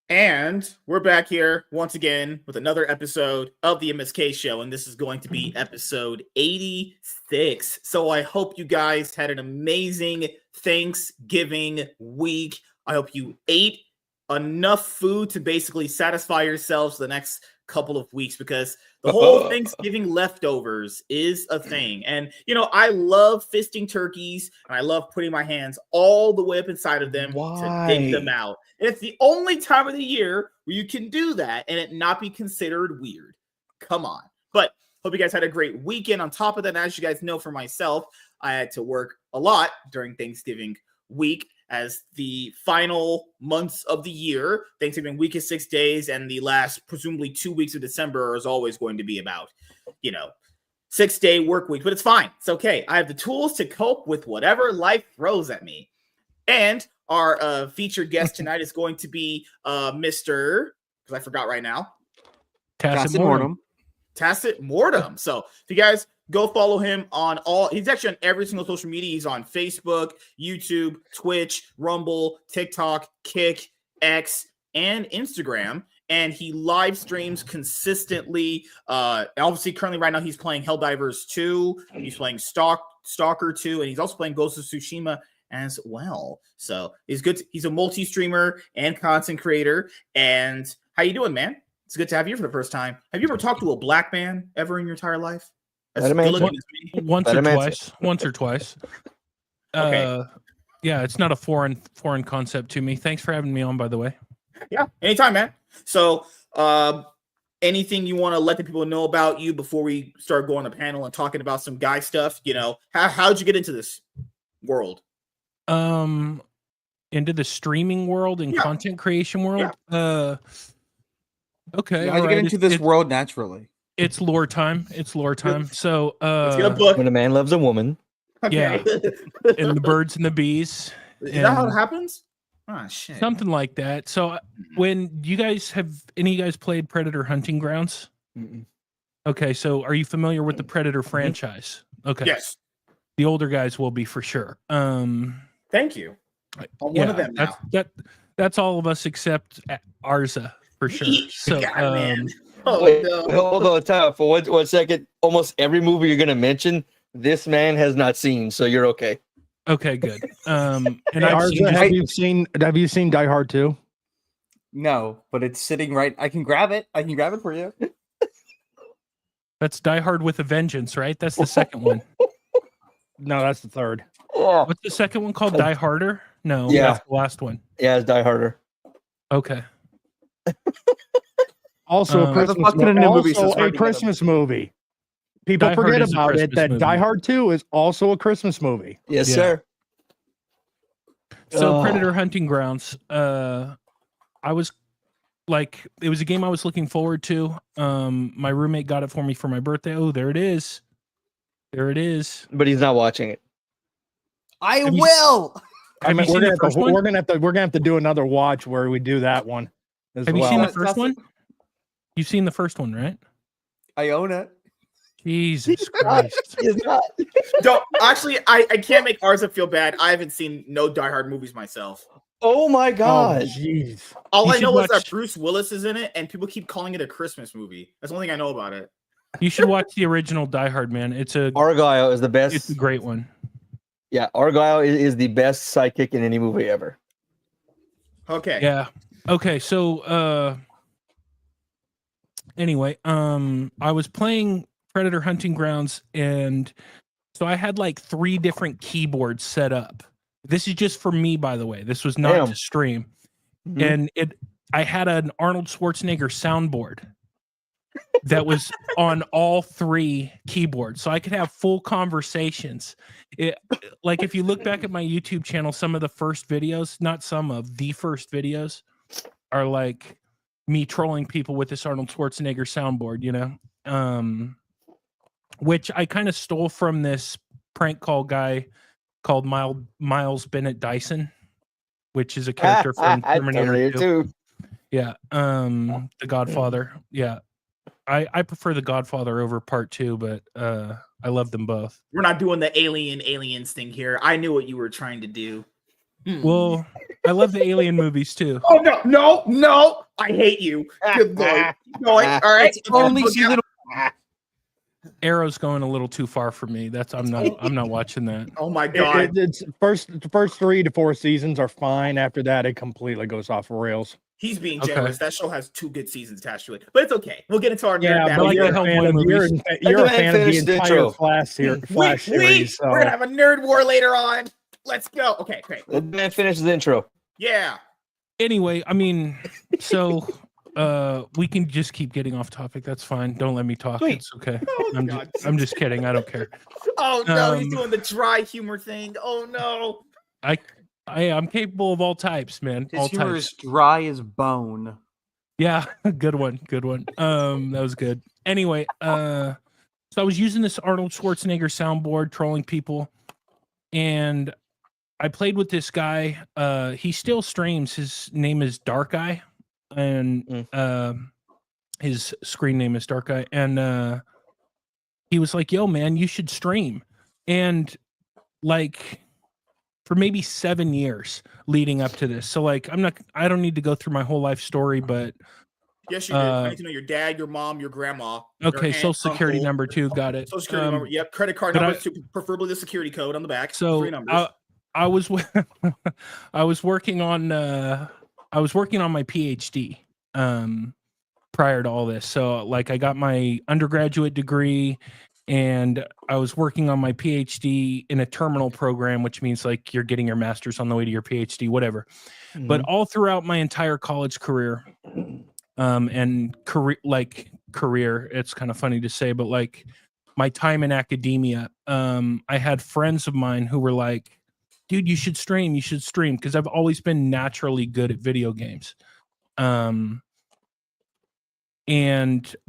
And we're back here once again with another episode of the MSK show, and this is going to be episode 86. So I hope you guys had an amazing Thanksgiving week. I hope you ate enough food to basically satisfy yourselves for the next couple of weeks, because the whole Thanksgiving leftovers is a thing. And, I love fisting turkeys, and I love putting my hands all the way up inside of them to dig them out. And it's the only time of the year where you can do that and it not be considered weird. Come on. But hope you guys had a great weekend. On top of that, as you guys know, for myself, I had to work a lot during Thanksgiving week, as the final months of the year. Thanksgiving week is 6 days, and the last presumably 2 weeks of December is always going to be about 6-day work week. But it's fine. It's okay. I have the tools to cope with whatever life throws at me. And our featured guest tonight is going to be Mr. because I forgot right now. Tacetmort3m. Tacetmort3m. So if you guys go follow him on he's actually on every single social media. He's on Facebook, YouTube, Twitch, Rumble, TikTok, Kick, X, and Instagram. And he live streams consistently. Obviously, currently right now he's playing Helldivers 2. He's playing Stalker 2, and he's also playing Ghost of Tsushima as well. So he's good. He's a multi-streamer and content creator. And how you doing, man? It's good to have you for the first time. Have you ever talked to a black man ever in your entire life? Once or twice. Okay. Yeah, it's not a foreign concept to me. Thanks for having me on, by the way. Yeah, anytime, man. So anything you want to let the people know about you before we start going on the panel and talking about some guy stuff? How'd you get into this world? Into the streaming world and content creation world? Yeah. Okay. How'd you get into this world naturally? It's lore time. So let's get a book. When a man loves a woman. Okay. Yeah. And the birds and the bees. Is that how it happens? Oh shit. Something like that. So when any of you guys played Predator Hunting Grounds? Mm-mm. Okay, so are you familiar with the Predator franchise? Okay. Yes. The older guys will be for sure. Thank you. I'm one of them now. That's all of us except Arza for sure. So man. Wait, hold on, time for 1 second. Almost every movie you're gonna mention, this man has not seen, so you're okay. Okay, good. And have you seen Die Hard 2? No, but it's sitting right. I can grab it. For you. That's Die Hard with a Vengeance, right? That's the second one. No, that's the third. What's the second one called? Die Harder? No, that's the last one. Yeah, it's Die Harder. Okay. Also a Christmas movie. People forget about it that Die Hard 2 is also a Christmas movie. Yes, sir. So Predator Hunting Grounds, it was a game I was looking forward to. My roommate got it for me for my birthday. Oh, there it is. But he's not watching it. I will. We're gonna have to do another watch where we do that one. Have you seen the first one? You've seen the first one, right? I own it. Jesus Christ. He's not. Actually, I can't make Arza feel bad. I haven't seen no Die Hard movies myself. Oh my god. Jeez. All I know is that Bruce Willis is in it, and people keep calling it a Christmas movie. That's the only thing I know about it. You should watch the original Die Hard, man. Argyle is the best. It's a great one. Yeah, Argyle is the best sidekick in any movie ever. Okay. Yeah. Okay, so anyway, I was playing Predator Hunting Grounds, and so I had like 3 different keyboards set up. This is just for me, by the way. This was not to stream. Mm-hmm. And I had an Arnold Schwarzenegger soundboard that was on all 3 keyboards, so I could have full conversations. Like if you look back at my YouTube channel, some of the first videos, not some of the first videos, are like me trolling people with this Arnold Schwarzenegger soundboard, which I kind of stole from this prank call guy called Miles Bennett Dyson, which is a character from Terminator 2. Yeah, The Godfather. Yeah, I prefer The Godfather over Part 2, but I love them both. We're not doing the aliens thing here. I knew what you were trying to do. Well, I love the Alien movies too. Oh no! I hate you. Good lord. Going. All right. It's only season. Arrow's going a little too far for me. I'm not watching that. Oh my god. It's the first 3 to 4 seasons are fine. After that, it completely goes off the rails. He's being generous. That show has 2 good seasons attached to it, but it's okay. We'll get into our but you're a fan of the entire Flash series. So. We're gonna have a nerd war later on. Let's go. Okay, great. Let the man finish the intro. Yeah. Anyway, I mean, so we can just keep getting off topic. That's fine. Don't let me talk. Sweet. It's okay. I'm just kidding. I don't care. Oh no, he's doing the dry humor thing. Oh no. I'm capable of all types, man. His all humor types. is dry as bone. Yeah, good one. That was good. Anyway, so I was using this Arnold Schwarzenegger soundboard, trolling people, and I played with this guy. He still streams. His name is Dark Eye, and his screen name is Dark Eye. And he was like, "Yo, man, you should stream." And like for maybe 7 years leading up to this. So like, I don't need to go through my whole life story, but yes, you do. I need to know your dad, your mom, your grandma. Okay, social security number too. Got it. Social security number. Yep. Credit card number, preferably the security code on the back. So 3 numbers. I was working on my PhD prior to all this. So like I got my undergraduate degree and I was working on my PhD in a terminal program, which means like you're getting your master's on the way to your PhD, whatever. Mm-hmm. But all throughout my entire college career, and career, it's kind of funny to say, but like my time in academia, I had friends of mine who were like, dude, you should stream. Because I've always been naturally good at video games. And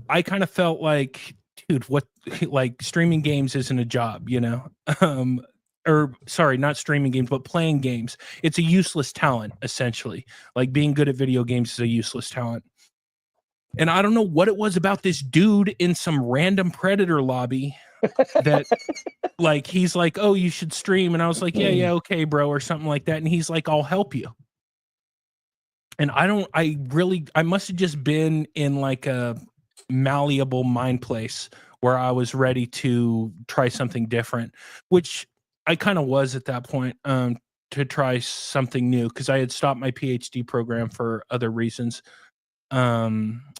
I kind of felt like, dude, what, like streaming games isn't a job, you know? Or sorry, not streaming games, but playing games. It's a useless talent, essentially. Like being good at video games is a useless talent. And I don't know what it was about this dude in some random Predator lobby that like, he's like, oh, you should stream. And I was like, yeah, okay, bro, or something like that. And he's like, I'll help you. And I must have just been in like a malleable mind place where I was ready to try something different, which I kind of was at that point, to try something new because I had stopped my PhD program for other reasons.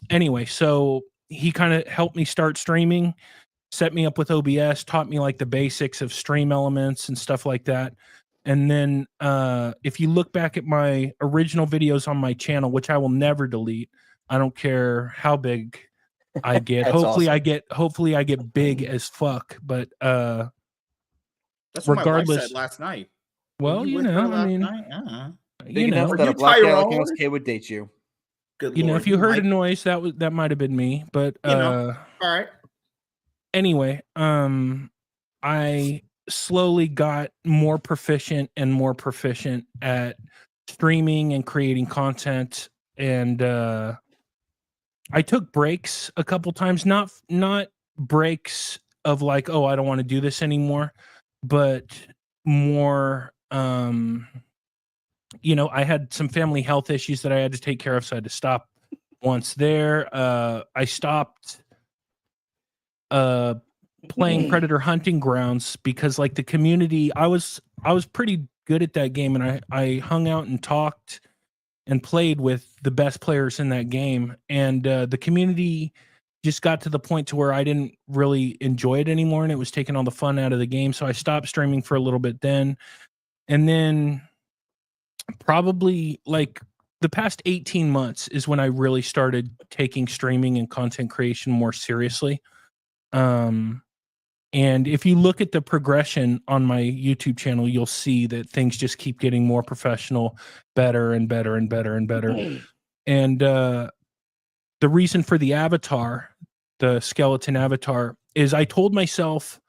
Anyway, so he kind of helped me start streaming, set me up with OBS, taught me like the basics of stream elements and stuff like that. And then if you look back at my original videos on my channel, which I will never delete, I don't care how big I get. Hopefully awesome. Hopefully I get big as fuck. But that's what regardless, my wife said last night. Well, you know, I mean, big enough that a black guy like MSK would date you. Good you Lord. know, if you heard a noise, that might have been me. But all right. Anyway, I slowly got more proficient at streaming and creating content, and I took breaks a couple times, not breaks of like, oh, I don't want to do this anymore, but more, you know, I had some family health issues that I had to take care of, so I had to stop once there. I stopped playing Predator Hunting Grounds because like the community, I was pretty good at that game, and I hung out and talked and played with the best players in that game, and the community just got to the point to where I didn't really enjoy it anymore, and it was taking all the fun out of the game. So I stopped streaming for a little bit then, and then probably like the past 18 months is when I really started taking streaming and content creation more seriously. And if you look at the progression on my YouTube channel, you'll see that things just keep getting more professional, better and better and better and better. And the reason for the avatar, the skeleton avatar, is I told myself,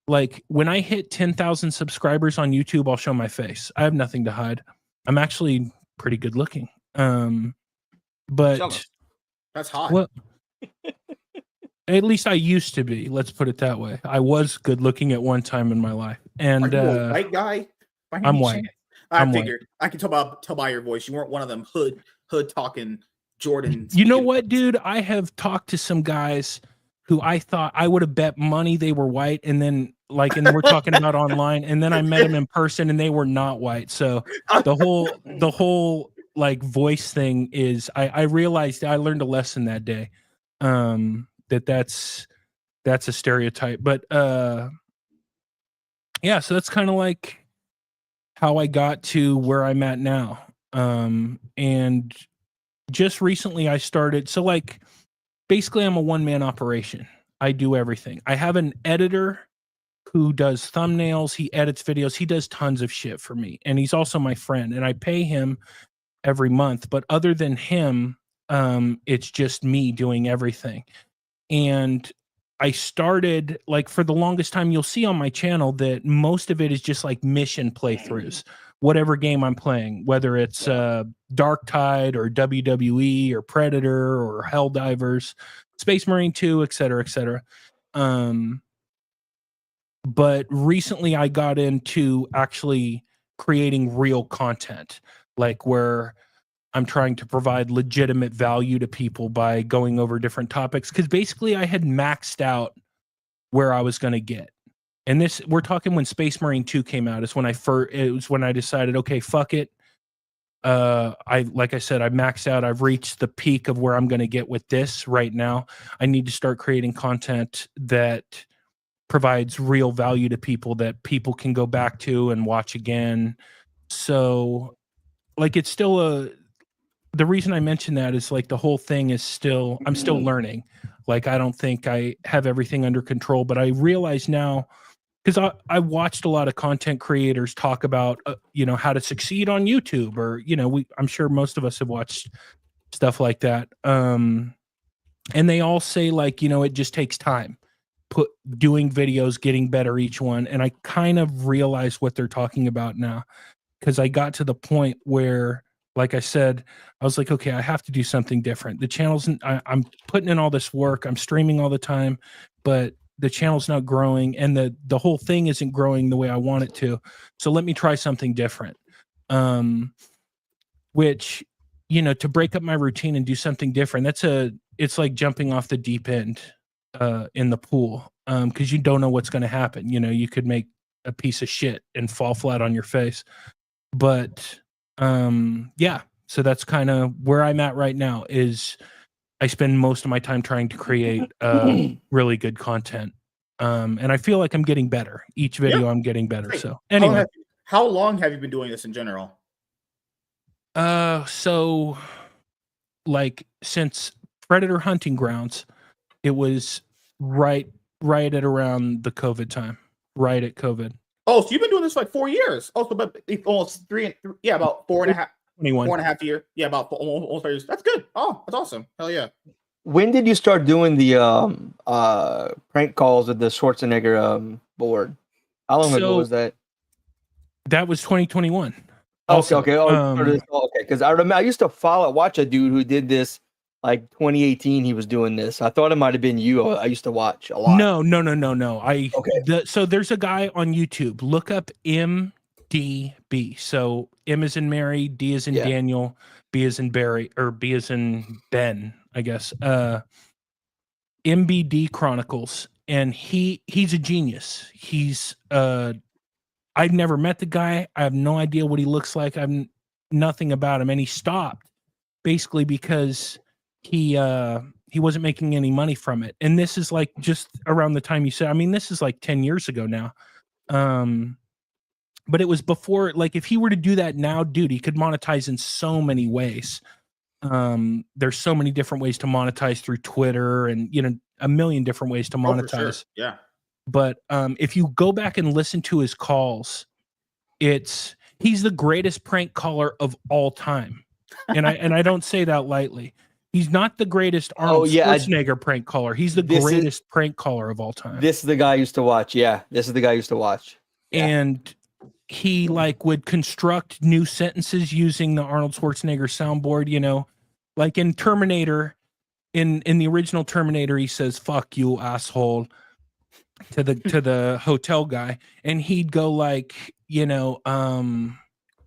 like, when I hit 10,000 subscribers on YouTube, I'll show my face. I have nothing to hide. I'm actually pretty good looking. But that's hot. Well, at least I used to be. Let's put it that way. I was good looking at one time in my life. And are you a white guy? I'm white. I figured. I can tell by your voice. You weren't one of them hood talking Jordan. You know what, dude? I have talked to some guys who I thought I would have bet money they were white, and then and we're talking about online, and then I met them in person and they were not white. So the whole like voice thing is I realized I learned a lesson that day. That's a stereotype. But yeah, so that's kind of like how I got to where I'm at now. And just recently I started, so like basically I'm a one-man operation. I do everything. I have an editor who does thumbnails, he edits videos, he does tons of shit for me. And he's also my friend, and I pay him every month. But other than him, it's just me doing everything. And I started, like, for the longest time, you'll see on my channel that most of it is just like mission playthroughs, whatever game I'm playing, whether it's Dark Tide or WWE or Predator or Helldivers, Space Marine 2, et cetera, et cetera. But recently I got into actually creating real content, like where I'm trying to provide legitimate value to people by going over different topics. Because basically I had maxed out where I was going to get. And this, we're talking when Space Marine 2 came out, is when it was when I decided, okay, fuck it. Like I said, I maxed out. I've reached the peak of where I'm going to get with this right now. I need to start creating content that provides real value to people that people can go back to and watch again. So like, it's still the reason I mention that is like the whole thing is I'm still learning. Like, I don't think I have everything under control, but I realize now, because I watched a lot of content creators talk about, how to succeed on YouTube, or, I'm sure most of us have watched stuff like that. And they all say like, it just takes time, doing videos, getting better each one. And I kind of realize what they're talking about now, because I got to the point where, like I said, I was like, okay, I have to do something different. The channel's, I'm putting in all this work, I'm streaming all the time, but the channel's not growing, and the whole thing isn't growing the way I want it to. So let me try something different. Which, to break up my routine and do something different, it's like jumping off the deep end in the pool, because you don't know what's going to happen. You could make a piece of shit and fall flat on your face. But yeah, so that's kind of where I'm at right now. Is I spend most of my time trying to create really good content, and I feel like I'm getting better each video. I'm getting better. So anyway, how long have you been doing this in general? So like since Predator Hunting Grounds, it was right at around the COVID time, right at COVID. Oh, so you've been doing this for like 4 years. Oh, so about almost about 4.5. 21. 4.5 years. Yeah, about almost 4 years. That's good. Oh, that's awesome. Hell yeah. When did you start doing the prank calls with the Schwarzenegger board? How long ago was that? That was 2021. Okay. Okay. Because I remember I used to watch a dude who did this like 2018. He was doing this. I thought it might have been you. I used to watch a lot. No. So there's a guy on YouTube. Look up MDB. So M is in Mary, D is in Daniel, B is in Barry, or B is in Ben, I guess. MBD Chronicles, and he's a genius. He's I've never met the guy. I have no idea what he looks like. I'm nothing about him, and he stopped basically because he wasn't making any money from it. And this is like just around the time you said. I mean, this is like 10 years ago now. But it was before. Like, if he were to do that now, dude, he could monetize in so many ways. There's so many different ways to monetize through Twitter, and a million different ways to monetize. For sure. Yeah. But if you go back and listen to his calls, he's the greatest prank caller of all time. And I don't say that lightly. He's not the greatest Arnold Schwarzenegger prank caller. He's the greatest prank caller of all time. This is the guy I used to watch. Yeah, this is the guy I used to watch. Yeah. And he would construct new sentences using the Arnold Schwarzenegger soundboard. Like in Terminator, in the original Terminator, he says "fuck you, asshole" to the hotel guy, and he'd go like,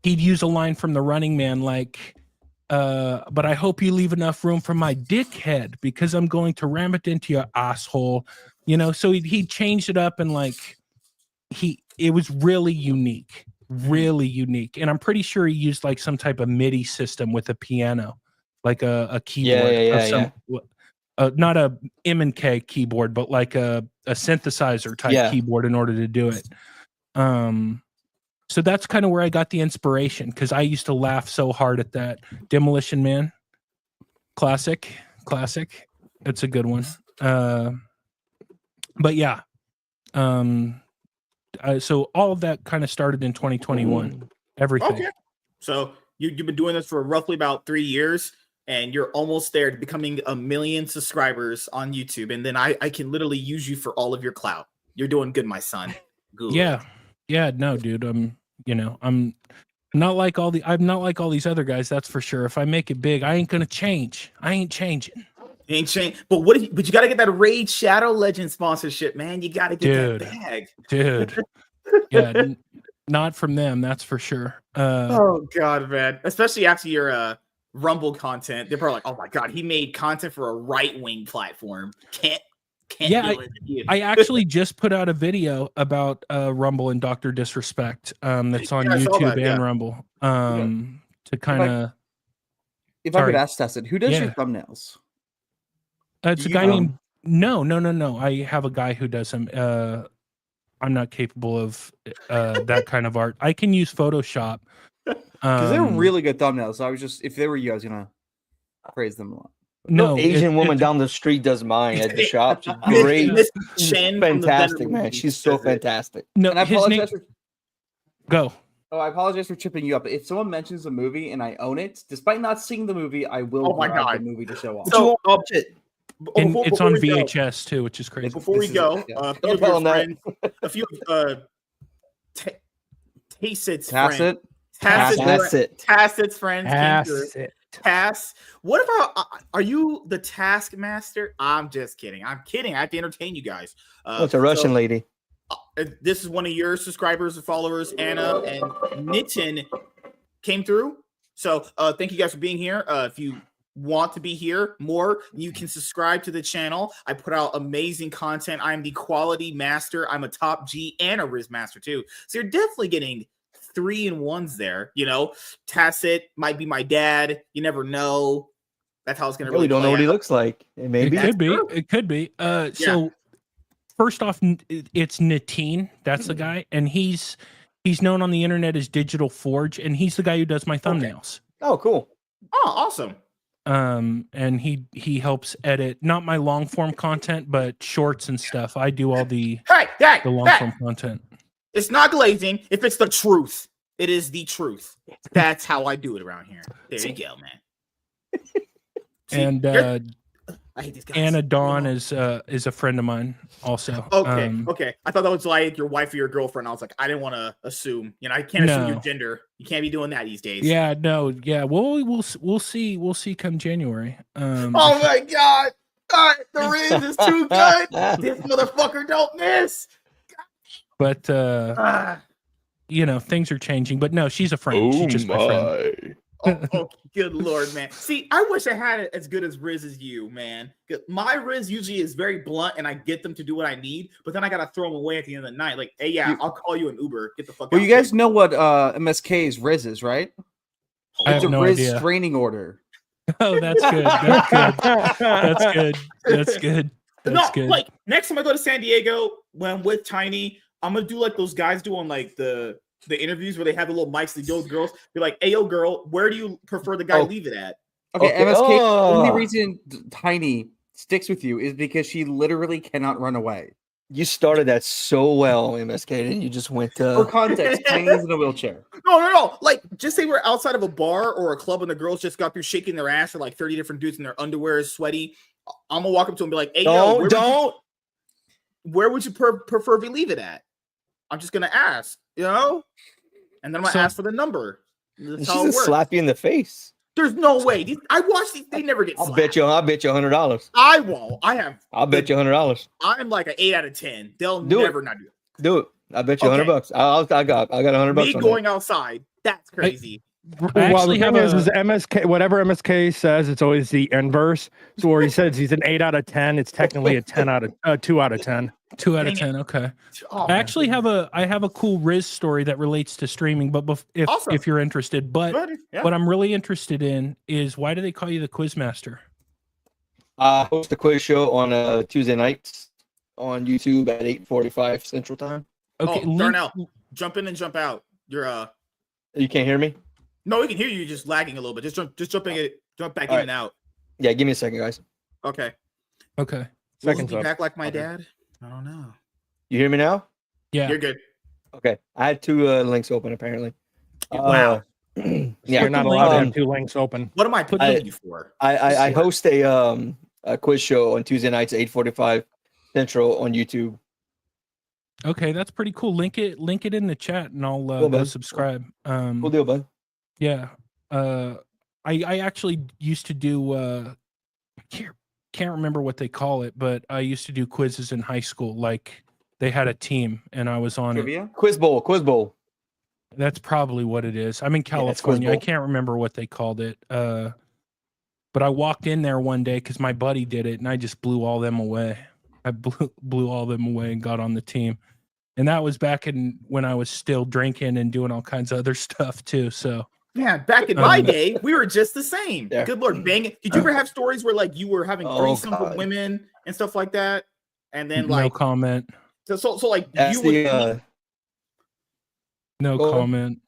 he'd use a line from The Running Man like, but I hope you leave enough room for my dickhead because I'm going to ram it into your asshole. You know, so he changed it up and like it was really unique. And I'm pretty sure he used like some type of MIDI system with a piano, like a keyboard. Not a M&K keyboard, but like a synthesizer type keyboard in order to do it. So that's kind of where I got the inspiration, because I used to laugh so hard at that. Demolition Man, classic. It's a good one. But yeah, so all of that kind of started in 2021. Everything. Okay. So you've been doing this for roughly about 3 years, and you're almost there to becoming 1 million subscribers on YouTube, and then I can literally use you for all of your clout. You're doing good, my son. Good. Yeah. No, dude. I'm not like all these other guys. That's for sure. If I make it big, I ain't gonna change. I ain't changing. Ain't changed. But but you got to get that Raid Shadow Legend sponsorship, man. You got to get that bag, dude. Yeah, not from them. That's for sure. Oh God, man. Especially after your Rumble content, they're probably like, "Oh my God, he made content for a right-wing platform." Can't. Yeah, I actually just put out a video about Rumble and Dr. Disrespect. That's on YouTube and Rumble. To kind of. If I could ask Tacet, who does your thumbnails? It's a guy named No. I have a guy who does them. I'm not capable of that kind of art. I can use Photoshop. Because they're really good thumbnails. So I was just, if they were you, I was gonna praise them a lot. No, Asian woman down the street does mine at the shop. She's great. She's fantastic, man. She's so fantastic. No, and I apologize for... Go. Oh, I apologize for tripping you up. If someone mentions a movie and I own it, despite not seeing the movie, I will grab the movie to show off. So, and it's on VHS too, which is crazy. Before we go, a few of Tacet's friends. Tacet's friends came through. Task. What if are you the Taskmaster? I'm just kidding. I have to entertain you guys. It's a Russian lady. This is one of your subscribers and followers, Anna and Nitin, came through. So thank you guys for being here. If you want to be here more, you can subscribe to the channel. I put out amazing content. I'm the quality master. I'm a top G and a Riz master too. So you're definitely getting 3-in-1s there. You know, Tacet might be my dad. You never know. That's how it's going to really. We don't know what he looks like. Maybe it could be. So first off, it's Nitin. That's the guy, and he's known on the internet as Digital Forge, and he's the guy who does my thumbnails. Okay. Oh, cool. Oh, awesome. And he helps edit not my long form content, but shorts and stuff. I do all the long form content. It's not glazing. If it's the truth, it is the truth. That's how I do it around here. There you go, man. And I hate these guys. Anna Dawn is a friend of mine also. Okay. I thought that was like your wife or your girlfriend. I was like, I didn't want to assume. You know, I can't assume your gender. You can't be doing that these days. Yeah, no, yeah. Well, we'll see. We'll see come January. Oh my God. The Riz is too good. This motherfucker don't miss. But you know, things are changing. But no, she's a friend. She's just my friend. Oh, good Lord, man. See, I wish I had it as good as Riz as you, man. My Riz usually is very blunt and I get them to do what I need, but then I gotta throw them away at the end of the night. Like, hey, I'll call you an Uber. Get the fuck out. Well, you guys know what MSK's Riz is, right? It's a Riz restraining order. Oh, that's good. That's good. That's good. That's good. That's good. Like next time I go to San Diego when I'm with Tiny, I'm gonna do like those guys do on like the interviews where they have the little mics that go with girls. Be like, "Hey, yo, girl, where do you prefer the guy leave it at?" Okay, MSK. The only reason Tiny sticks with you is because she literally cannot run away. You started that so well, MSK, and you just went to. For context, Tiny's in a wheelchair. No. Like, just say we're outside of a bar or a club and the girls just got through shaking their ass for like 30 different dudes and their underwear is sweaty. I'm gonna walk up to them and be like, "Hey, where would you prefer we leave it at?" I'm just gonna ask, you know, and then I'm gonna ask for the number. She's gonna slap you in the face. There's no way. I watch these; they never get slapped. I'll bet you $100. I won't. I'll bet you $100. I'm like an 8 out of 10. They'll never not do it. Do it. I bet you $100. I got $100. Me going outside That's crazy. Well, the thing is MSK, whatever MSK says, it's always the inverse. So where he says he's an 8 out of 10, it's technically a 10 out of 2 out of 10. 2 out of 10. Okay. Oh, I actually have a cool Riz story that relates to streaming, but if you're interested, but what I'm really interested in is, why do they call you the Quizmaster? I host a quiz show on Tuesday nights on YouTube at 8:45 Central Time. Okay, Darnell, jump in and jump out. You're You can't hear me? No, we can hear you. You're just lagging a little bit. Jump back in and out. Yeah, give me a second, guys. Okay. Second be back like my dad. I don't know. You hear me now? Yeah, you're good. Okay, I had 2 links open apparently. Wow. Yeah, you're not allowed to have 2 links open. What am I putting you for? I host a quiz show on Tuesday nights at 8:45 Central on YouTube. Okay, that's pretty cool. Link it in the chat, and I'll go subscribe. Cool deal, bud. Yeah. I actually used to do I can't remember what they call it, but I used to do quizzes in high school. Like, they had a team and I was on Trivia? it. Quiz bowl. That's probably what it is. I'm in California. I can't remember what they called it. But I walked in there one day because my buddy did it, and I just blew all them away. I blew all them away and got on the team. And that was back when I was still drinking and doing all kinds of other stuff too. So yeah, back in my day, we were just the same. Yeah. Good Lord, bang it. Did you ever have stories where like you were having threesomes with women and stuff like that? And then like no comment. So like That's no comment.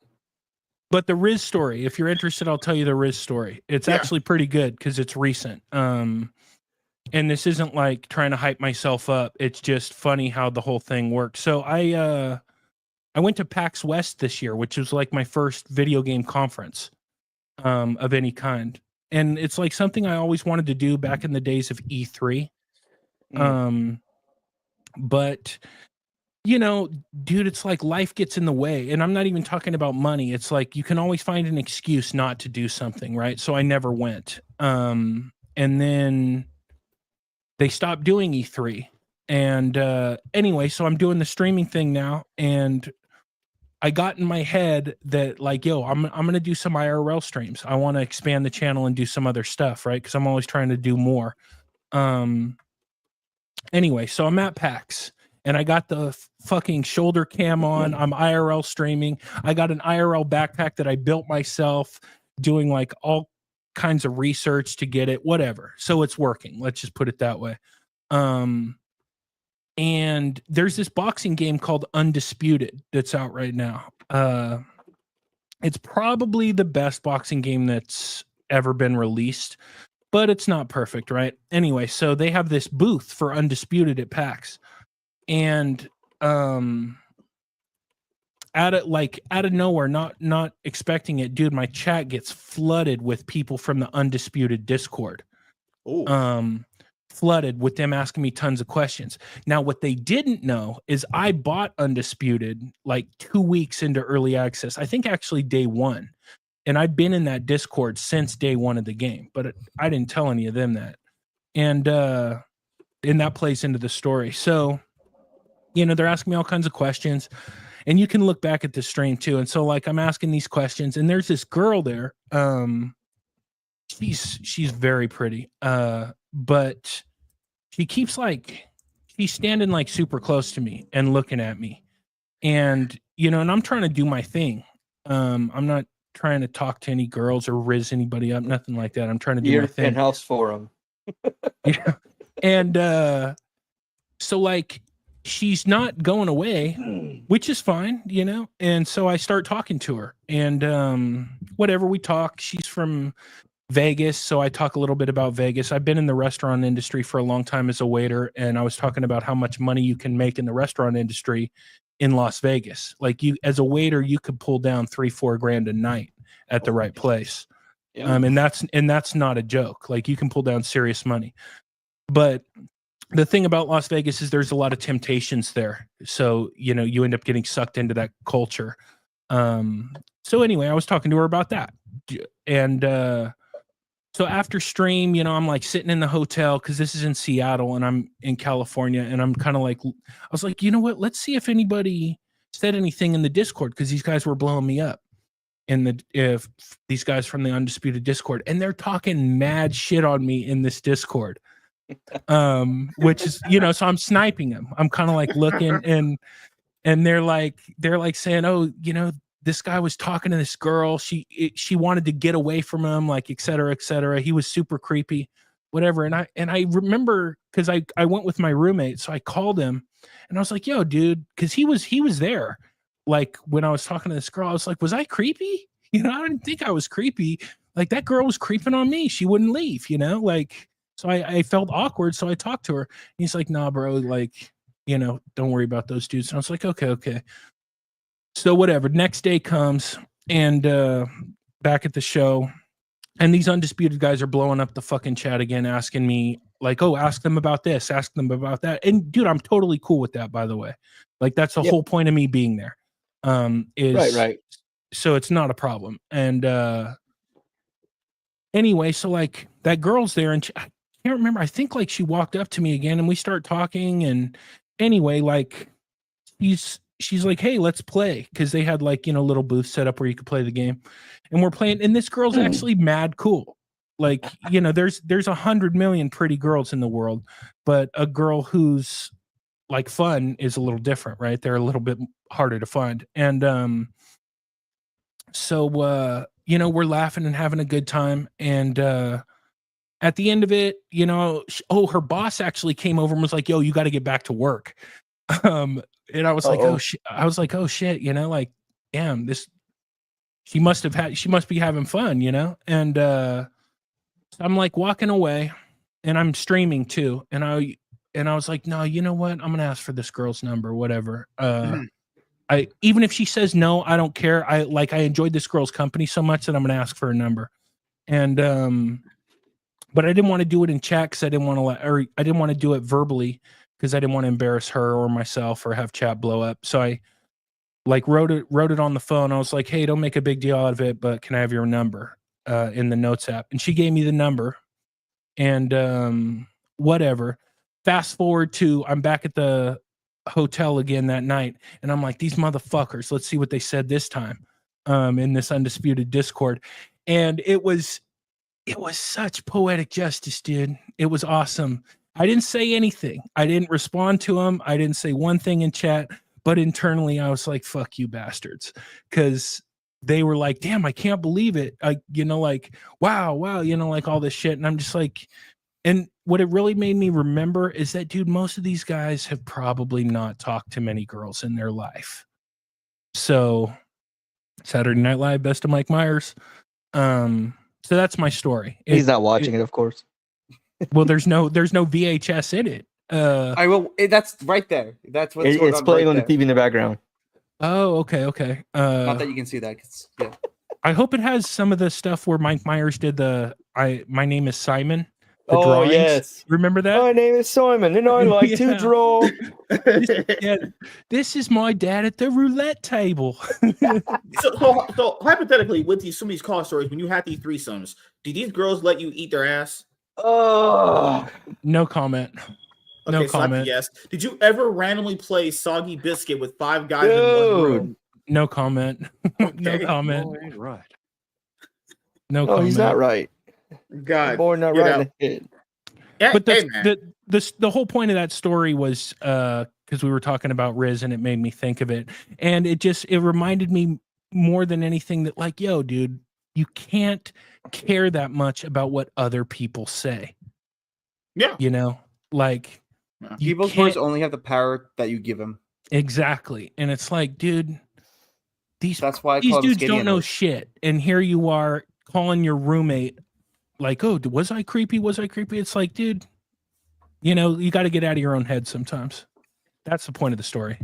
But the Riz story, if you're interested, I'll tell you the Riz story. It's actually pretty good because it's recent. And this isn't like trying to hype myself up. It's just funny how the whole thing works. So I went to PAX West this year, which was like my first video game conference of any kind. And it's like something I always wanted to do back in the days of E3. But you know, dude, it's like life gets in the way. And I'm not even talking about money. It's like you can always find an excuse not to do something, right? So I never went. And then they stopped doing E3. And anyway, so I'm doing the streaming thing now. And I got in my head that like, yo, I'm going to do some IRL streams. I want to expand the channel and do some other stuff, right? Because I'm always trying to do more. Anyway, so I'm at PAX. And I got the fucking shoulder cam on. I'm IRL streaming. I got an IRL backpack that I built myself, doing like all kinds of research to get it, whatever. So it's working. Let's just put it that way. And there's this boxing game called Undisputed that's out right now. It's probably the best boxing game that's ever been released, but it's not perfect, right? Anyway, so they have this booth for Undisputed at PAX. And out of nowhere, not expecting it, dude, my chat gets flooded with people from the Undisputed Discord. Flooded with them asking me tons of questions. Now, what they didn't know is I bought Undisputed like 2 weeks into early access. I think actually day 1. And I've been in that Discord since day 1 of the game, but I didn't tell any of them that. And that plays into the story. So, you know, they're asking me all kinds of questions, and you can look back at the stream too. And so like I'm asking these questions, and there's this girl there. She's very pretty. But she keeps like, she's standing like super close to me and looking at me. And, you know, and I'm trying to do my thing. I'm not trying to talk to any girls or riz anybody up, nothing like that. I'm trying to do my thing. Penthouse forum. Yeah. And so like she's not going away, which is fine, you know. And so I start talking to her, and whatever, we talk. She's from Vegas, so I talk a little bit about Vegas. I've been in the restaurant industry for a long time as a waiter, and I was talking about how much money you can make in the restaurant industry in Las Vegas. Like, you as a waiter, you could pull down $3-4 grand a night at the right place. Yeah. And that's not a joke. Like, you can pull down serious money. But the thing about Las Vegas is there's a lot of temptations there. So, you know, you end up getting sucked into that culture. So anyway, I was talking to her about that. And so after stream, you know, I'm like sitting in the hotel because this is in Seattle and I'm in California. And I'm kind of like, I was like, you know what? Let's see if anybody said anything in the Discord, because these guys were blowing me up. if these guys from the Undisputed Discord, and they're talking mad shit on me in this Discord. Which is, so I'm sniping them. I'm kind of like looking and they're like saying, oh, this guy was talking to this girl. She wanted to get away from him, like, et cetera, et cetera. He was super creepy, whatever. And I remember, because I went with my roommate, so I called him and I was like, yo, dude, because he was there. Like, when I was talking to this girl, I was like, was I creepy? I didn't think I was creepy. Like, that girl was creeping on me. She wouldn't leave, like, so I felt awkward. So I talked to her. And he's like, nah, bro, like, don't worry about those dudes. And I was like, okay. So whatever. Next day comes, and back at the show, and these Undisputed guys are blowing up the fucking chat again, asking me, like, oh, ask them about this, ask them about that. And dude, I'm totally cool with that, by the way. Like, that's the whole point of me being there. Right. So it's not a problem. And anyway, so like, that girl's there, and I can't remember. I think like she walked up to me again, and we start talking. And anyway, like, she's like, hey, let's play, because they had like, little booths set up where you could play the game, and we're playing. And this girl's actually mad cool. Like, there's 100 million pretty girls in the world, but a girl who's like fun is a little different, right? They're a little bit harder to find. And so we're laughing and having a good time. And at the end of it, her boss actually came over and was like, yo, you got to get back to work. And I was like, oh shit. I was like, oh shit, like, damn, she must be having fun, And I'm like walking away, and I'm streaming too. And I was like, no, you know what? I'm going to ask for this girl's number, whatever. Even if she says no, I don't care. I enjoyed this girl's company so much that I'm going to ask for her number. And, but I didn't want to do it in chat, because I didn't want to do it verbally, because I didn't want to embarrass her or myself or have chat blow up. So I like wrote it on the phone. I was like, hey, don't make a big deal out of it, but can I have your number in the notes app? And she gave me the number, and whatever. Fast forward to, I'm back at the hotel again that night, and I'm like, these motherfuckers, let's see what they said this time in this Undisputed Discord. And it was such poetic justice, dude. It was awesome. I didn't say anything. I didn't respond to them. I didn't say one thing in chat, but internally I was like, fuck you bastards. Because they were like, damn, I can't believe it. Like, wow, like all this shit. And I'm just like, and what it really made me remember is that, dude, most of these guys have probably not talked to many girls in their life. So Saturday Night Live, best of Mike Myers. So that's my story. He's not watching it, of course. Well, there's no VHS in it. I will. That's right there. That's what's it's playing on the TV in the background. Oh, okay. Not that you can see that. Yeah. I hope it has some of the stuff where Mike Myers did My Name is Simon. Oh, drawings. yes. Remember that? My name is Simon, and I like to draw. This is my dad at the roulette table. So hypothetically, with some of these call stories, when you had these threesomes, do these girls let you eat their ass? Oh, no comment. Okay, no comment. Yes. Did you ever randomly play Soggy Biscuit with 5 guys in one room? No comment. Okay. No comment. Oh, ain't right. No comment. He's not right. God, born not right in the head. Yeah, but the whole point of that story was because we were talking about Riz, and it made me think of it, and it reminded me more than anything that, like, yo, dude, you can't care that much about what other people say. Yeah, like people's words only have the power that you give them. Exactly, and it's like, dude, that's why these dudes don't know shit, and here you are calling your roommate. Like, oh, was I creepy? It's like, dude, you got to get out of your own head sometimes. That's the point of the story.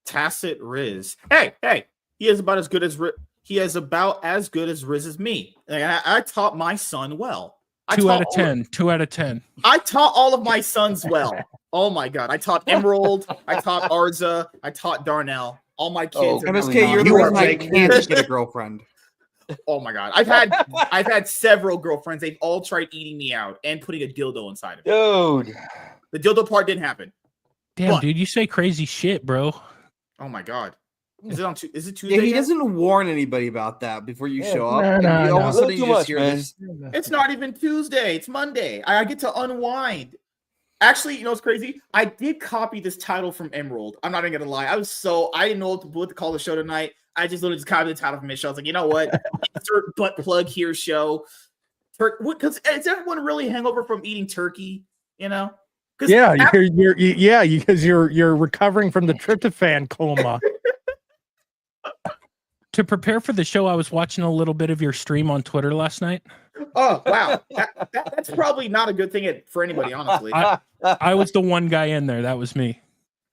Tacit Riz. Hey, he is about as good as Riz as me. Like, I taught my son well. 2 out of 10. 2 out of 10. I taught all of my sons well. Oh my God. I taught Emerald. I taught Arza. I taught Darnell. All my kids. MSK, you're the reason I can't get a girlfriend. Oh my God. I've had several girlfriends. They've all tried eating me out and putting a dildo inside of it. Dude. The dildo part didn't happen. Damn, dude, you say crazy shit, bro. Oh my God. Is it Tuesday? Yeah, he yet? doesn't warn anybody about that before you show up. No. All of a sudden you just hear this. It's not even Tuesday. It's Monday. I get to unwind. Actually, you know what's crazy? I did copy this title from Emerald. I'm not even gonna lie. I didn't know what to call the show tonight. I just literally just copied the title from his show. I was like, you know what? Insert butt plug here show. Because is everyone really hangover from eating turkey? You know? Yeah, because you're recovering from the tryptophan coma. To prepare for the show, I was watching a little bit of your stream on Twitter last night. Oh wow, that's probably not a good thing for anybody, honestly. I was the one guy in there. That was me.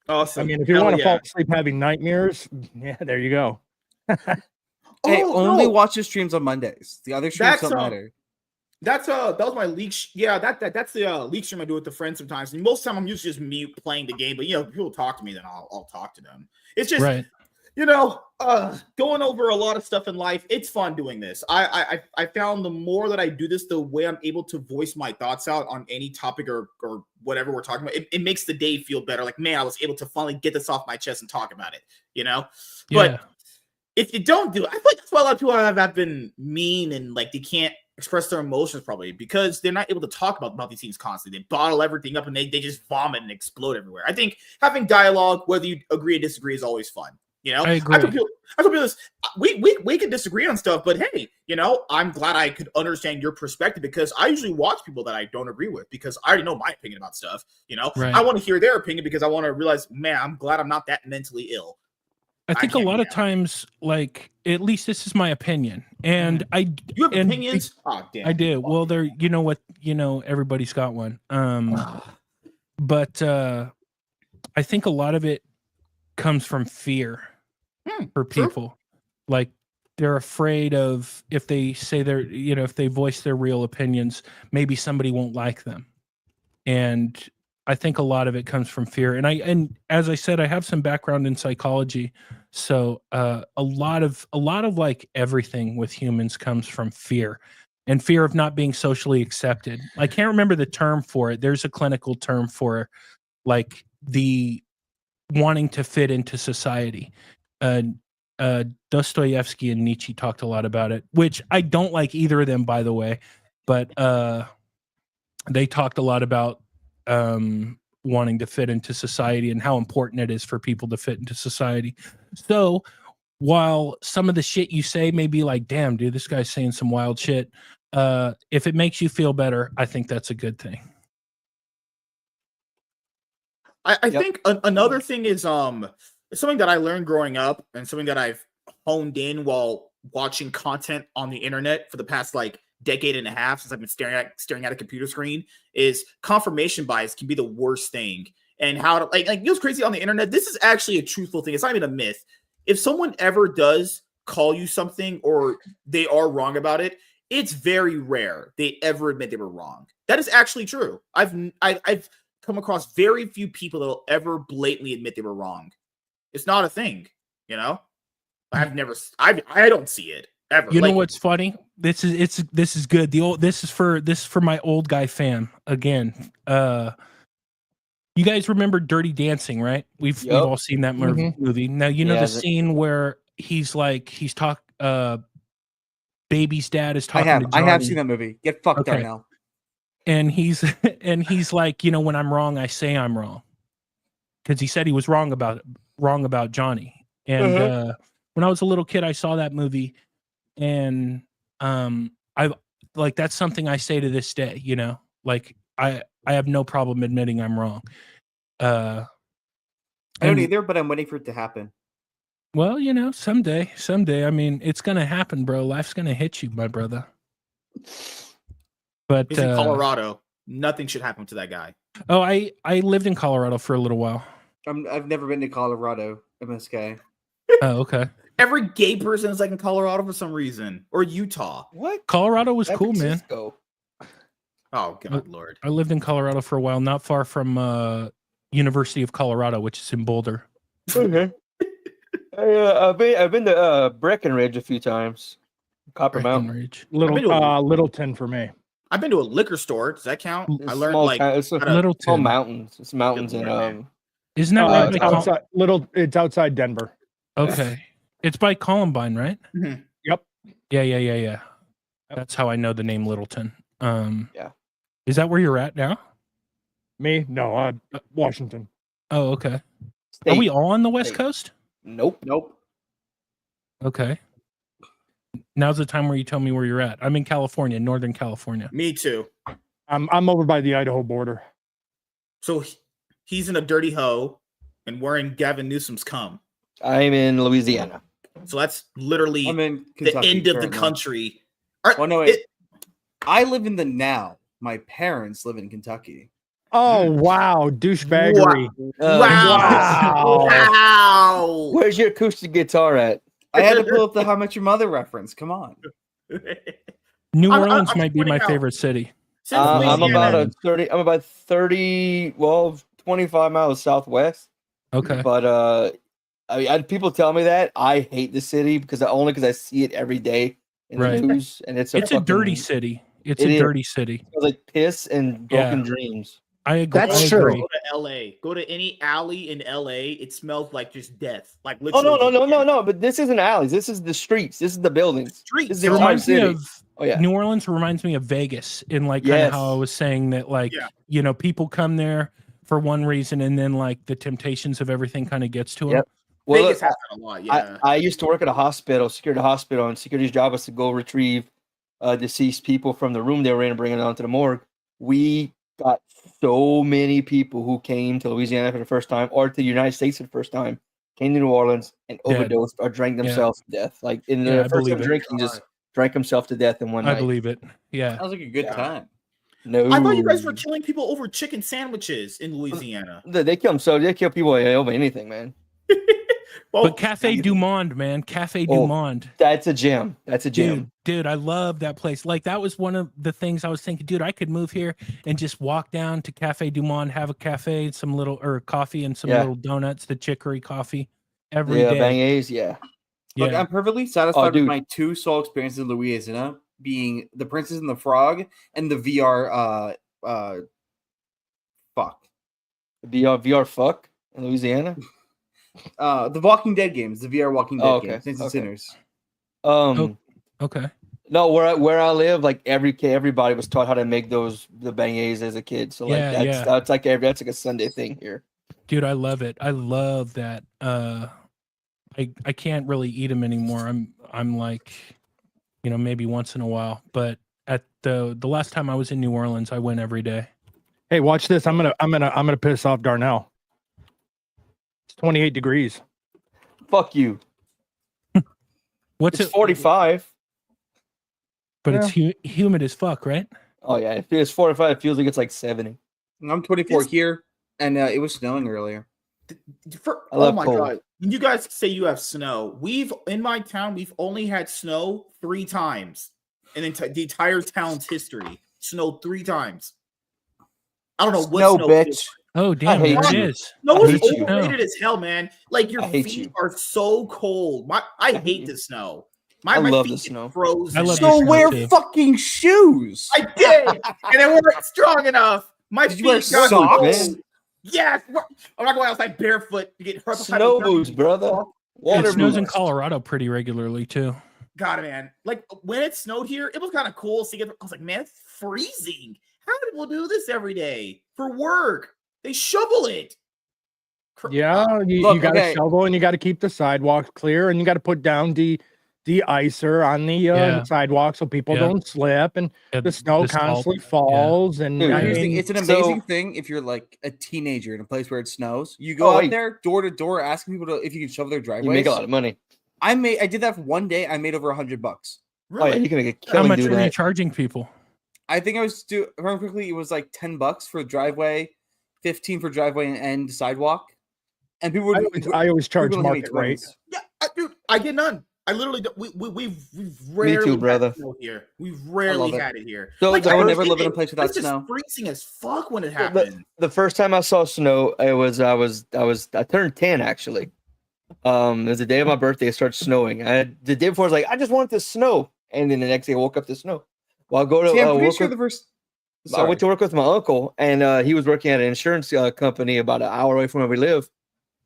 Awesome. I mean, if you want to fall asleep having nightmares, yeah, there you go. Hey, only watch his streams on Mondays. The other streams don't matter. That was my leak. That's the leak stream I do with the friends sometimes. And most of the time I'm usually just mute playing the game. But you know, if people talk to me, then I'll talk to them. It's just going over a lot of stuff in life. It's fun doing this. I found the more that I do this, the way I'm able to voice my thoughts out on any topic or whatever we're talking about. It makes the day feel better. Like, man, I was able to finally get this off my chest and talk about it. You know, but if you don't do it, I feel like that's why a lot of people have been mean and like they can't express their emotions probably because they're not able to talk about these things constantly. They bottle everything up and they just vomit and explode everywhere. I think having dialogue, whether you agree or disagree, is always fun. You know, I agree. I could feel this. We can disagree on stuff, but hey, you know, I'm glad I could understand your perspective because I usually watch people that I don't agree with because I already know my opinion about stuff. You know, I want to hear their opinion because I want to realize, man, I'm glad I'm not that mentally ill. I think a lot of times, like, at least this is my opinion, and you have opinions. Oh, damn. I do. Well, they're, you know what, everybody's got one. But I think a lot of it comes from fear for people. Sure. Like, they're afraid of if they say if they voice their real opinions, maybe somebody won't like them, and I think a lot of it comes from fear. And as I said, I have some background in psychology. So a lot of like everything with humans comes from fear and fear of not being socially accepted. I can't remember the term for it. There's a clinical term for like the wanting to fit into society. Dostoevsky and Nietzsche talked a lot about it, which I don't like either of them, by the way, but they talked a lot about wanting to fit into society and how important it is for people to fit into society. So while some of the shit you say may be like, damn, dude, this guy's saying some wild shit, if it makes you feel better, I think that's a good thing. I think another thing is something that I learned growing up and something that I've honed in while watching content on the internet for the past like decade and a half since I've been staring at a computer screen is confirmation bias can be the worst thing. And how to like you know what's crazy on the internet? This is actually a truthful thing. It's not even a myth. If someone ever does call you something or they are wrong about it, it's very rare they ever admit they were wrong. That is actually true. I've come across very few people that will ever blatantly admit they were wrong. It's not a thing, you know. I don't see it. Ever. You know what's funny? This is good. This is for my old guy fam again. You guys remember Dirty Dancing, right? We've all seen that movie. Now you know the scene where he's baby's dad is talking to Johnny. I have seen that movie. Get fucked up now. And he's like, when I'm wrong, I say I'm wrong. Because he said he was wrong about Johnny. And when I was a little kid, I saw that movie. And I like that's something I say to this day, like I have no problem admitting I'm wrong. I don't either, but I'm waiting for it to happen. Well, someday. I mean, it's gonna happen, bro. Life's gonna hit you, my brother. But he's in Colorado. Nothing should happen to that guy. Oh, I lived in Colorado for a little while. I've never been to Colorado, MSK. Oh, okay. Every gay person is like in Colorado for some reason, or Utah. What? Colorado was cool, man. Oh God, Lord! I lived in Colorado for a while, not far from University of Colorado, which is in Boulder. Okay. I've been to Breckenridge a few times. Copper Mountain. Littleton for me. I've been to a liquor store. Does that count? It's I learned it's small mountains. It's mountains in Isn't that it's outside Denver. Okay. It's by Columbine, right? Mhm. Yep. Yeah. That's how I know the name Littleton. Yeah. Is that where you're at now? Me? No, Washington. Oh, okay. State. Are we all on the West State. Coast? Nope. Okay. Now's the time where you tell me where you're at. I'm in California, Northern California. Me too. I'm over by the Idaho border. So he's in a dirty hoe and wearing Gavin Newsom's cum. I'm in Louisiana. So that's literally I'm in the Kentucky end of the currently. country. Oh no, wait. I live in the now. My parents live in Kentucky. Oh wow, douchebaggery! Wow! Where's your acoustic guitar at? I had to pull up the How I Met Your Mother reference. Come on. New I'm Orleans might be pointing my out. favorite city. I'm about 30, 25 miles southwest. Okay. But people tell me that I hate the city because I see it every day in the news, and it's a dirty city. It's a dirty city. It's like piss and broken dreams. I agree. That's true. Go to LA. Go to any alley in LA. It smells like just death. Like Oh literally. no! But this isn't alleys. This is the streets. This is the buildings. Streets. This is It the entire reminds me city. of New Orleans reminds me of Vegas in like kind of how I was saying that people come there for one reason and then like the temptations of everything kind of gets to them. Yep. Well, Vegas has that a lot. Yeah. I used to work at a hospital, security hospital, and security's job was to go retrieve deceased people from the room they were in and bring it onto the morgue. We got so many people who came to Louisiana for the first time or to the United States for the first time, came to New Orleans and overdosed or drank themselves to death. Like in the first time drinking, just drank himself to death in one night. I believe it. Yeah. That was like a good time. No. I thought you guys were killing people over chicken sandwiches in Louisiana. They kill people over anything, man. But Cafe Du Monde, man. Cafe Du Monde. That's a gem. That's a gem. Dude, I love that place. Like, that was one of the things I was thinking, dude, I could move here and just walk down to Cafe Du Monde, have a cafe, coffee and some little donuts, the chicory coffee every day. Beignets, yeah. Look, I'm perfectly satisfied with my two sole experiences in Louisiana being the Princess and the Frog and the VR fuck. VR fuck in Louisiana? The Walking Dead games, the VR Walking Dead games, Saints and Sinners. Okay. No, where I live, like everybody was taught how to make the beignets as a kid. So like that's like a Sunday thing here. Dude, I love it. I love that. I can't really eat them anymore. I'm like, maybe once in a while. But at the last time I was in New Orleans, I went every day. Hey, watch this. I'm gonna piss off Darnell. It's 28 degrees. Fuck you. What's it's 45? But it's humid as fuck, right? Oh yeah, if it's 45, it feels like it's like 70. I'm 24 here, and it was snowing earlier. Oh my god! When you guys say you have snow, in my town we've only had snow 3 times in the entire town's history. Snowed 3 times. I don't know what snow bitch. is. Oh damn, it is. Snow is overrated as hell, man. Like your feet are so cold. I hate the snow. I love feet the snow. Frozen. I love so wear fucking shoes. I did, and they weren't strong enough. My feet got socks. cold. Yes, I'm not going outside barefoot to get hurt. Snow boots, brother. It snows in Colorado pretty regularly too. God, man. Like when it snowed here, it was kind of cool. I was like, man, it's freezing. How do people do this every day for work? They shovel it. Yeah, you got to shovel and you got to keep the sidewalks clear and you got to put down the icer on the sidewalk so people don't slip and the snow constantly falls. And it's an amazing thing if you're like a teenager in a place where it snows. You go out there door to door asking people if you can shovel their driveways. You make a lot of money. I did that for one day. I made over $100. Really? Oh, yeah, you can make a killing. How much were you charging people? I think I was very quickly. It was like $10 for driveway, 15 for driveway and sidewalk. And people would. I always charge market rate. Yeah, dude, I get none. I literally don't. We've rarely. Me too, brother. Had snow here. We've rarely had it here. So I would never live in a place without snow. It's freezing as fuck when it happens. The first time I saw snow, I turned 10 actually. It was the day of my birthday. It started snowing. The day before, I was like, I just want this snow, and then the next day, I woke up to snow. Well, I go to I went to work with my uncle, and he was working at an insurance company about an hour away from where we live.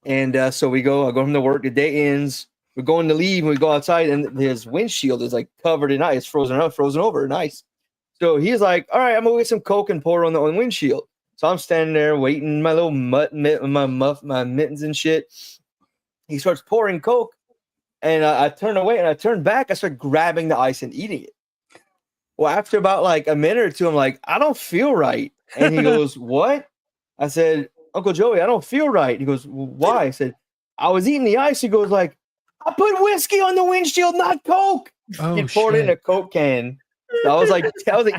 And so I go from the work. The day ends. We're going to leave, and we go outside, and his windshield is like covered in ice, frozen over in ice. So he's like, "All right, I'm gonna get some Coke and pour on the windshield." So I'm standing there waiting, my little my mittens and shit. He starts pouring Coke, and I turn away, and I turn back. I start grabbing the ice and eating it. Well, after about like a minute or two, I'm like, "I don't feel right," and he goes, "What?" I said, "Uncle Joey, I don't feel right." He goes, "Why?" I said, "I was eating the ice." He goes like, "I put whiskey on the windshield, not Coke." Oh, He poured in a Coke can. So I was like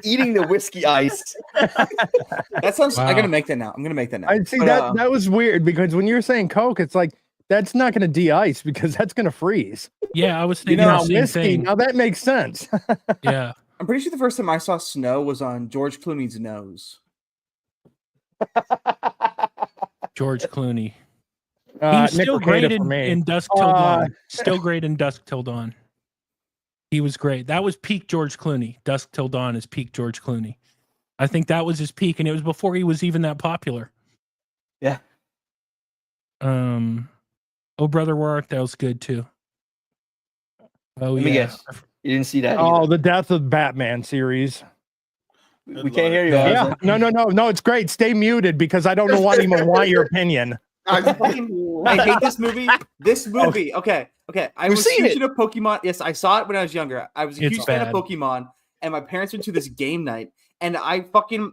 eating the whiskey ice. That sounds. Wow. I'm gonna make that now. I'm gonna make that now. I see that was weird because when you're saying Coke, it's like that's not gonna de-ice because that's gonna freeze. Yeah, I was thinking the same whiskey. thing. Now that makes sense. Yeah. I'm pretty sure the first time I saw snow was on George Clooney's nose. George Clooney. He Nick was still Recato great for me. in Dusk Till Dawn. Still great in Dusk Till Dawn. He was great. That was peak George Clooney. Dusk Till Dawn is peak George Clooney. I think that was his peak, and it was before he was even that popular. Yeah. Oh Brother, Where Art Thou's good too. Oh Let me yeah. guess. You didn't see that. Oh, either. the Death of Batman series. We can't hear you. Yeah. No. It's great. Stay muted because I don't know what even want your opinion. I hate this movie. This movie. Okay. I was huge into Pokemon. Yes, I saw it when I was younger. I was a huge fan of Pokemon, and my parents went to this game night, and I fucking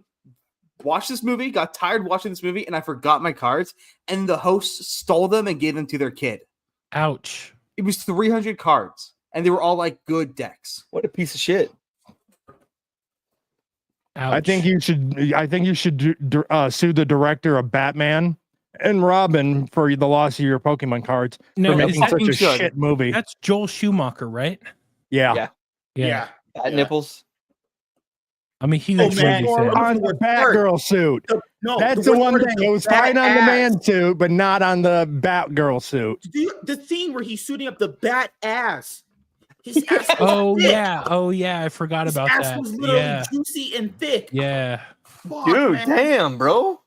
watched this movie, got tired watching this movie, and I forgot my cards, and the host stole them and gave them to their kid. Ouch. It was 300 cards, and they were all like good decks. What a piece of shit. Ouch. I think you should sue the director of Batman and Robin for the loss of your Pokemon cards for making such a shit movie. That's Joel Schumacher, right? Yeah. Fat nipples. I'm a huge man, on the Batgirl suit. That's the one thing. It was fine on the man suit, but not on the Batgirl suit. The scene where he's shooting up the bat ass. His ass was thick. I forgot about His ass that. was literally juicy and thick. Yeah. Fuck, dude, man. damn, bro.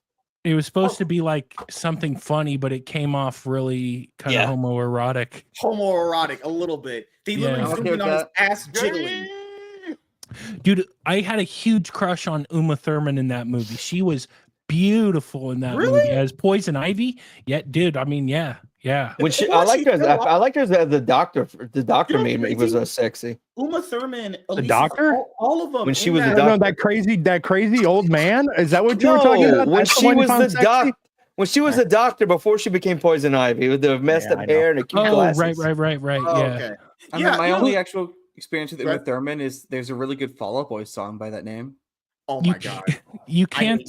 It was supposed to be like something funny, but it came off really kind of homoerotic. Homoerotic, a little bit. They literally zoomed on his ass jiggling. Dude, I had a huge crush on Uma Thurman in that movie. She was beautiful in that movie as Poison Ivy. Yeah, dude. I mean, yeah. When I liked her as the doctor. The doctor made me was sexy. Uma Thurman, the doctor, all of them. When she was the doctor, that crazy old man. Is that what you were talking about? When she was the doctor. When she was a doctor before she became Poison Ivy with the messed up hair and the cute glasses. Right. Oh, yeah. Okay. I mean, my only actual experience with Uma Thurman is there's a really good Fall Out Boy song by that name. Oh my god. You can't.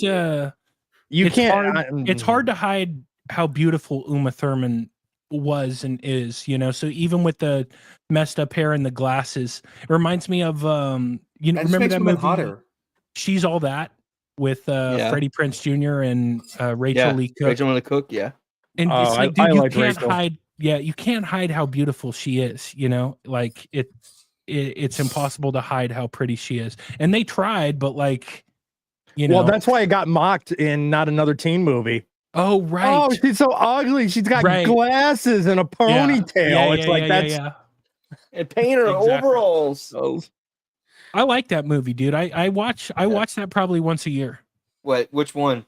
It's hard to hide how beautiful Uma Thurman was and is. So even with the messed up hair and the glasses, it reminds me of remember that movie? Hotter. She's All That with Freddie Prinze Jr. and Rachel Lee Cook. Rachel Lee Cook, yeah. And it's like, dude, you can't hide. Yeah, you can't hide how beautiful she is. Like it's impossible to hide how pretty she is. And they tried, but like, well, that's why it got mocked in Not Another Teen Movie. Oh right. Oh, she's so ugly. She's got glasses and a ponytail. That's and paint her overalls. I like that movie, dude. I watch that probably once a year. What? Which one?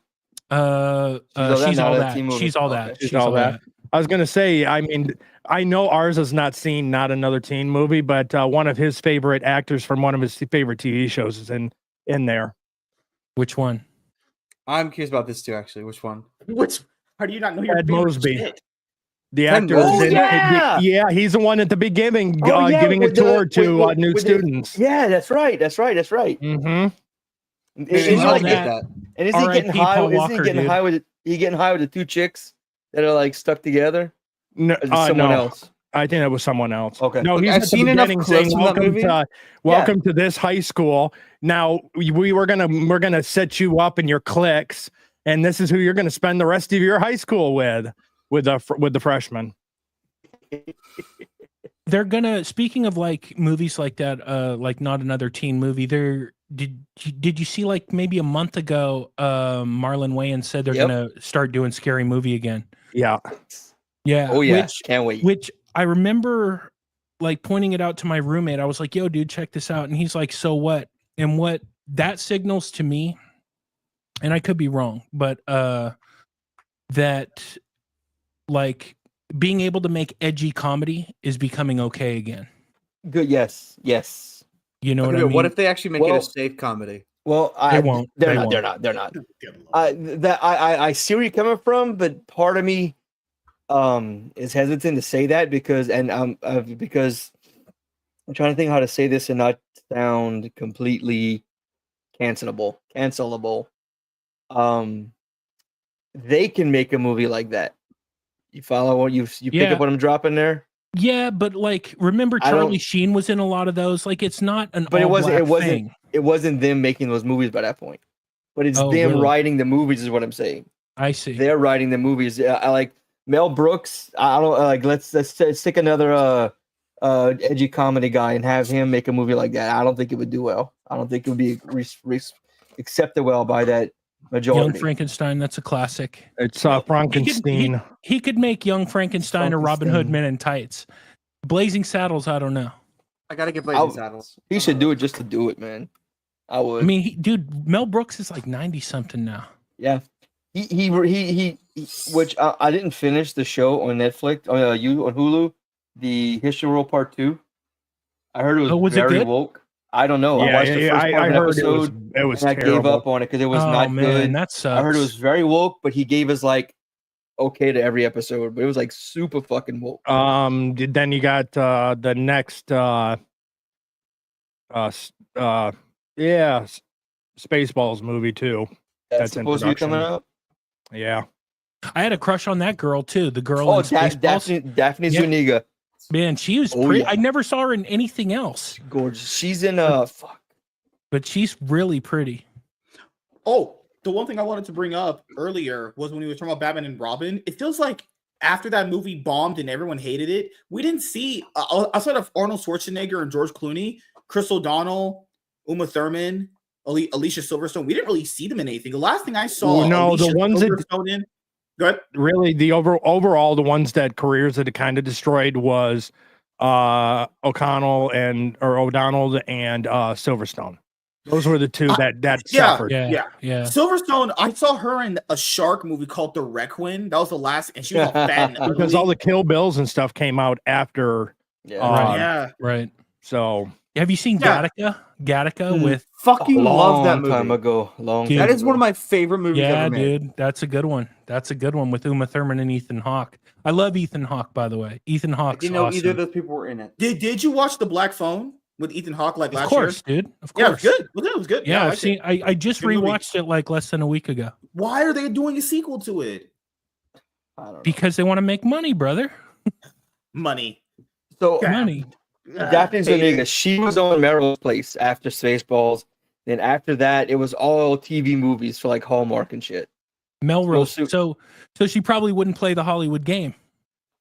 She's All That. She's All That. She's All That. I was gonna say, I mean, I know ours has not seen Not Another Teen Movie, but one of his favorite actors from one of his favorite TV shows is in there. Which one? I'm curious about this too, actually. Which one? How do you not know your Ed Mosby? Shit? The actor. He's the one at the beginning giving a tour to new students. That's right. Mm-hmm. And is he getting high? Is he getting high with the two chicks that are like stuck together? No, someone else. I think it was someone else. Okay. No, he's I've seen enough clips from that movie. Welcome to this high school. Now we're gonna set you up in your cliques, and this is who you're gonna spend the rest of your high school with the freshmen. They're gonna. Speaking of like movies like that, like Not Another Teen Movie. Did you see like maybe a month ago? Marlon Wayans said they're gonna start doing Scary Movie again. Yeah. Yeah. Oh yeah. Can't wait. Which I remember like pointing it out to my roommate. I was like, yo, dude, check this out. And he's like, so what? And what that signals to me, and I could be wrong, but that like being able to make edgy comedy is becoming okay again. Good. Yes. You know what I mean? What if they actually make it a safe comedy? Well, they won't. They're not. I see where you're coming from, but part of me is hesitant to say that because I'm trying to think how to say this and not sound completely cancelable. They can make a movie like that. You follow what you pick up what I'm dropping there? Yeah, but like remember Charlie Sheen was in a lot of those. Like it's not an but thing. It wasn't them making those movies by that point. But it's them writing the movies is what I'm saying. I see. They're writing the movies. I like Mel Brooks. I don't like let's stick another edgy comedy guy and have him make a movie like that. I don't think it would do well. I don't think it would be accepted well by that majority. Young Frankenstein, that's a classic. It's Frankenstein. He could make Young Frankenstein or Robin Hood Men in Tights. Blazing Saddles, I don't know. I gotta get Blazing Saddles. He should do it just to do it, man. I would. I mean, dude, Mel Brooks is like 90 something now. Yeah, he which I didn't finish the show on Netflix on Hulu, the History World Part 2. I heard it was very woke. I don't know. Yeah, I watched the first part of the episode. It was and I gave up on it because it was not good. That sucks. I heard it was very woke, but he gave us like okay to every episode, but it was like super fucking woke. Then you got the next Spaceballs movie too. That's supposed to be coming out. Yeah, I had a crush on that girl too. The girl. Oh, Daphne Zuniga. Man, she was pretty. Yeah. I never saw her in anything else. Gorgeous. She's in fuck. But she's really pretty. Oh, the one thing I wanted to bring up earlier was when we were talking about Batman and Robin. It feels like after that movie bombed and everyone hated it, we didn't see outside of Arnold Schwarzenegger and George Clooney, Chris O'Donnell, Uma Thurman, Alicia Silverstone. We didn't really see them in anything. The last thing I saw, the ones that go ahead. Really, the overall the ones that careers that it kind of destroyed was O'Donnell and Silverstone. Those were the two that suffered. Yeah. Silverstone, I saw her in a shark movie called The Requiem. That was the last, and she was all fat and because all the Kill Bills and stuff came out after. Right. So, have you seen Gattaca with fucking love that movie. Time ago, that is one of my favorite movies ever made. Dude, that's a good one. That's a good one with Uma Thurman and Ethan Hawke. I love Ethan Hawke, by the way. Ethan Hawke's I didn't know either of those people were in it. Did you watch The Black Phone with Ethan Hawke last year? Of course, dude. Of course. Yeah, it was good. Yeah, I've seen. I just rewatched it like less than a week ago. Why are they doing a sequel to it? I don't know. Because they want to make money, brother. Money. So money. Daphne Zuniga, she was on Melrose Place after Spaceballs. Then after that, it was all TV movies for like Hallmark and shit. Melrose. So she probably wouldn't play the Hollywood game.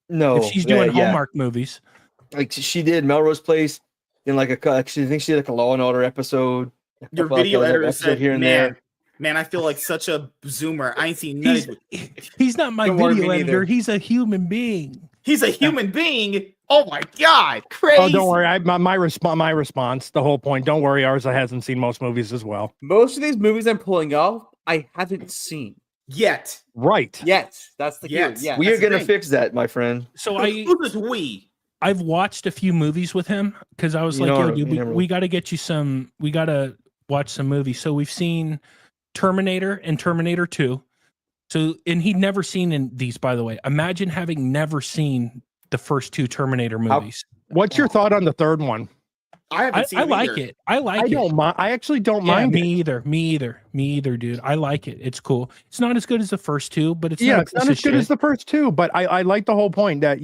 No, if she's doing Hallmark movies. Like she did Melrose Place. Then like I think she did like a Law and Order episode. Your video editor said, here and there. Man, I feel like such a zoomer. I ain't seen nothing. He's not my video editor. He's a human being. He's a human being. Oh my god, crazy! Oh, don't worry. My response. The whole point. Don't worry. Ours hasn't seen most movies as well. Most of these movies I'm pulling off, I haven't seen yet. Right. Yet. That's the key. Yeah. We are gonna fix that, my friend. So I've watched a few movies with him because I was like, yo, dude, we got to get you some. We got to watch some movies. So we've seen Terminator and Terminator 2. So, and he'd never seen in these, by the way. Imagine having never seen the first two Terminator movies. What's your thought on the third one? I haven't seen it. I like it. Don't mind. I actually don't mind. Me either, dude. I like it. It's cool. It's not as good as the first two, but it's not as good as the first two. But I like the whole point that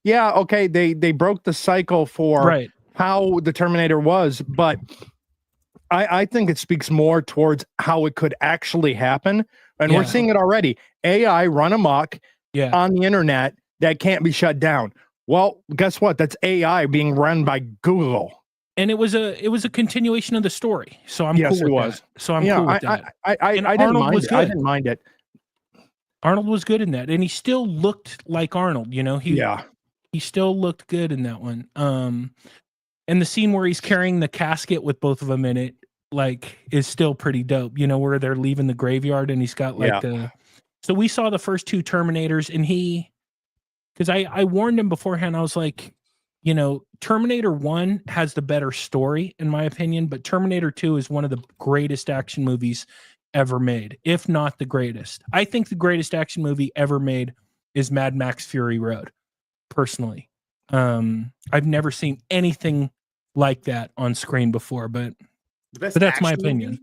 okay, they broke the cycle for how the Terminator was, but I think it speaks more towards how it could actually happen. And we're seeing it already. AI run amok on the internet that can't be shut down. Well, guess what? That's AI being run by Google. And it was a continuation of the story. So I'm cool with that. So I'm cool with that. I didn't mind it. Arnold was good in that, and he still looked like Arnold. You know, he still looked good in that one. And the scene where he's carrying the casket with both of them in it, like, is still pretty dope. You know, where they're leaving the graveyard and he's got like the. So we saw the first two Terminators, and because I warned him beforehand. I was like, you know, Terminator 1 has the better story, in my opinion, but Terminator 2 is one of the greatest action movies ever made, if not the greatest. I think the greatest action movie ever made is Mad Max Fury Road, personally. I've never seen anything like that on screen before, but that's my opinion.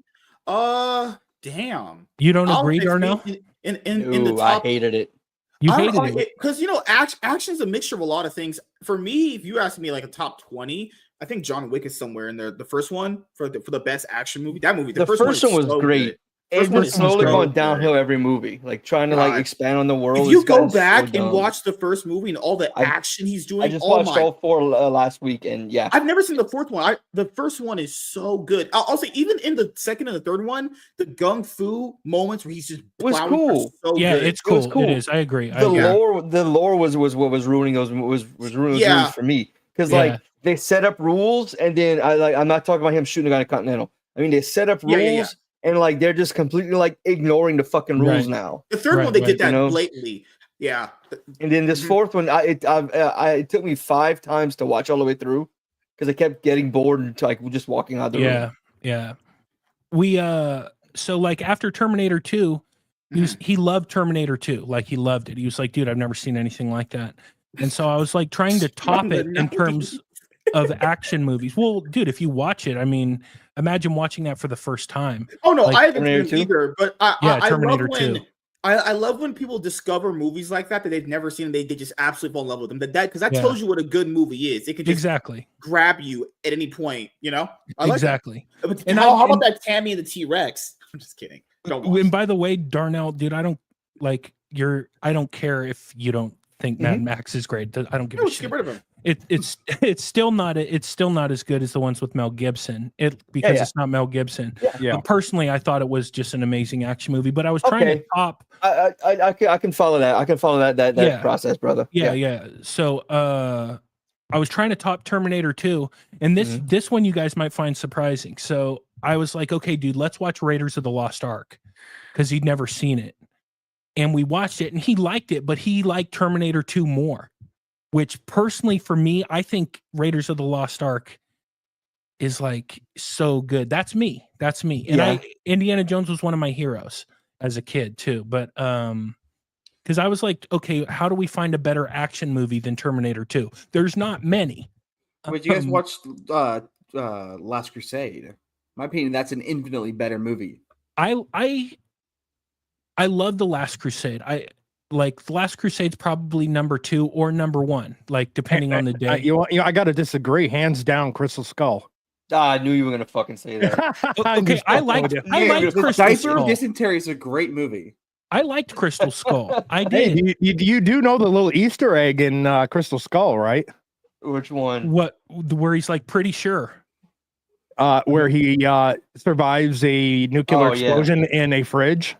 Damn. You don't agree, Darnell? In the top, I hated it. You hated it because, you know, action is a mixture of a lot of things. For me, if you ask me like a top 20, I think John Wick is somewhere in there. The first one for the best action movie. That movie, the first one was so great. It's just slowly going downhill every movie, like trying to like expand on the world. If you go back and watch the first movie and all the action he's doing, I just watched all four last week, and I've never seen the fourth one. The first one is so good. I'll say even in the second and the third one, the gung fu moments where he's just was cool. So good. It's cool. It is. I agree. The lore was what was ruining those movies for me, because like they set up rules, and then I'm not talking about him shooting a guy in Continental. I mean, they set up rules. And like they're just completely like ignoring the fucking rules now. The third one they did that blatantly, And then this fourth one, it took me 5 times to watch all the way through because I kept getting bored and like just walking out the room. Yeah. We so like after Terminator 2, he loved Terminator 2, like he loved it. He was like, dude, I've never seen anything like that. And so I was like trying to top it in terms of action movies. Well, dude, if you watch it, I mean, imagine watching that for the first time. Oh no, I haven't seen it either. But Terminator 2. I love when people discover movies like that they've never seen. They just absolutely fall in love with them. Because that tells you what a good movie is. It can just grab you at any point. You know, I like that. And how about that Tammy and the T-Rex? I'm just kidding. And by the way, Darnell, dude, I don't care if you don't think Mad Max is great. I don't give a shit. Get rid of him. It's still not as good as the ones with Mel Gibson. Because it's not Mel Gibson. But personally, I thought it was just an amazing action movie. But I was trying to top. I can follow that. I can follow that process, brother. Yeah. So I was trying to top Terminator 2, and this one you guys might find surprising. So I was like, okay, dude, let's watch Raiders of the Lost Ark, because he'd never seen it, and we watched it, and he liked it, but he liked Terminator 2 more. Which personally for me, I think Raiders of the Lost Ark is like so good. That's me. And Indiana Jones was one of my heroes as a kid too. But because I was like, okay, how do we find a better action movie than Terminator 2? There's not many. But you guys watched Last Crusade? In my opinion, that's an infinitely better movie. I love The Last Crusade. Like The Last Crusade's probably number 2 or number 1, like depending on the day. I got to disagree. Hands down, Crystal Skull. I knew you were gonna fucking say that. Okay, I liked Crystal Skull. Dysentery is a great movie. I liked Crystal Skull. I did. Hey, you do know the little Easter egg in Crystal Skull, right? Which one? Where he's like pretty sure. Where he survives a nuclear explosion in a fridge.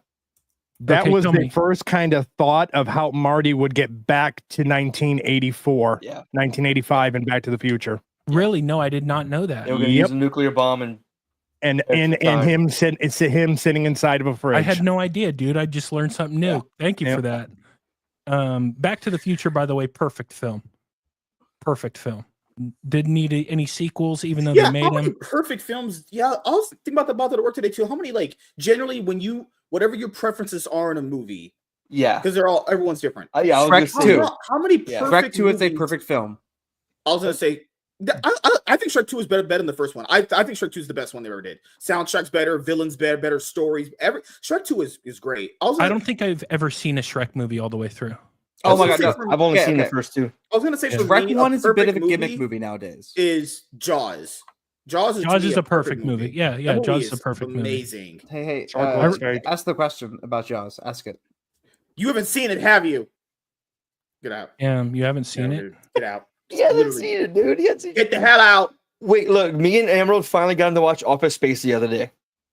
That was the first kind of thought of how Marty would get back to 1984, 1985, and Back to the Future. Really? No, I did not know that. They were going to use a nuclear bomb and him sitting inside of a fridge. I had no idea, dude. I just learned something new. Yeah. Thank you for that. Back to the Future, by the way, perfect film. Didn't need any sequels, even though they made them. Perfect films. Yeah, I was thinking about that at work today too. How many, like, generally when whatever your preferences are in a movie, because everyone's different. I was Shrek 2. How many Shrek 2 is a perfect film. I was gonna say, I think Shrek 2 is better than the first one. I think Shrek 2 is the best one they ever did. Soundtrack's better, villains better stories. Shrek 2 is great. I don't think I've ever seen a Shrek movie all the way through. Oh my god, no, I've only seen the first 2. I was gonna say Shrek 1 is a bit of a gimmick movie nowadays. Is Jaws. Jaws is a perfect movie. Yeah, Jaws is a perfect movie. Amazing. Hey, ask the question about Jaws. Ask it. You haven't seen it, have you? Get out. You haven't seen it? Get out. He hasn't seen it, dude. Get the hell out. Wait, look, me and Emerald finally got him to watch Office Space the other day.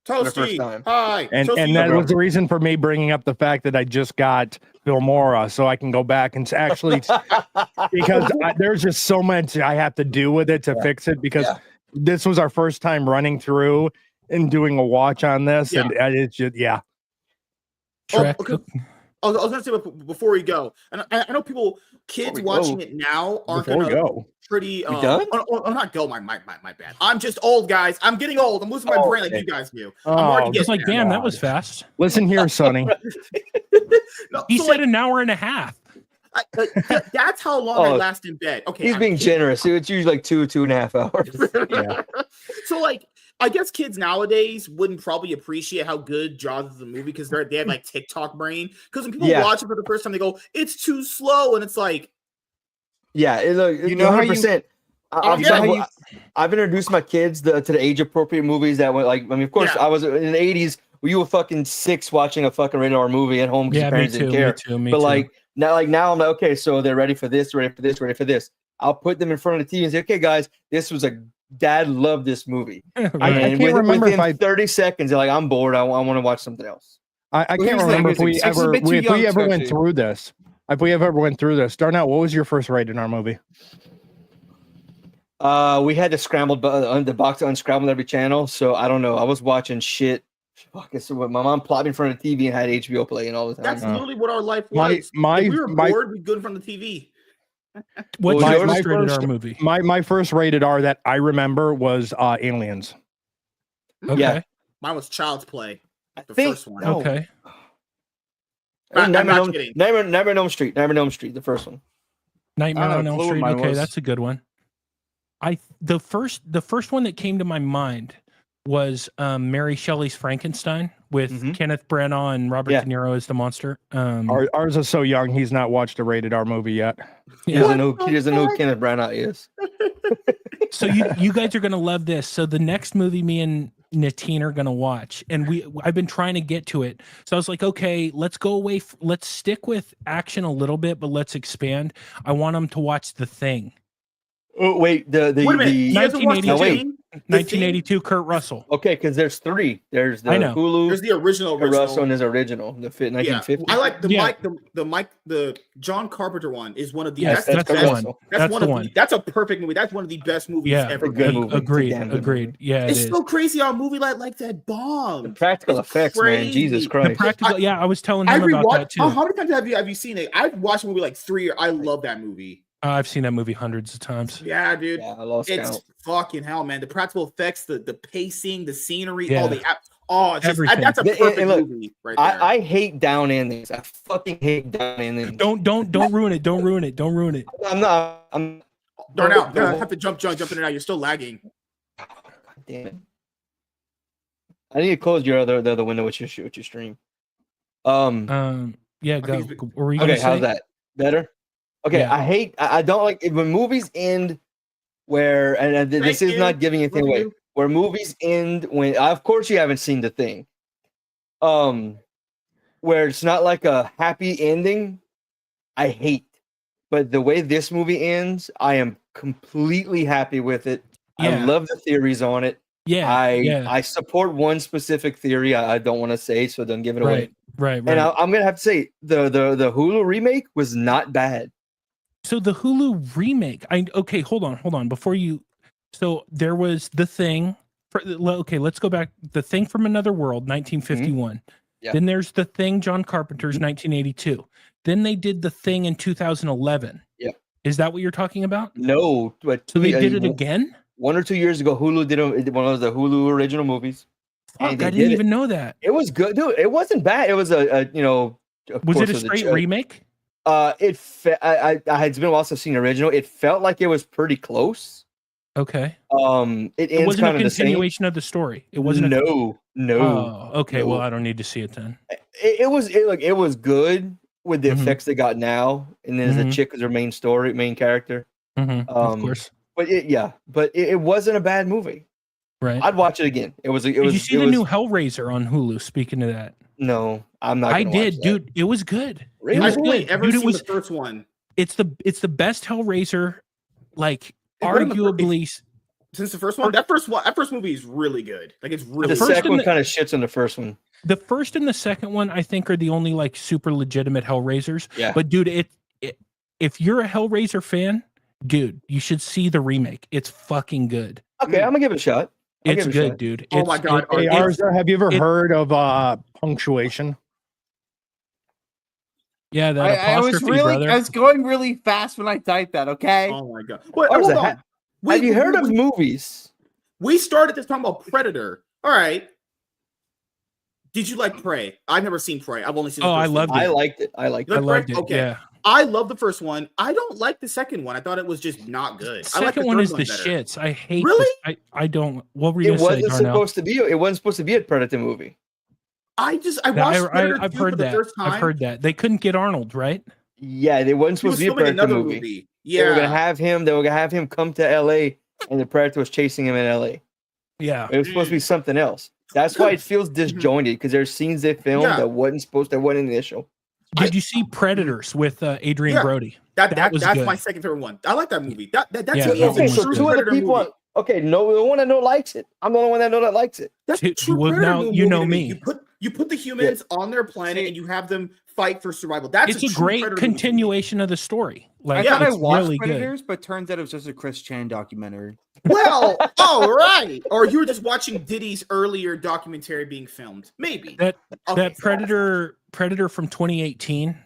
Toasty, hi. And Toasty, that was the reason for me bringing up the fact that I just got Filmora, so I can go back and actually because there's just so much I have to do with it to fix it because this was our first time running through and doing a watch on this, and it's just Shrek. Okay. I was gonna say before we go, and I know kids watching it now aren't gonna go pretty. done? Not go. My bad. I'm just old, guys. I'm getting old. I'm losing my brain like you guys do. I'm just like, damn, that was fast. Listen here, Sonny. He said an hour and a half. That's how long I last in bed. Okay, he's being generous. It's usually like 2.5 hours. Yeah. So like, I guess kids nowadays wouldn't probably appreciate how good Jaws is a movie because they have like TikTok brain. Because when people watch it for the first time, they go, "It's too slow," and it's like, yeah, you know, 100%. I've introduced my kids to the age appropriate movies that were like. I mean, of course, I was in the '80s. You were fucking 6 watching a fucking rated R movie at home because your parents didn't care. Me too. Like now I'm like, okay, so they're ready for this, ready for this, ready for this. I'll put them in front of the TV and say, okay, guys, this was Dad loved this movie. I can't remember within 30 seconds, they're like, I'm bored. I want to watch something else. I can't remember if we ever went through this. If we ever went through this, Darnell, what was your first rated R movie? We had the box unscrambled every channel, so I don't know. I was watching shit. Fuck, so my mom plopped me in front of the TV and had HBO playing all the time. That's literally what our life was. If we were bored, we'd go in front of the TV. What's your first rated R movie? My first rated R that I remember was Aliens. Okay. Yeah. Mine was Child's Play. The first one. Okay. I'm not kidding. Nightmare on Elm Street. Nightmare on Elm Street, the first one. Nightmare on Elm Street. Okay, that's a good one. The first one that came to my mind was Mary Shelley's Frankenstein with Kenneth Branagh and Robert De Niro as the monster. Ours is so young, he's not watched a rated R movie yet. He doesn't know who Kenneth Branagh is. So you guys are gonna love this. So the next movie me and Natine are gonna watch, and I've been trying to get to it. So I was like, okay, let's go away. Let's stick with action a little bit, but let's expand. I want them to watch The Thing. Oh wait, the 1982 Kurt Russell. Okay, because there's 3. There's the Hulu. There's the original Kurt Russell and his original, the 1950. I like the John Carpenter one is one of the best. That's the one. That's a perfect movie. That's one of the best movies ever. Good movie. Agreed. Yeah, it's so crazy how a movie like that bombed. The practical effects, man. Jesus Christ. The practical. I was telling him about that too. How many times have you seen it? I've watched a movie like 3. I love that movie. I've seen that movie hundreds of times. Yeah, dude. Yeah, I lost count. Fucking hell, man. The practical effects, the pacing, the scenery, everything. That's a perfect movie right there. I hate down endings. I fucking hate down endings. Don't ruin it. Don't ruin it. I'm not. Darnell, I have to jump in and out. You're still lagging. God damn it. I need to close your other window with your stream. Yeah, go. Okay, how's that? Better? Okay, yeah. I don't like it when movies end where, and this is not giving anything away, where movies end when, of course you haven't seen The Thing, where it's not like a happy ending, I hate. But the way this movie ends, I am completely happy with it. Yeah. I love the theories on it. Yeah, I support one specific theory I don't want to say, so don't give it away. Right. And I'm gonna have to say the Hulu remake was not bad. So the Hulu remake, okay, hold on. Before you, so there was The Thing. Okay, let's go back. The Thing from Another World, 1951. Yeah. Then there's The Thing, John Carpenter's 1982. Then they did The Thing in 2011. Yeah. Is that what you're talking about? No. But so they did it again? 1 or 2 years ago, Hulu did one of the Hulu original movies. Fuck, I didn't even know that. It was good, dude. It wasn't bad. It was was it a straight remake? It's been a while since I've seen the original. It felt like it was pretty close. Okay. It ends wasn't kind a continuation of the story. It wasn't. No. Oh, okay. No. Well, I don't need to see it then. It was good with the effects they got now, and then the chick was her main character. Of course. But it wasn't a bad movie. Right. I'd watch it again. Did you see the new Hellraiser on Hulu? Speaking of that. No, I'm not. I did, dude. It was good. Really? I've only ever seen the first one. It's the best Hellraiser, like arguably. Since the first one, that first movie is really good. Like it's really. The second one kind of shits on the first one. The first and the second one, I think, are the only like super legitimate Hellraisers. Yeah. But dude, if you're a Hellraiser fan, dude, you should see the remake. It's fucking good. Okay, I'm gonna give it a shot. It's good, dude. Oh my god! Hey, Arza, have you ever heard of punctuation? Yeah, that I was brother. I was going really fast when I typed that. Okay. Oh my god! Wait, hold on. Have you heard of movies? We started this talking about Predator. All right. Did you like Prey? I've never seen Prey. I've only seen. Oh, I loved it. I liked it. I liked it. Okay. Yeah. I love the first one. I don't like the second one. I thought it was just not good. The second one is the shits. I hate. Really? I don't. What were you It gonna say, wasn't Darnell? supposed to be. It wasn't supposed to be a Predator movie. I watched Predator I've 2 heard for the that. first time. I've heard that they couldn't get Arnold, right? Yeah, they wasn't supposed to be a Predator movie. Yeah, They were gonna have him come to L.A. and the Predator was chasing him in L.A. Yeah, it was supposed to be something else. That's why it feels disjointed because there's scenes they filmed that wasn't in the issue. Did you see Predators with Adrian Brody? That's my second favorite one. I like that movie. That's so two other people. Okay, the one I know likes it. I'm the only one I know that likes it. That's true. Well, now you know me. You put the humans on their planet and you have them fight for survival. That's a great continuation of the story. Like, I thought I watched really Predators, but turns out it was just a Chris Chan documentary. Well, all right. Or you were just watching Diddy's earlier documentary being filmed. Maybe that Predator from 2018.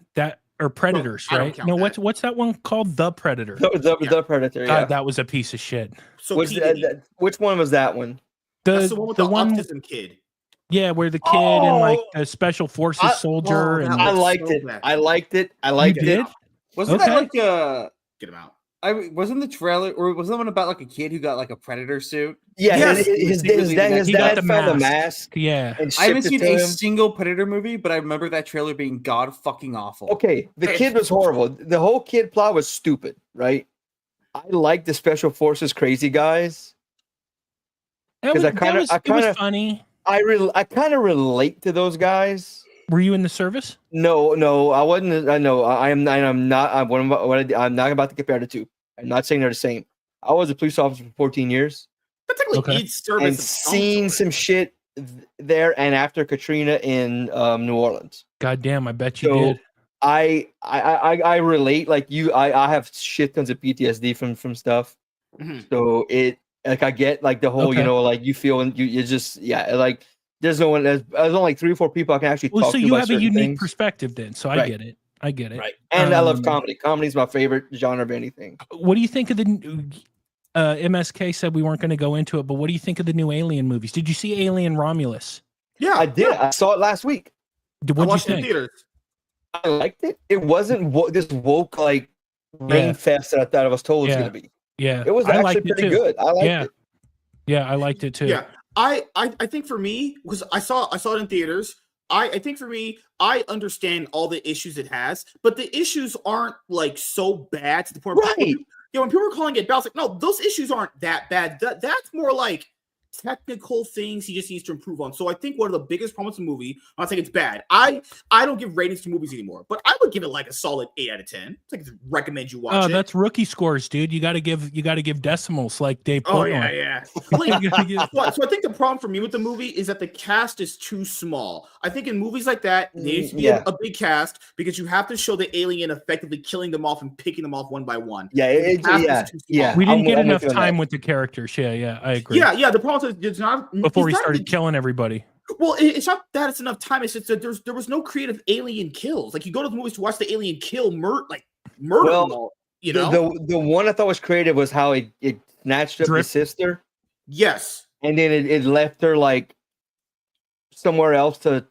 Predators, right? No, what's that one called? The Predator. The Predator. God, that was a piece of shit. So which one was that one? That's the one with the autism kid. Yeah, where the kid and like a special forces soldier. And I liked it. I liked it. Wasn't that like get him out? Wasn't the trailer, or was that one about like a kid who got like a Predator suit? Yeah, his dad found the mask. Yeah, I haven't seen a single Predator movie, but I remember that trailer being god fucking awful. Okay, the kid was horrible. The whole kid plot was stupid, right? I like the special forces crazy guys because it was funny. I kind of relate to those guys. Were you in the service? No, I wasn't. I know I'm not. I'm not about to compare the two. I'm not saying they're the same. I was a police officer for 14 years. That's technically each service and seen some shit there and after Katrina in New Orleans. God damn, I bet you did. I relate. Like you, I have shit tons of PTSD from stuff. Mm-hmm. So I get like the whole, like you feel and you just like there's no one. There's only like 3 or 4 people I can actually talk to. So you have a unique things. Perspective then. So I get it. Right. And I love comedy. Comedy is my favorite genre of anything. What do you think of the MSK said we weren't going to go into it, but what do you think of the new Alien movies? Did you see Alien Romulus? Yeah, I did. I saw it last week. What'd you think? Theaters. I liked it. It wasn't this woke like rain fest that I thought I was told it was going to be. Yeah. It was actually pretty good. I liked it. Yeah, I liked it too. Yeah. I think for me, because I saw it in theaters, I think for me, I understand all the issues it has, but the issues aren't like so bad to the point where when people are calling it bad, it's like, no, those issues aren't that bad. That's more like technical things he just needs to improve on. So I think one of the biggest problems with the movie, I'm not saying it's bad. I don't give ratings to movies anymore, but I would give it like a solid 8 out of 10. It's like recommend you watch it. That's rookie scores, dude. You got to give decimals like Dave. Oh yeah. So I think the problem for me with the movie is that the cast is too small. I think in movies like that, there needs to be a big cast because you have to show the alien effectively killing them off and picking them off one by one. Yeah, we didn't get enough time with the characters. Yeah, I agree. Yeah. The problem is it's not before he started killing everybody. Well, it's not that it's enough time. It's just that there was no creative alien kills. Like you go to the movies to watch the alien kill murder them all, you know. The one I thought was creative was how it snatched up his sister. Yes, and then it left her like somewhere else to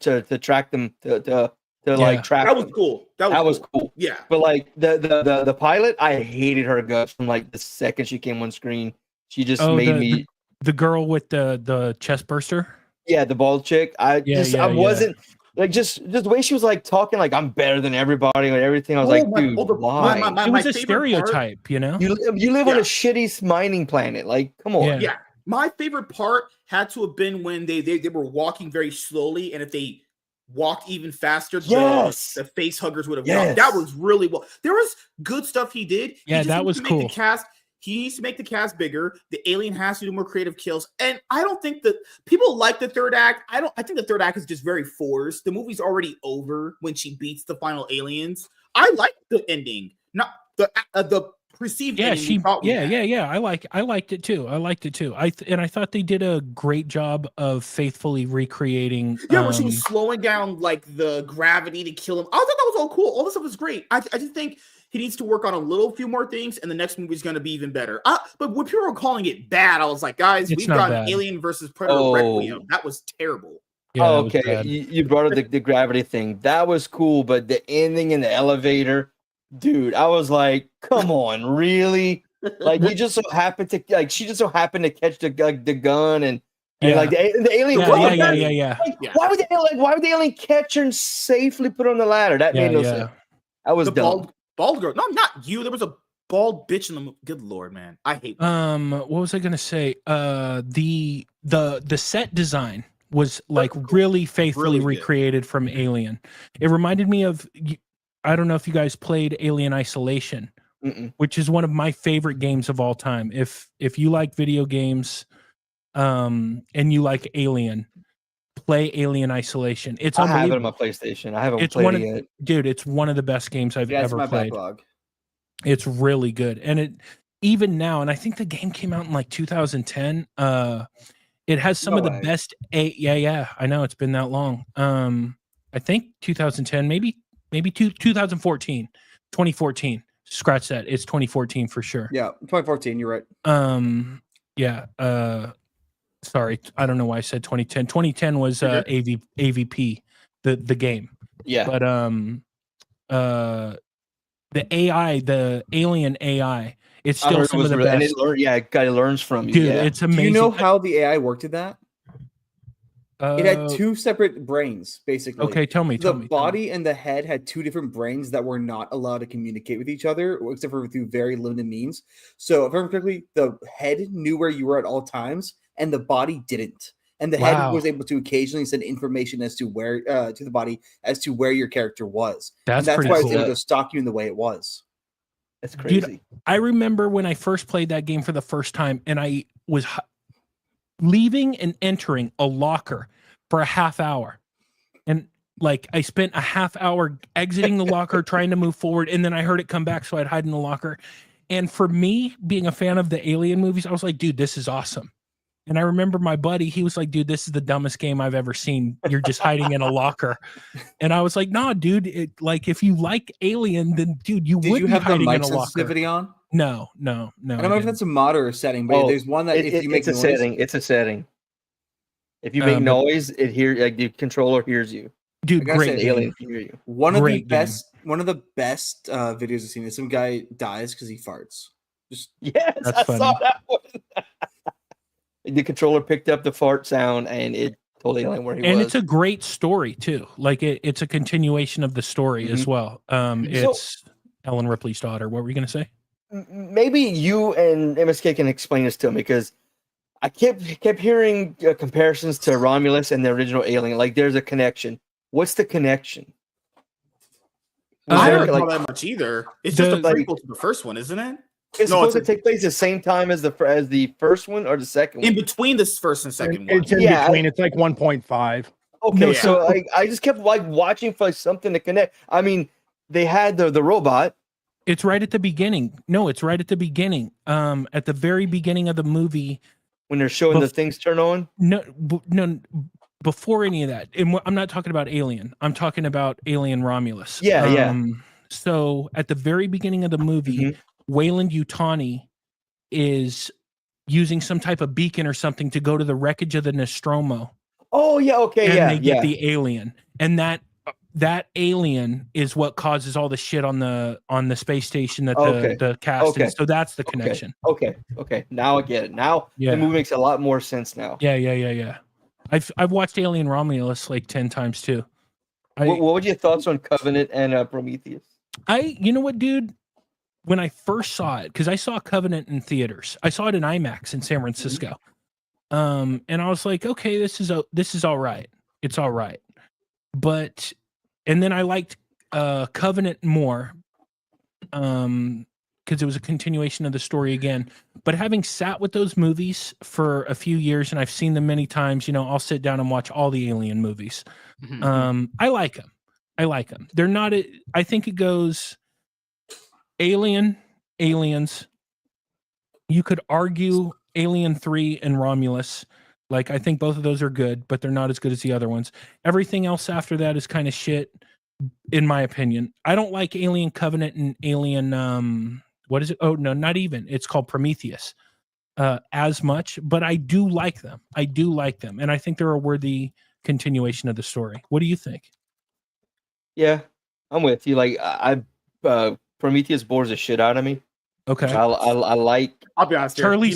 track them to like track. That was cool. That was cool. Yeah, but like the pilot, I hated her guts from like the second she came on screen. She just made me. The girl with the chest burster? Yeah, the bald chick. I wasn't like just the way she was like talking like I'm better than everybody and everything. I was dude, why? It was a stereotype, you know? You live on a shitty mining planet. Like, come on. Yeah. My favorite part had to have been when they were walking very slowly, and if they walked even faster, the face huggers would have gone. That was really well. There was good stuff he did. Yeah, that was cool. The cast. he needs to make the cast bigger. The alien has to do more creative kills. And I don't think that people like the third act. I think the third act is just very forced. The movie's already over when she beats the final aliens. I like the ending, not the perceived ending. I liked it too. I thought they did a great job of faithfully recreating. Yeah, when she was slowing down like the gravity to kill him. I thought that was all cool. All this stuff was great. I just think he needs to work on a few more things, and the next movie is going to be even better. But when people were calling it bad, I was like, guys, we've got Alien versus Predator Requiem. That was terrible. Yeah, okay. You brought up the gravity thing. That was cool, but the ending in the elevator, dude, I was like, come on, really? Like, you just so happened to she just so happened to catch the gun and like the alien. Why would the alien catch her and safely put her on the ladder? That made no sense. That was dumb. Bald girl. No, not you. There was a bald bitch in the movie. Good Lord, man. I hate that. What was I gonna say? The set design was like really faithfully recreated from Alien. It reminded me of, I don't know if you guys played Alien Isolation, which is one of my favorite games of all time. If you like video games, and you like Alien, play Alien Isolation. I have it on my PlayStation. I haven't played it yet. Dude, it's one of the best games I've ever played. Backlog. It's really good. And it even now, and I think the game came out in like 2010. It has some of the best I know it's been that long. I think 2010, maybe 2014, 2014. Scratch that. It's 2014 for sure. Yeah, 2014, you're right. Sorry, I don't know why I said 2010. 2010 was AVP, the game. Yeah. But the AI, the Alien AI, it's still some of the best. And it learns from you. Dude, it's amazing. Do you know how the AI worked at that? It had two separate brains, basically. Okay, tell me. The body and the head had two different brains that were not allowed to communicate with each other, except for through very limited means. So, if I remember correctly, the head knew where you were at all times, and the body didn't. And the head was able to occasionally send information as to where to the body as to where your character was. That's why cool. it was able to stalk you in the way it was. That's crazy. Dude, I remember when I first played that game for the first time, and I was leaving and entering a locker for a half hour. And like I spent a half hour exiting the locker, trying to move forward. And then I heard it come back. So I'd hide in the locker. And for me, being a fan of the Alien movies, I was like, dude, this is awesome. And I remember my buddy, he was like, dude, this is the dumbest game I've ever seen. You're just hiding in a locker. And I was like, nah, dude, like if you like Alien, then dude, you would be hiding in a locker. Sensitivity on? No. I don't know if that's a mod or a setting, but there's one that if you make noise, it's a setting. If you make noise, it the controller hears you. Dude, great the alien can hear you. One of the best videos I've seen is some guy dies because he farts. I saw that one. The controller picked up the fart sound and it told the alien where he was. And it's a great story too. Like it's a continuation of the story as well. It's Ellen Ripley's daughter. What were you going to say? Maybe you and MSK can explain this to me, because I kept hearing comparisons to Romulus and the original Alien. Like there's a connection. What's the connection? I don't know that much either. It's just a prequel to the first one, isn't it? It's supposed to take place the same time as the first one or the second one? In between the first and second one. It's in between. It's like 1.5. Okay, so I just kept like watching for something to connect. I mean, they had the robot. It's right at the beginning. No, it's right at the beginning. At the very beginning of the movie, when they're showing the things turn on. No. Before any of that, and I'm not talking about Alien. I'm talking about Alien Romulus. Yeah. So at the very beginning of the movie, Wayland Yutani is using some type of beacon or something to go to the wreckage of the Nostromo. Oh yeah, okay, and they get the alien, and that alien is what causes all the shit on the space station that the cast is. So that's the connection. Okay. Now I get it. Now the movie makes a lot more sense now. Yeah. I've watched Alien Romulus like 10 times too. What were your thoughts on Covenant and Prometheus? You know what, dude? When I first saw it, because I saw Covenant in theaters, I saw it in IMAX in San Francisco, and I was like, okay, this is all right. It's all right, and then I liked Covenant more, because because it was a continuation of the story again. But having sat with those movies for a few years, and I've seen them many times, I'll sit down and watch all the Alien movies. I like them. They're not. I think it goes Alien, Aliens. You could argue Alien 3 and Romulus. Like, I think both of those are good, but they're not as good as the other ones. Everything else after that is kind of shit, in my opinion. I don't like Alien Covenant and Alien, what is it? Oh, no, not even. It's called Prometheus as much, but I do like them. And I think they're a worthy continuation of the story. What do you think? Yeah, I'm with you. Like, Prometheus bores the shit out of me. Okay. I like. I'll be honest. Charlize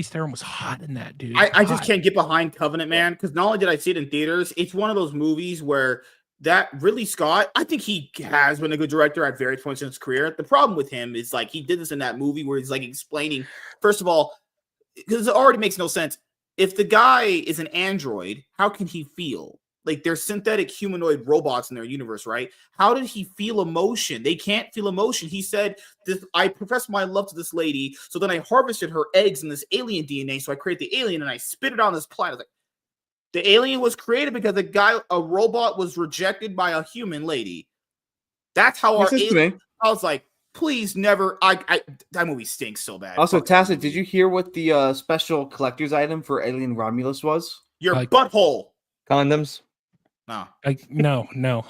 Theron was hot in that, dude. I just can't get behind Covenant, man, because not only did I see it in theaters, it's one of those movies where that Ridley Scott, I think he has been a good director at various points in his career. The problem with him is like he did this in that movie where he's like explaining, first of all, because it already makes no sense. If the guy is an android, how can he feel? Like, they're synthetic humanoid robots in their universe, right? How did he feel emotion? They can't feel emotion. He said, I professed my love to this lady, so then I harvested her eggs in this alien DNA, so I created the alien, and I spit it on this planet. Like, the alien was created because a robot was rejected by a human lady. That's how our alien... I was like, please never... that movie stinks so bad. Also, Tacit, did you hear what the special collector's item for Alien Romulus was? Your butthole. Condoms. No,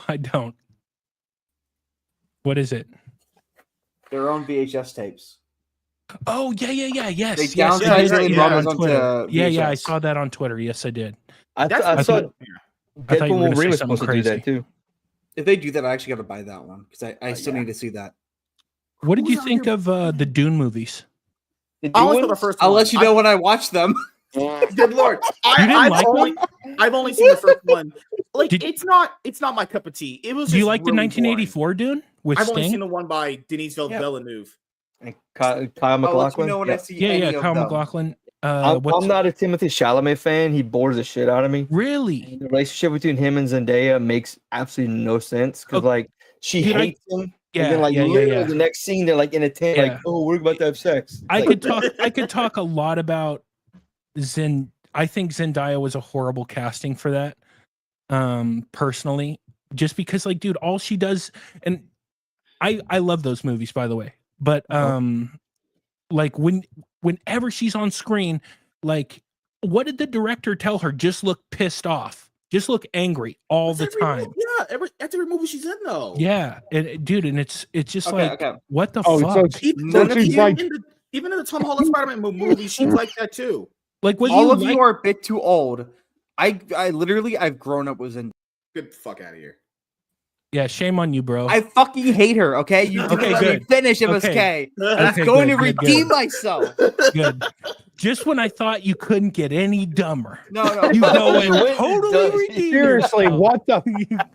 I don't. What is it? Their own VHS tapes. Oh, yeah, yes. They downsized Alien Romulus onto VHS. Yeah, I saw that on Twitter. Yes, I did. I thought Deadpool Wolverine was supposed to do that too. If they do that, I actually got to buy that one because I still need to see that. What did you think of the Dune movies? I'll let you know when I watch them. Good Lord. I've only seen the first one. Like, it's not my cup of tea. It was. Do you like really the 1984 boring. Dune with I've Sting? only seen the one by Denis Villeneuve. And Kyle MacLachlan. Kyle MacLachlan. I'm not a Timothée Chalamet fan. He bores the shit out of me. Really? The relationship between him and Zendaya makes absolutely no sense because like she hates him. Yeah, and then like literally the next scene they're like in a tent, like, oh, we're about to have sex. I could talk a lot about I think Zendaya was a horrible casting for that. Personally, just because, like, dude, all she does, and I love those movies, by the way, but like whenever she's on screen, like, what did the director tell her? Just look pissed off, just look angry all the time. Every movie she's in, though. Yeah, and dude, and it's just what the fuck? Even in the Tom Holland Spider-Man movie, she's like that too. Like, all of you are a bit too old. I've grown up with Zendaya. Get the fuck out of here. Yeah, shame on you, bro. I fucking hate her. Okay, you didn't let me finish MSK. I'm going to redeem myself. Good. Just when I thought you couldn't get any dumber. No. You go and totally redeem. Seriously, what the?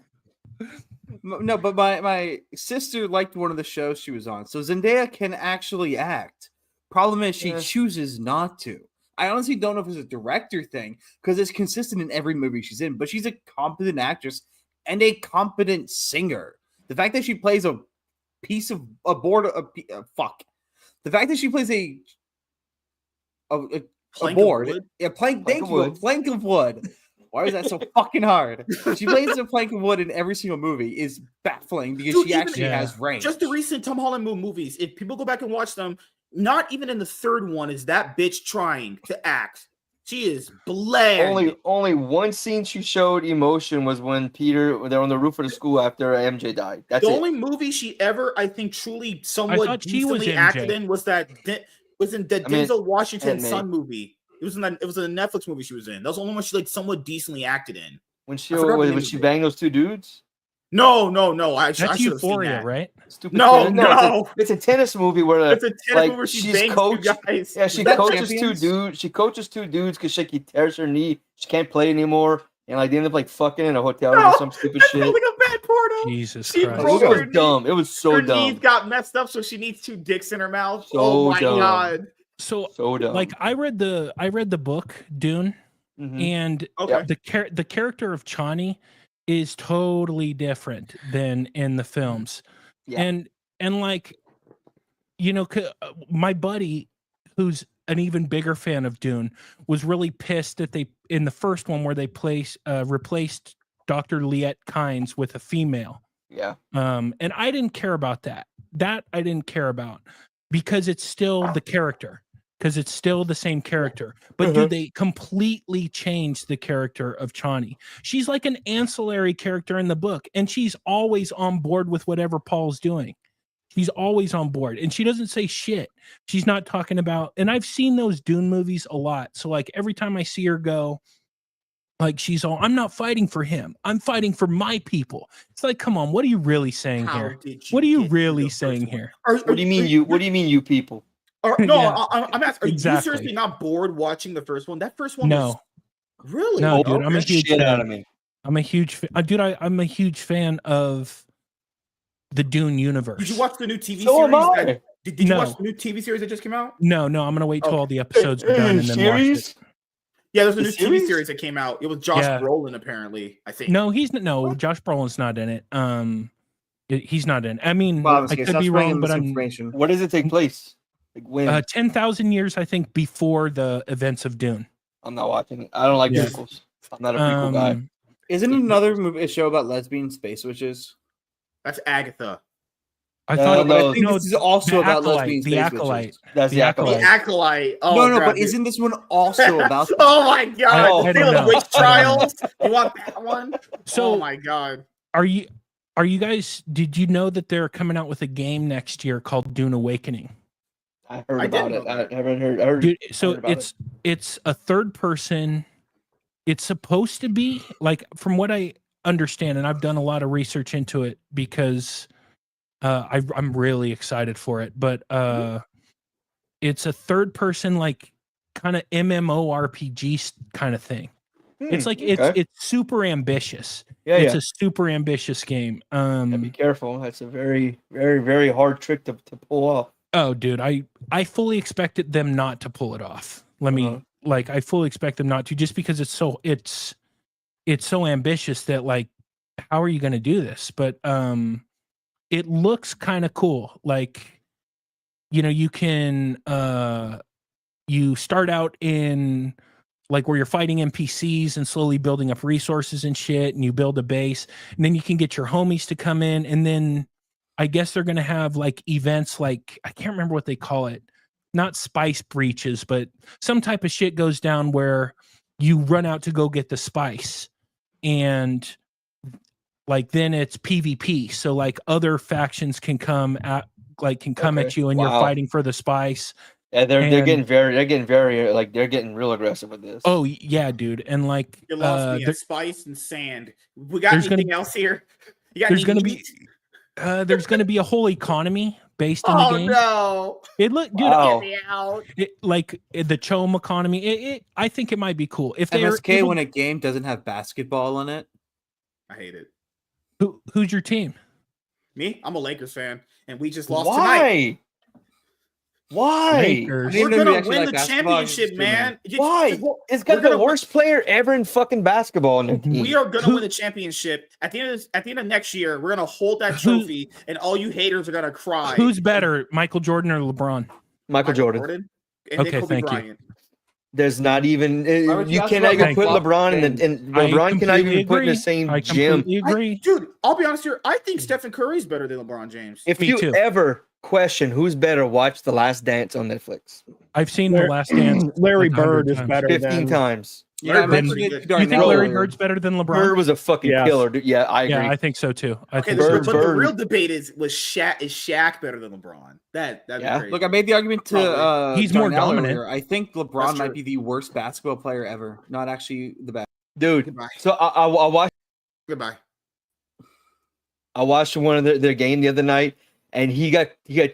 No, but my sister liked one of the shows she was on, so Zendaya can actually act. Problem is, she chooses not to. I honestly don't know if it's a director thing because it's consistent in every movie she's in, but she's a competent actress and a competent singer. The fact that she plays a piece of a board, the fact that she plays a board, a plank of wood. Why is that so fucking hard? She plays a plank of wood in every single movie is baffling because she actually has range. Just the recent Tom Holland movies, if people go back and watch them, not even in the third one is that bitch trying to act. She is bland. Only one scene she showed emotion was when they're on the roof of the school after MJ died. That's the only movie she ever, I think, truly somewhat decently acted in was in the Denzel Washington Son movie. It was a Netflix movie she was in. That was the only one she somewhat decently acted in. When she banged those two dudes? No. That's Euphoria, right? No. It's a tennis movie where it's a tennis movie where she's coached. Guys. Yeah, she coaches two dudes. She coaches two dudes because she keeps her knee. She can't play anymore, and they end up fucking in a hotel or some stupid shit. Like a bad porno. Jesus Christ! It was dumb. It was so dumb. Her knees got messed up, so she needs two dicks in her mouth. So my dumb. God. So dumb. Like, I read the book Dune, and the character of Chani is totally different than in the films. Yeah. And like, my buddy, who's an even bigger fan of Dune, was really pissed that they in the first one where they replaced Dr. Liette Kynes with a female. Yeah. And I didn't care about that. That I didn't care about because it's still the character. Because it's still the same character. But dude, they completely changed the character of Chani. She's like an ancillary character in the book, and she's always on board with whatever Paul's doing. She's always on board, and she doesn't say shit. She's not talking about, and I've seen those Dune movies a lot. So like every time I see her go, like she's all, I'm not fighting for him. I'm fighting for my people. It's like, come on, what are you really saying here? What are you really saying here? What do you mean you people? I'm asking. Are you seriously not bored watching the first one? That first one, no, really, no, dude. I'm a huge fan. Out of me. I'm a huge fan, dude. I'm a huge fan of the Dune universe. Did you watch the new TV so series? Am I. Did you watch the new TV series that just came out? No. I'm gonna wait till all the episodes are done and then watch it. Yeah, there's a new TV series that came out. It was Josh Brolin, apparently. I think. No, Josh Brolin's not in it. He's not in. I mean, I could be wrong, but What does it take place? Like when? 10,000 years, I think, before the events of Dune. I'm not watching it. I don't like prequels. I'm not a prequel guy. Isn't another show about lesbian space witches? That's Agatha. I thought this is also about lesbian space witches. That's the Acolyte. The Acolyte. Oh, no, but isn't this one also about? Oh my god! The witch trials. You want that one? So, oh my god! Are you guys? Did you know that they're coming out with a game next year called Dune Awakening? I heard about it. I haven't heard. Dude, so it's a third person. It's supposed to be like, from what I understand, and I've done a lot of research into it because I'm really excited for it. But it's a third person, like kind of MMORPG kind of thing. It's like it's super ambitious. It's a super ambitious game. Be careful. That's a very, very, very hard trick to pull off. Oh, dude, I fully expected them not to pull it off. I fully expect them not to, just because it's so ambitious that, like, how are you going to do this? But it looks kind of cool. Like, you can you start out in like where you're fighting NPCs and slowly building up resources and shit, and you build a base, and then you can get your homies to come in, and then I guess they're going to have like events, like, I can't remember what they call it. Not spice breaches, but some type of shit goes down where you run out to go get the spice. And like, then it's PvP. So like other factions can come at you, and you're fighting for the spice. Yeah, they're getting very like, they're getting real aggressive with this. Oh yeah, dude. And like, you lost me at spice and sand. We got anything else here? There's going to be a whole economy based in the game. Oh no! It look, dude. Get me out. Like the Chom economy. I think it might be cool if MSK when a game doesn't have basketball in it. I hate it. Who's your team? Me? I'm a Lakers fan, and we just lost tonight. Why? Lakers. We're gonna win the championship, man. Why? It's got the worst player ever in fucking basketball in their team. We are gonna win the championship at the end of next year. We're gonna hold that trophy, and all you haters are gonna cry. Who's better, Michael Jordan or LeBron? Michael Jordan. And okay, thank you. There's not even you cannot even put LeBron and LeBron cannot even put in the same gym. Dude, I'll be honest here. I think Stephen Curry's better than LeBron James. If you ever question who's better, watch The Last Dance on Netflix. I've seen The Last Dance. Larry Bird is better 15 times. Yeah, you think Larry Bird's better than LeBron? Bird was a fucking killer, dude. Yeah, I agree. Yeah, I think so too. But the real debate is Shaq better than LeBron? That'd be crazy. Look, I made the argument to he's more dominant. Earlier. I think LeBron might be the worst basketball player ever, not actually the best. Dude, goodbye. So I watched. Goodbye. I watched one of their game the other night, and he got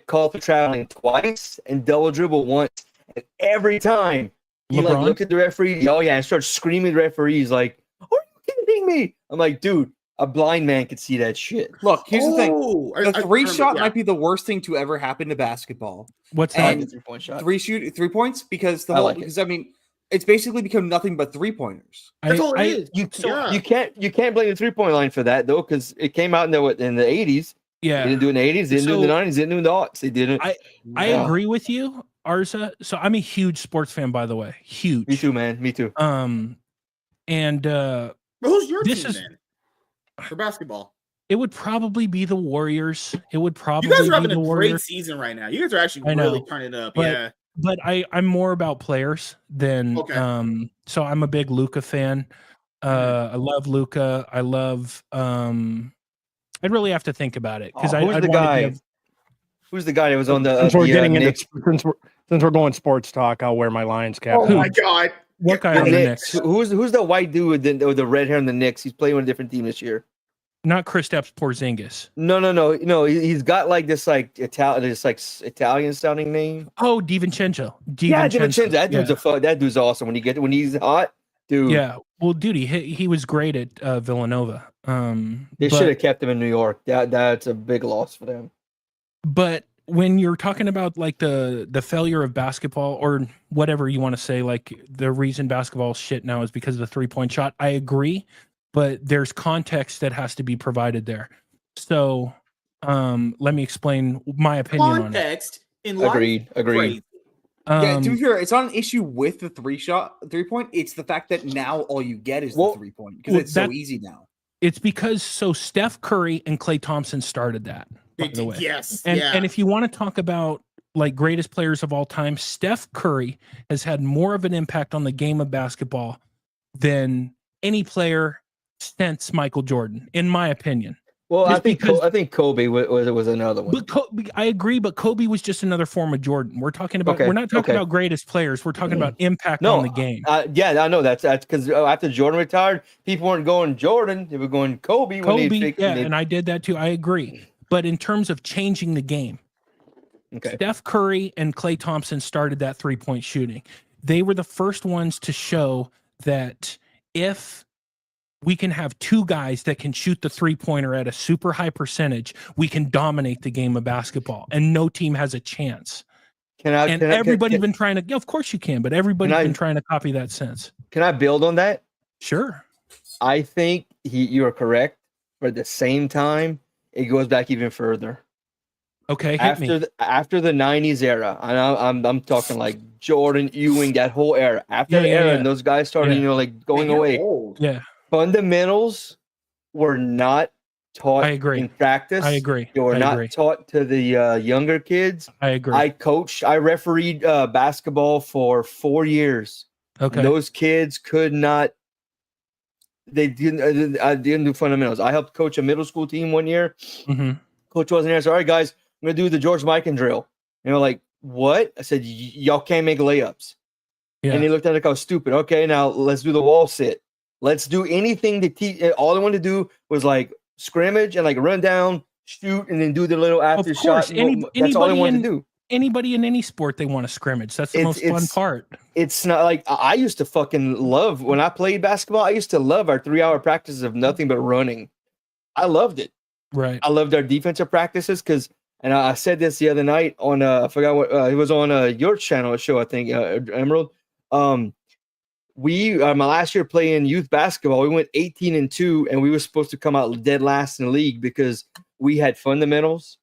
called for traveling twice and double dribble once, and every time. He like looked at the referee, and started screaming at the referees like, "Are you kidding me?" I'm like, dude, a blind man could see that shit. Look, here's the thing: the three shot might be the worst thing to ever happen to basketball. What's that? The 3-point shot? 3 points because I mean, it's basically become nothing but 3-pointers. That's all it is. You can't blame the 3-point line for that though, because it came out in the 80s. They didn't do it in the 80s, they didn't do it in the 90s, they didn't do it in the aughts. They didn't. I agree with you, Arza. So I'm a huge sports fan, by the way. Huge. Me too, man. Me too. And but who's your team then for basketball? It would probably be the Warriors. It would probably. You guys are having a great season right now. You guys are actually really turning it up. But I'm more about players than so I'm a big Luka fan. I love Luka. I love I'd really have to think about it because who's the guy? Who's the guy that was on the? Since we're getting into since we're going sports talk, I'll wear my Lions cap. Oh my god! What guy on the Knicks? Who's the white dude with the red hair on the Knicks? He's playing with a different team this year. Not Kristaps Porzingis. No. He's got like this Italian sounding name. Oh, DiVincenzo. DiVincenzo. That dude's awesome when he's hot, dude. Yeah. Well, dude, he was great at Villanova. They should have kept him in New York. That's a big loss for them. But when you're talking about like the failure of basketball or whatever you want to say, like the reason basketball is shit now is because of the 3-point shot. I agree, but there's context that has to be provided there. So let me explain my opinion on it. Context in life. Agreed. To be fair, it's not an issue with the 3-point. It's the fact that now all you get is the 3-point because it's so easy now. It's because Steph Curry and Klay Thompson started that. By the way. Yes. And if you want to talk about like greatest players of all time, Steph Curry has had more of an impact on the game of basketball than any player since Michael Jordan, in my opinion. Well, I think Kobe was another one. But I agree, but Kobe was just another form of Jordan. We're talking about we're not talking about greatest players. We're talking about impact on the game. Yeah, I know that's because after Jordan retired, people weren't going Jordan; they were going Kobe. And I did that too. I agree. But in terms of changing the game, Steph Curry and Klay Thompson started that 3-point shooting. They were the first ones to show that if we can have two guys that can shoot the 3-pointer at a super high percentage, we can dominate the game of basketball, and no team has a chance. Everybody's been trying to. Yeah, of course you can, but everybody's been trying to copy that sense. Can I build on that? Sure. I think you are correct, but at the same time, it goes back even further. Okay, after the 90s era, and I'm talking like Jordan, Ewing, that whole era. After that era, and those guys started, going away. Yeah. Fundamentals were not taught in practice. I agree. They were not taught to the younger kids. I agree. I refereed basketball for 4 years. Okay. Those kids could not. They didn't do fundamentals. I helped coach a middle school team 1 year. Mm-hmm. Coach wasn't there. I said, all right, guys, I'm going to do the George Mikan drill. And they're like, what? I said, y'all can't make layups. Yeah. And he looked at it like I was stupid. Okay, now let's do the wall sit. Let's do anything to teach. All I wanted to do was like scrimmage and like run down, shoot, and then do the little after shot. That's all I wanted to do. Anybody in any sport, they want to scrimmage. That's the most fun part. It's not like I used to fucking love when I played basketball. I used to love our 3-hour practices of nothing but running. I loved it. Right. I loved our defensive practices because, and I said this the other night on I forgot what it was on your channel show, I think, Emerald. We my last year playing youth basketball, we went 18-2, and we were supposed to come out dead last in the league because we had fundamentals,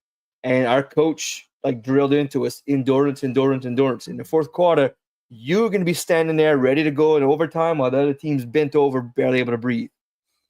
and our coach like drilled into us endurance. In the fourth quarter, you're going to be standing there ready to go in overtime while the other team's bent over, barely able to breathe.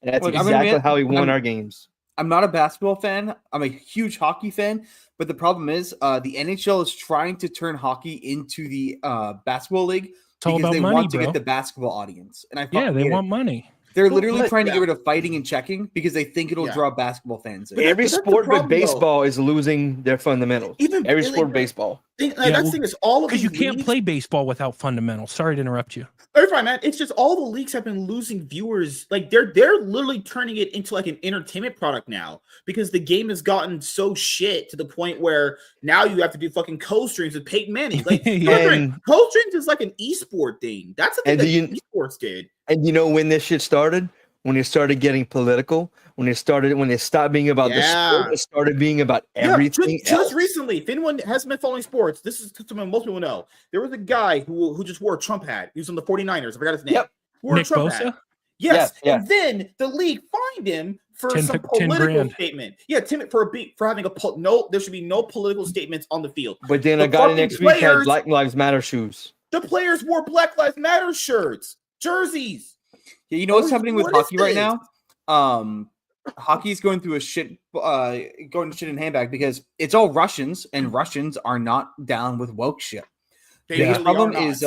And that's exactly how we won our games. I'm not a basketball fan. I'm a huge hockey fan. But the problem is the NHL is trying to turn hockey into the basketball league because they want to get the basketball audience. And they want money. They're literally trying to get rid of fighting and checking because they think it'll draw basketball fans in. Every sport but baseball is losing their fundamentals. Every sport but baseball. That's the thing is all of because you can't play baseball without fundamentals. Sorry to interrupt you. You're fine, man. It's just all the leagues have been losing viewers. Like they're literally turning it into like an entertainment product now because the game has gotten so shit to the point where now you have to do fucking co-streams with Peyton Manning. Like co-streams is like an esport thing. That's the thing that esports did. And you know when this shit started? When it started getting political, when it stopped being about the sport, it started being about everything else. Just recently, if anyone hasn't been following sports, this is something most people know. There was a guy who just wore a Trump hat. He was on the 49ers. I forgot his name. Yep. Nick Bosa? Hat. Yes. Yeah. And then the league fined him for some political statement. Yeah, for having there should be no political statements on the field. But then a guy next week had Black Lives Matter shoes. The players wore Black Lives Matter shirts, jerseys. Yeah, you know what's happening with hockey right now? Hockey's going through going to shit in handbag because it's all Russians, and Russians are not down with woke shit. The problem is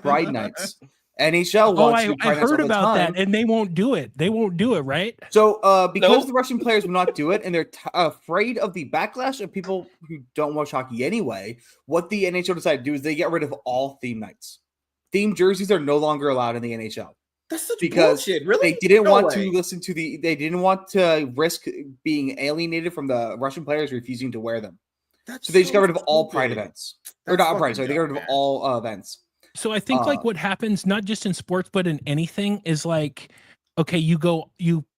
Pride nights. NHL wants I heard about that, and they won't do it. They won't do it, right? So because the Russian players will not do it, and they're afraid of the backlash of people who don't watch hockey anyway, what the NHL decided to do is they get rid of all theme nights. Theme jerseys are no longer allowed in the NHL. That's such bullshit. Really? They didn't want to listen to they didn't want to risk being alienated from the Russian players refusing to wear them. So they just got rid of all Pride events. Or not Pride, sorry, they got rid of all events. So I think like what happens, not just in sports, but in anything, is like, okay, you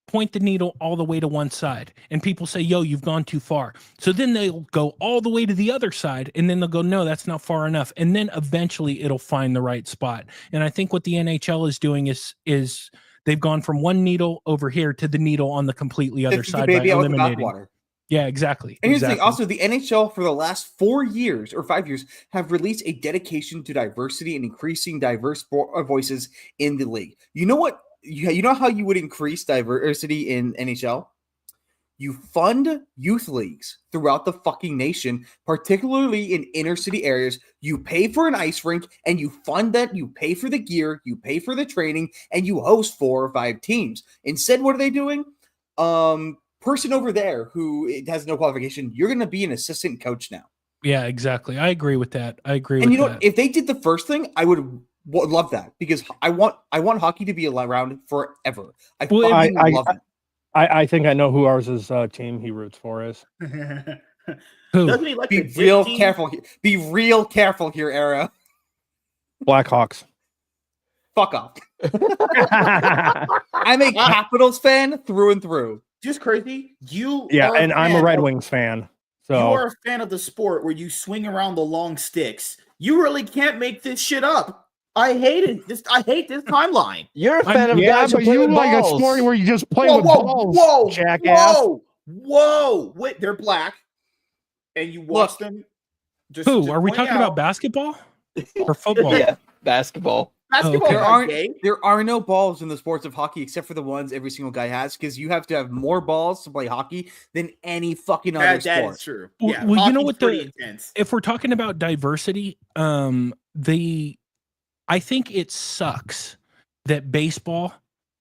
point the needle all the way to one side, and people say, yo, you've gone too far. So then they'll go all the way to the other side, and then they'll go, no, that's not far enough. And then eventually it'll find the right spot. And I think what the NHL is doing is they've gone from one needle over here to the needle on the completely other side by eliminating. Yeah, exactly. And here's the thing. Also, the NHL for the last 4 years or 5 years have released a dedication to diversity and increasing diverse voices in the league. You know what? You know how you would increase diversity in NHL? You fund youth leagues throughout the fucking nation, particularly in inner city areas. You pay for an ice rink and you fund that. You pay for the gear, you pay for the training, and you host 4 or 5 teams. Instead, what are they doing? Person over there who has no qualification, you're going to be an assistant coach now. Yeah, exactly. I agree with that. And you know what? If they did the first thing, I would love that because I want hockey to be around forever. I think I know who ours' team he roots for is. Doesn't he like be real careful? Be real careful here, Era. Blackhawks. Fuck off. I'm a Capitals fan through and through. Just crazy. And I'm a Red Wings fan. So you are a fan of the sport where you swing around the long sticks. You really can't make this shit up. I hate it. I hate this timeline. You're a fan of guys who play with like balls. a sport where you just play with balls. Jackass. Whoa! Wait, they're black, and you watch them. Are we talking about basketball or football? Yeah, basketball. There are no balls in the sports of hockey except for the ones every single guy has because you have to have more balls to play hockey than any fucking other sport. That is true. Well, you know what? If we're talking about diversity, I think it sucks that baseball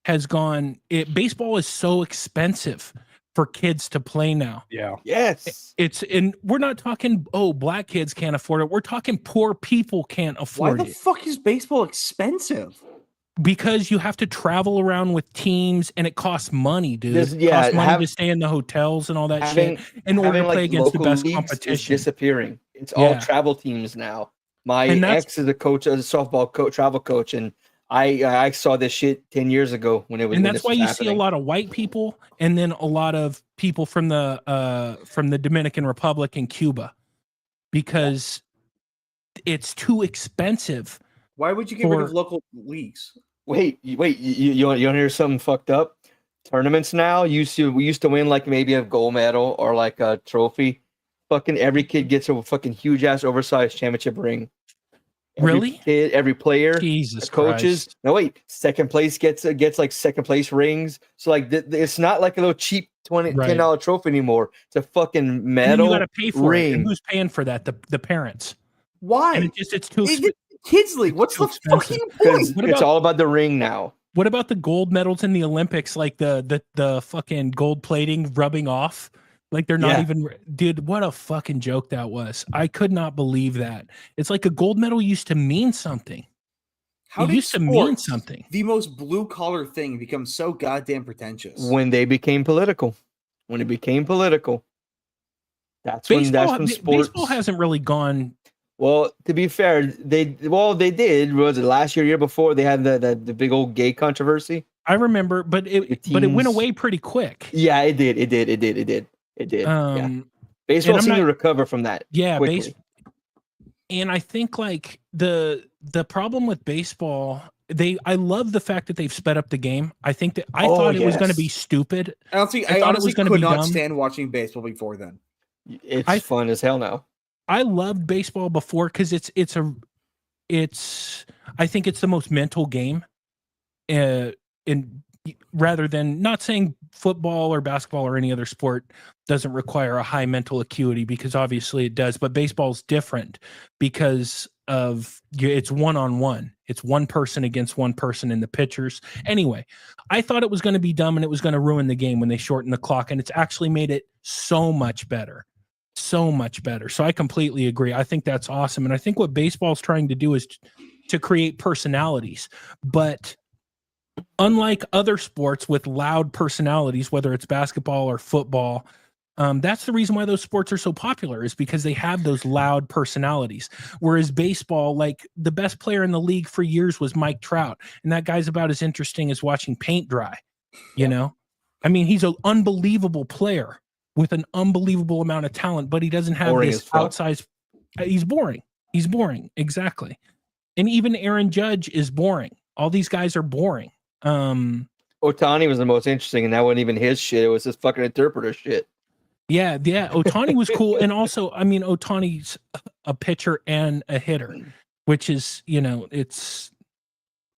has gone. Baseball is so expensive for kids to play now. Yeah. Yes. And we're not talking, black kids can't afford it. We're talking poor people can't afford it. Why the fuck is baseball expensive? Because you have to travel around with teams and it costs money, dude. It costs money to stay in the hotels and all that shit in order to play against the best competition. It's disappearing. It's all travel teams now. My ex is a coach, a softball coach, travel coach, and I saw this shit 10 years ago when it was. And that's why you see a lot of white people and then a lot of people from the Dominican Republic and Cuba, because it's too expensive. Why would you get rid of local leagues? Wait, you want to hear something fucked up? Tournaments now we used to win like maybe a gold medal or like a trophy. Fucking every kid gets a fucking huge ass oversized championship ring. Every kid, every player, Jesus coaches. Christ. No, wait. Second place gets like second place rings. So like it's not like a little cheap $10 trophy anymore. It's a fucking medal. You got to pay for it. And who's paying for that? The parents. Why? And it's too expensive. Kids league. What's the fucking point? It's all about the ring now. What about the gold medals in the Olympics? Like the fucking gold plating rubbing off. Like they're not even, dude, what a fucking joke that was. I could not believe that. It's like a gold medal used to mean something. It used to mean something. The most blue collar thing becomes so goddamn pretentious. When they became political. When it became political. That's when sports. Baseball hasn't really gone. Well, to be fair, they did. Was it last year before they had the big old gay controversy? I remember, but it went away pretty quick. Yeah, it did. It did. Baseball seemed to recover from that. Yeah, and I think like the problem with baseball I love the fact that they've sped up the game. I think that I thought it was going to be stupid. I thought it was going to be dumb. Stand watching baseball before then. It's fun as hell now. I loved baseball before because I think it's the most mental game, rather than, not saying football or basketball or any other sport doesn't require a high mental acuity, because obviously it does, but baseball's different because of it's one-on-one. It's one person against one person in the pitchers. Anyway, I thought it was going to be dumb and it was going to ruin the game when they shortened the clock, and it's actually made it so much better. So much better. So I completely agree. I think that's awesome. And I think what baseball's trying to do is to create personalities. But unlike other sports with loud personalities, whether it's basketball or football, that's the reason why those sports are so popular, is because they have those loud personalities. Whereas baseball, like, the best player in the league for years was Mike Trout. And that guy's about as interesting as watching paint dry. You know? I mean, he's an unbelievable player with an unbelievable amount of talent, but he doesn't have this outsized. He's boring. He's boring. Exactly. And even Aaron Judge is boring. All these guys are boring. Ohtani was the most interesting, and that wasn't even his shit. It was his fucking interpreter shit. Yeah. Ohtani was cool. And also, I mean, Ohtani's a pitcher and a hitter, which is, it's,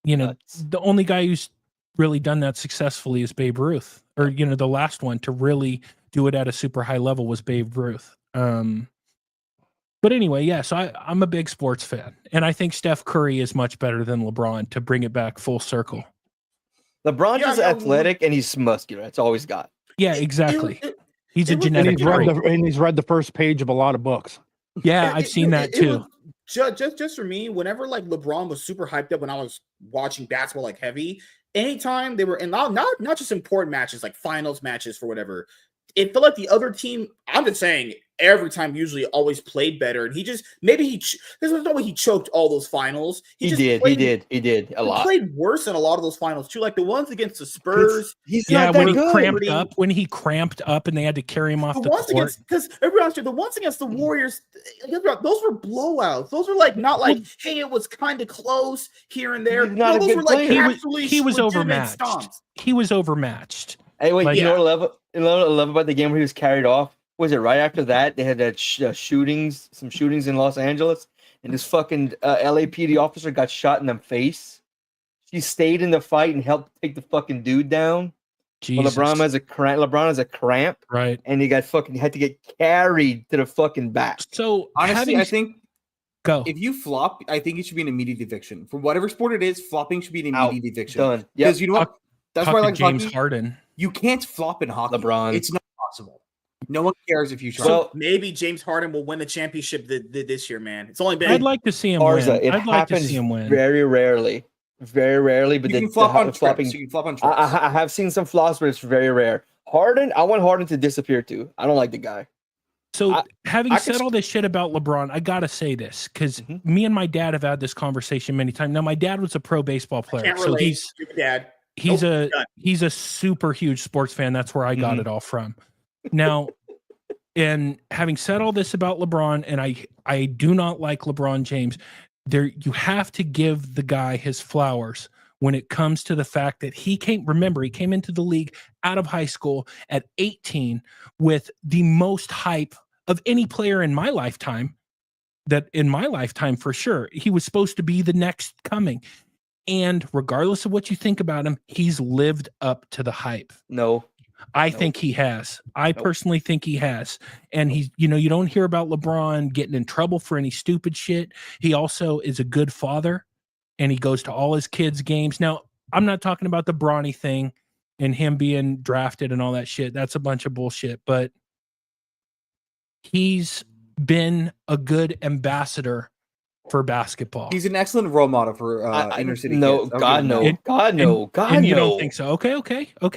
the only guy who's really done that successfully is Babe Ruth, or, the last one to really do it at a super high level was Babe Ruth. But anyway, yeah, so I'm a big sports fan, and I think Steph Curry is much better than LeBron, to bring it back full circle. LeBron's just athletic and he's muscular. That's all he's got. Yeah, exactly. He's a genetic trait. And he's read the first page of a lot of books. Yeah, I've seen that too. Just for me, whenever like LeBron was super hyped up when I was watching basketball like heavy, anytime they were in not just important matches like finals matches for whatever, it felt like the other team, I'm just saying, every time usually always played better. And this was no way he choked all those finals. He did a lot. He played worse in a lot of those finals too, like the ones against the Spurs. He's not that good. When he cramped up and they had to carry him off the court. Because everyone's the ones against the Warriors, those were blowouts. Those were like not like, hey, it was kind of close here and there. Those were like he was overmatched. Stomps. He was overmatched. Hey, wait, you know what I love about the game where he was carried off? Was it right after that they had that some shootings in Los Angeles, and this fucking LAPD officer got shot in the face? She stayed in the fight and helped take the fucking dude down. Jesus. Well, LeBron has a cramp, right? And he had to get carried to the fucking back. So honestly, I think if you flop, I think it should be an immediate eviction. For whatever sport it is, flopping should be an immediate eviction. Done. Because you know what? That's why I like James hockey. Harden. You can't flop in hockey. LeBron. It's not possible. No one cares if you try. So maybe James Harden will win the championship this year, man. It's only been. I'd like to see him win. I'd like to see him win. Very rarely. But you can flop on flopping. You can flop on trips. I have seen some flops, but it's very rare. Harden, I want Harden to disappear too. I don't like the guy. So having said all this shit about LeBron, I gotta say this because me and my dad have had this conversation many times. Now, my dad was a pro baseball player, so he's a super huge sports fan. That's where I got it all from. Now, and having said all this about LeBron, and I do not like LeBron James, you have to give the guy his flowers when it comes to the fact that he came into the league out of high school at 18 with the most hype of any player in my lifetime, for sure. He was supposed to be the next coming. And regardless of what you think about him, he's lived up to the hype. No. I think he has. I personally think he has. And you don't hear about LeBron getting in trouble for any stupid shit. He also is a good father, and he goes to all his kids' games. Now, I'm not talking about the Bronny thing and him being drafted and all that shit. That's a bunch of bullshit. But he's been a good ambassador for basketball. He's an excellent role model for inner city kids. No. God, no. You don't think so? Okay. So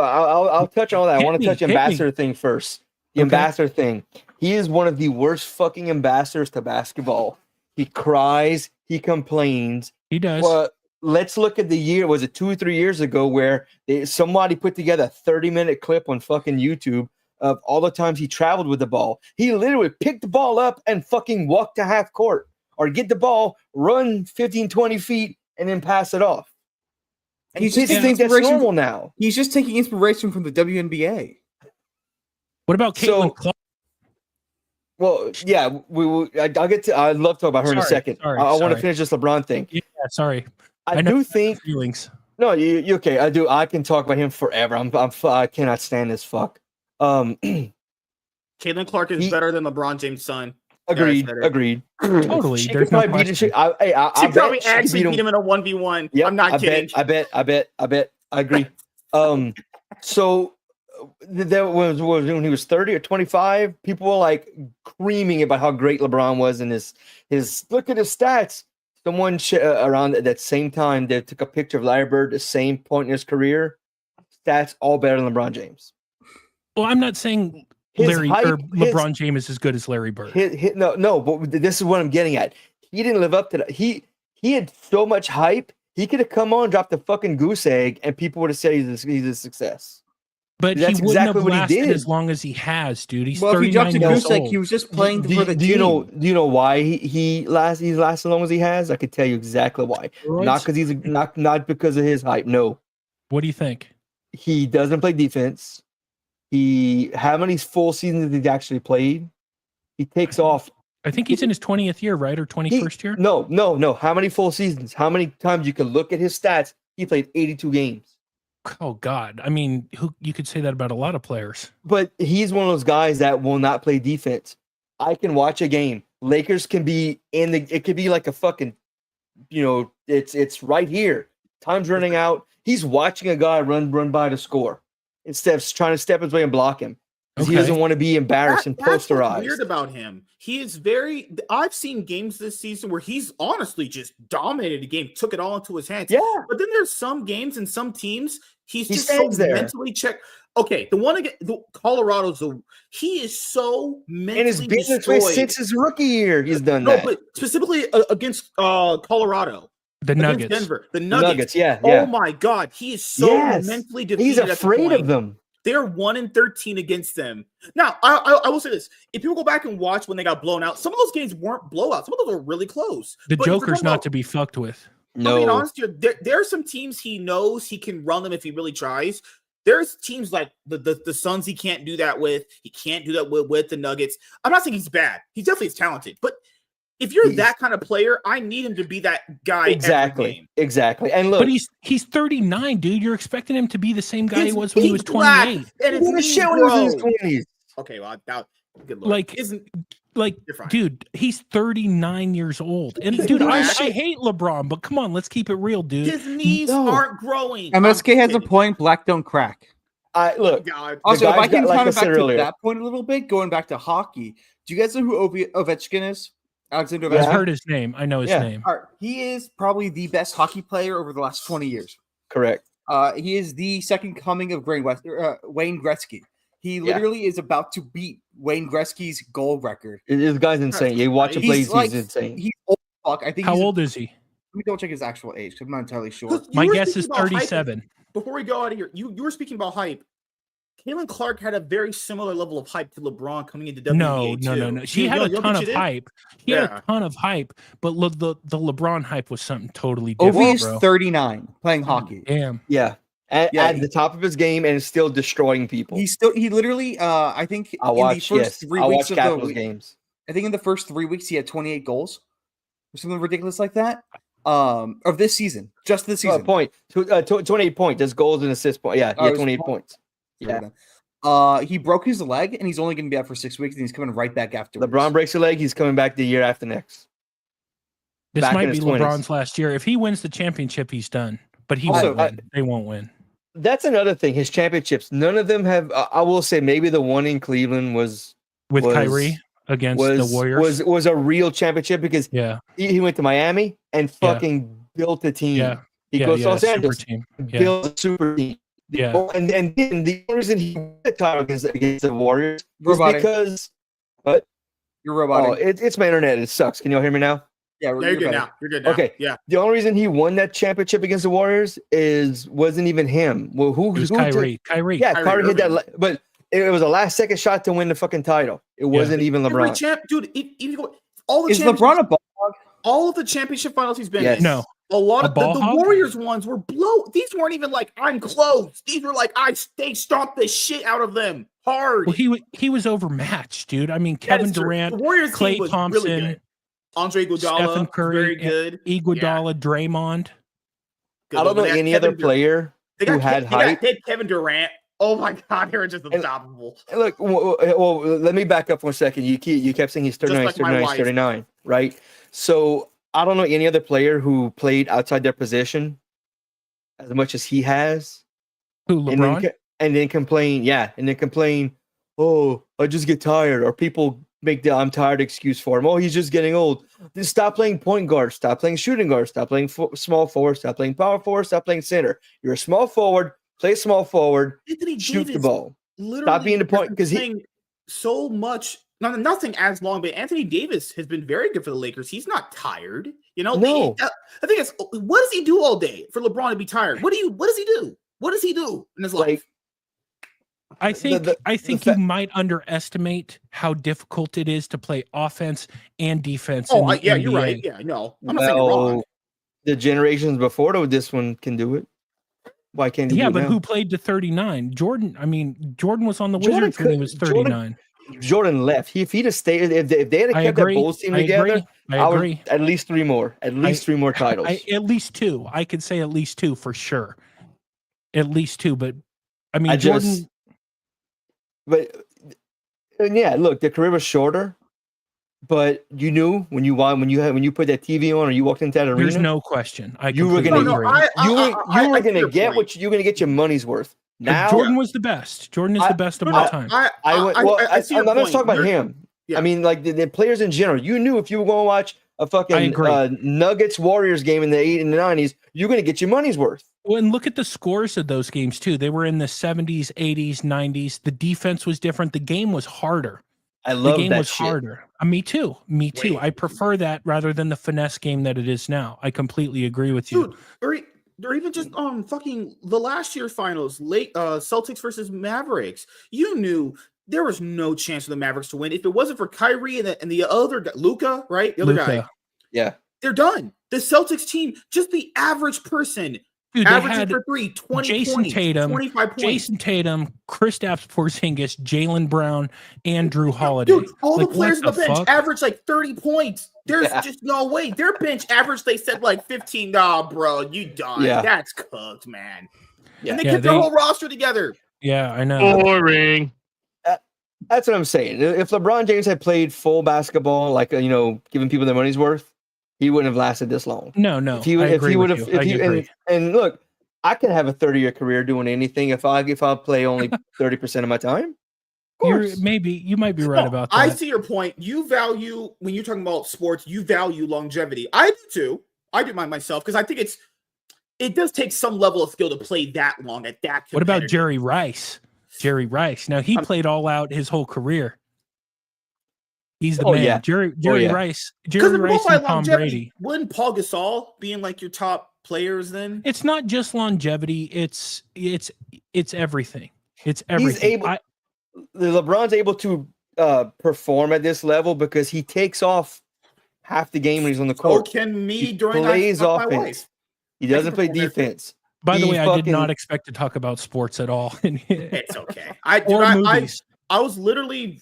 I'll touch on that. I want to touch ambassador thing first. The ambassador thing. He is one of the worst fucking ambassadors to basketball. He cries. He complains. He does. But let's look at the year. Was it 2 or 3 years ago where somebody put together a 30-minute clip on fucking YouTube of all the times he traveled with the ball? He literally picked the ball up and fucking walked to half court. or get the ball, run 15, 20 feet, and then pass it off. And he's just think that's normal now. He's just taking inspiration from the WNBA. What about Caitlin Clark? Well, yeah, I'll get to. I'd love to talk about her in a second. I want to finish this LeBron thing. Yeah, sorry. I do think feelings. No, you okay? I do. I can talk about him forever. I cannot stand this fuck. Caitlin Clark is better than LeBron James' son. Agreed. Totally. She There's no question. She probably actually beat him in a 1v1. Yep, I'm not kidding. I bet. I agree. So that was when he was 30 or 25. People were like screaming about how great LeBron was and his look at his stats. Someone around at that same time, they took a picture of Larry Bird, the same point in his career. Stats all better than LeBron James. Well, I'm not saying LeBron James is as good as Larry Bird. No, but this is what I'm getting at. He didn't live up to that. He had so much hype. He could have come on, dropped the fucking goose egg, and people would have said he's a success. But that's he wouldn't have lasted as long as he has, dude. He's 39 years old. He was just playing for the team. Do you know why he's lasted as long as he has? I could tell you exactly why. Right. Not because not because of his hype. No. What do you think? He doesn't play defense. How many full seasons he's actually played? He takes off. I think he's in his 20th year, right? Or 21st year? No. How many full seasons? How many times you can look at his stats? He played 82 games. Oh God! I mean, you could say that about a lot of players. But he's one of those guys that will not play defense. I can watch a game. Lakers can be it could be like a fucking, it's right here. Time's running out. He's watching a guy run by to score instead of trying to step his way and block him. Okay. He doesn't want to be embarrassed and posterized. That's what's weird about him. He is I've seen games this season where he's honestly just dominated the game, took it all into his hands. Yeah. But then there's some games and some teams he just so mentally checked. Okay, the one against Colorado's he is so mentally and his business since his rookie year. He's done that. No, but specifically against Colorado. The Nuggets. Denver. The Nuggets. Yeah. Oh my God. He is so mentally defeated. He's afraid of them. They're 1-13 against them. Now, I will say this. If people go back and watch when they got blown out, some of those games weren't blowouts. Some of those were really close. The Joker's not to be fucked with. No. I mean, honestly, there are some teams he knows he can run them if he really tries. There's teams like the Suns he can't do that with. He can't do that with the Nuggets. I'm not saying he's bad. He definitely is talented. But if you're that kind of player, I need him to be that guy. Exactly. And look, but he's 39, dude. You're expecting him to be the same guy he was when he was 28. And it's shit when he was in his 20s. Okay, well, now good luck. Dude, he's 39 years old. And dude, I hate LeBron, but come on, let's keep it real, dude. His knees aren't growing. MSK has a point. Black don't crack. Look. Also, if I can kind of back to that point a little bit, going back to hockey. Do you guys know who Ovechkin is? Alexander Ovechkin. I've heard his name. I know his name. He is probably the best hockey player over the last 20 years. Correct. He is the second coming of Wayne Gretzky. He literally is about to beat Wayne Gretzky's goal record. This guy's insane. You watch him play, he's insane. He's old fuck. I think. How old is he? Let me double check his actual age. I'm not entirely sure. My guess is 37. Before we go out of here, you were speaking about hype. Caitlin Clark had a very similar level of hype to LeBron coming into WNBA. No. She had a ton of hype. He had a ton of hype, but the LeBron hype was something totally different. Ovi is 39 playing hockey. Damn. Yeah. At the top of his game and still destroying people. He literally I think in the first 3 weeks of the games. I think in the first 3 weeks he had 28 goals or something ridiculous like that. Of this season. Just this season. 28 points. That's goals and assists point. Yeah, he had 28 points. Yeah. He broke his leg and he's only going to be out for 6 weeks and he's coming right back afterwards. LeBron breaks a leg, he's coming back the year after next. This might be LeBron's last year. If he wins the championship, he's done. But he won't win. They won't win. That's another thing. His championships, none of them have. I will say maybe the one in Cleveland was Kyrie against the Warriors. Was a real championship because he went to Miami and fucking built a team. Yeah. He goes to Los Angeles, built a super team. Yeah. And the reason he won the title against the Warriors was because what? You're robotic. Oh, it's my internet. It sucks. Can y'all hear me now? Yeah, you're good now. You're good now. Okay. Yeah. The only reason he won that championship against the Warriors wasn't even him. Well, who was Kyrie? Yeah, Kyrie hit that, but it was a last-second shot to win the fucking title. It wasn't even LeBron. Dude, even all the is LeBron a ball hog? all of the championship finals he's been in. No. A lot of the Warriors ones were These weren't even like I'm close. These were like they stomped the shit out of them hard. Well, he was overmatched, dude. I mean, Kevin Durant, the Warriors Klay team was Thompson, really good. Andre Iguodala, Stephen Curry, very good. Iguodala, Draymond. Good. I don't know any other player who had height. They had Kevin Durant. Oh my God, they were just unstoppable. And look, well, let me back up 1 second. You kept saying he's 39, like 39, 39, right? So I don't know any other player who played outside their position as much as he has. Who, LeBron? And then complain, oh, I just get tired. Or people make the I'm tired excuse for him. Oh, he's just getting old. Just stop playing point guard. Stop playing shooting guard. Stop playing small forward. Stop playing power forward. Stop playing center. You're a small forward. Play small forward. Anthony shoot Davis the ball. Stop being the point because he's so much. Nothing as long, but Anthony Davis has been very good for the Lakers. He's not tired. You know, no. I think it's what does he do all day for LeBron to be tired? What does he do? What does he do in his life? I think you might underestimate how difficult it is to play offense and defense. Yeah, you're right. Yeah, no, I'm not saying you're wrong. The generations before this one can do it. Why can't he? Yeah, do but now? who played to 39? Jordan. I mean, Jordan was on the Wizards when he was 39. Jordan left. If he'd have stayed, if they had kept that Bulls team together, I agree. At least three more. At least three more titles. At least two. I could say at least two for sure. At least two, but I mean, Jordan. But yeah, look, the career was shorter. But you knew when you put that TV on or you walked into that arena. There's no question. You were going to get your money's worth. Now Jordan was the best. Jordan is the best of all time. I'm not talking about him. Yeah. I mean, like the players in general. You knew if you were going to watch a fucking Nuggets Warriors game in the 80s and the 90s, you're going to get your money's worth. Well, and look at the scores of those games too. They were in the 70s, 80s, 90s. The defense was different. The game was harder. I love the game that was shit. harder. Me too. Wait. I prefer that rather than the finesse game that it is now. I completely agree with you. Dude, or even just fucking the last year's finals, late Celtics versus Mavericks. You knew there was no chance for the Mavericks to win if it wasn't for Kyrie and the other guy, Luka, right? The other guy. Yeah. They're done. The Celtics team, just the average person. Dude, averaging for 20 Jason points, Tatum, 25 points. Jason Tatum, Kristaps Porzingis, Jaylen Brown, and Drew Holiday. Dude, all the players on the bench average like 30 points. There's just no way. Their bench average, they said like 15. Nah, bro, you done. Yeah. That's cooked, man. Yeah. And they kept their whole roster together. Yeah, I know. Boring. That's what I'm saying. If LeBron James had played full basketball, like giving people their money's worth, he wouldn't have lasted this long. No. And look, I can have a 30-year career doing anything if I play only 30% of my time. Of course. You might be right about that. I see your point. You value when you're talking about sports, you value longevity. I do too. I do mine myself because I think it does take some level of skill to play that long at that. What about Jerry Rice? Now he played all out his whole career. He's the man. Yeah. Jerry Rice and Tom Brady. Wouldn't Paul Gasol being like your top players then? It's not just longevity. It's everything. It's everything. LeBron's able to perform at this level because he takes off half the game when he's on the court. So can me he during plays offense. My wife. He doesn't play defense. By the way, I did not expect to talk about sports at all. It's okay. Movies. I was literally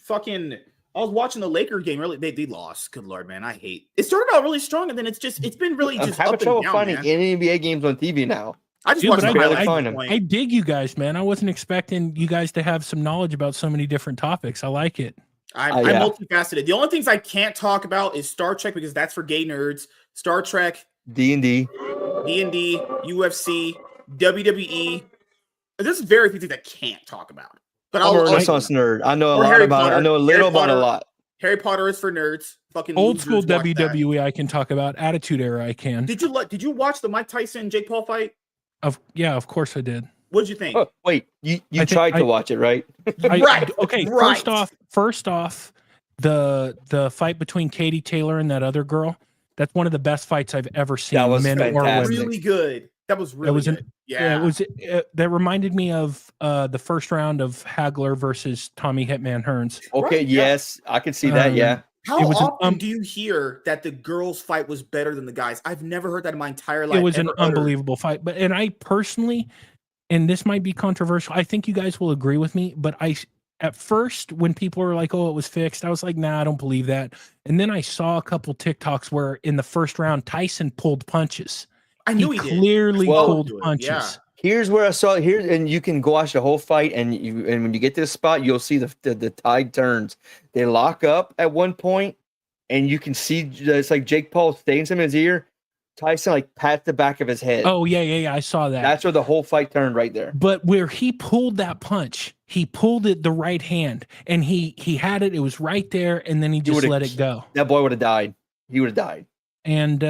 I was watching the Laker game. Really, they lost. Good Lord, man, I hate. It started out really strong, and then it's been really just having up trouble and down, finding man. any NBA games on TV now. I just watched I dig you guys, man. I wasn't expecting you guys to have some knowledge about so many different topics. I like it. I'm multifaceted. The only things I can't talk about is Star Trek because that's for gay nerds. Star Trek, D&D, UFC, WWE. There's very few things I can't talk about. But I'm a Renaissance nerd. I know a lot about it. I know a little about a lot. Harry Potter is for nerds. Fucking old school WWE I can talk about. Attitude Era I can. Did you watch the Mike Tyson Jake Paul fight? Of course I did. What did you think? Oh, wait, you tried to watch it, right? Right. Okay. Right. First off, the fight between Katie Taylor and that other girl. That's one of the best fights I've ever seen. That was really good. That was really good. That reminded me of the first round of Hagler versus Tommy Hitman Hearns. Okay, right, yes, I can see that. Yeah, How often do you hear that the girls' fight was better than the guys? I've never heard that in my entire life. It was an unbelievable fight. And I personally, and this might be controversial, I think you guys will agree with me, but at first, when people were like, oh, it was fixed, I was like, nah, I don't believe that. And then I saw a couple TikToks where in the first round, Tyson pulled punches. I knew he clearly pulled punches. Yeah. Here's where I saw it here, and you can go watch the whole fight, and when you get to this spot, you'll see the tide turns. They lock up at one point, and you can see it's like Jake Paul saying something in his ear. Tyson like pats the back of his head. Oh yeah, I saw that. That's where the whole fight turned right there. But where he pulled that punch, he pulled it the right hand, and he had it. It was right there, and then he just let it go. That boy would have died. He would have died. And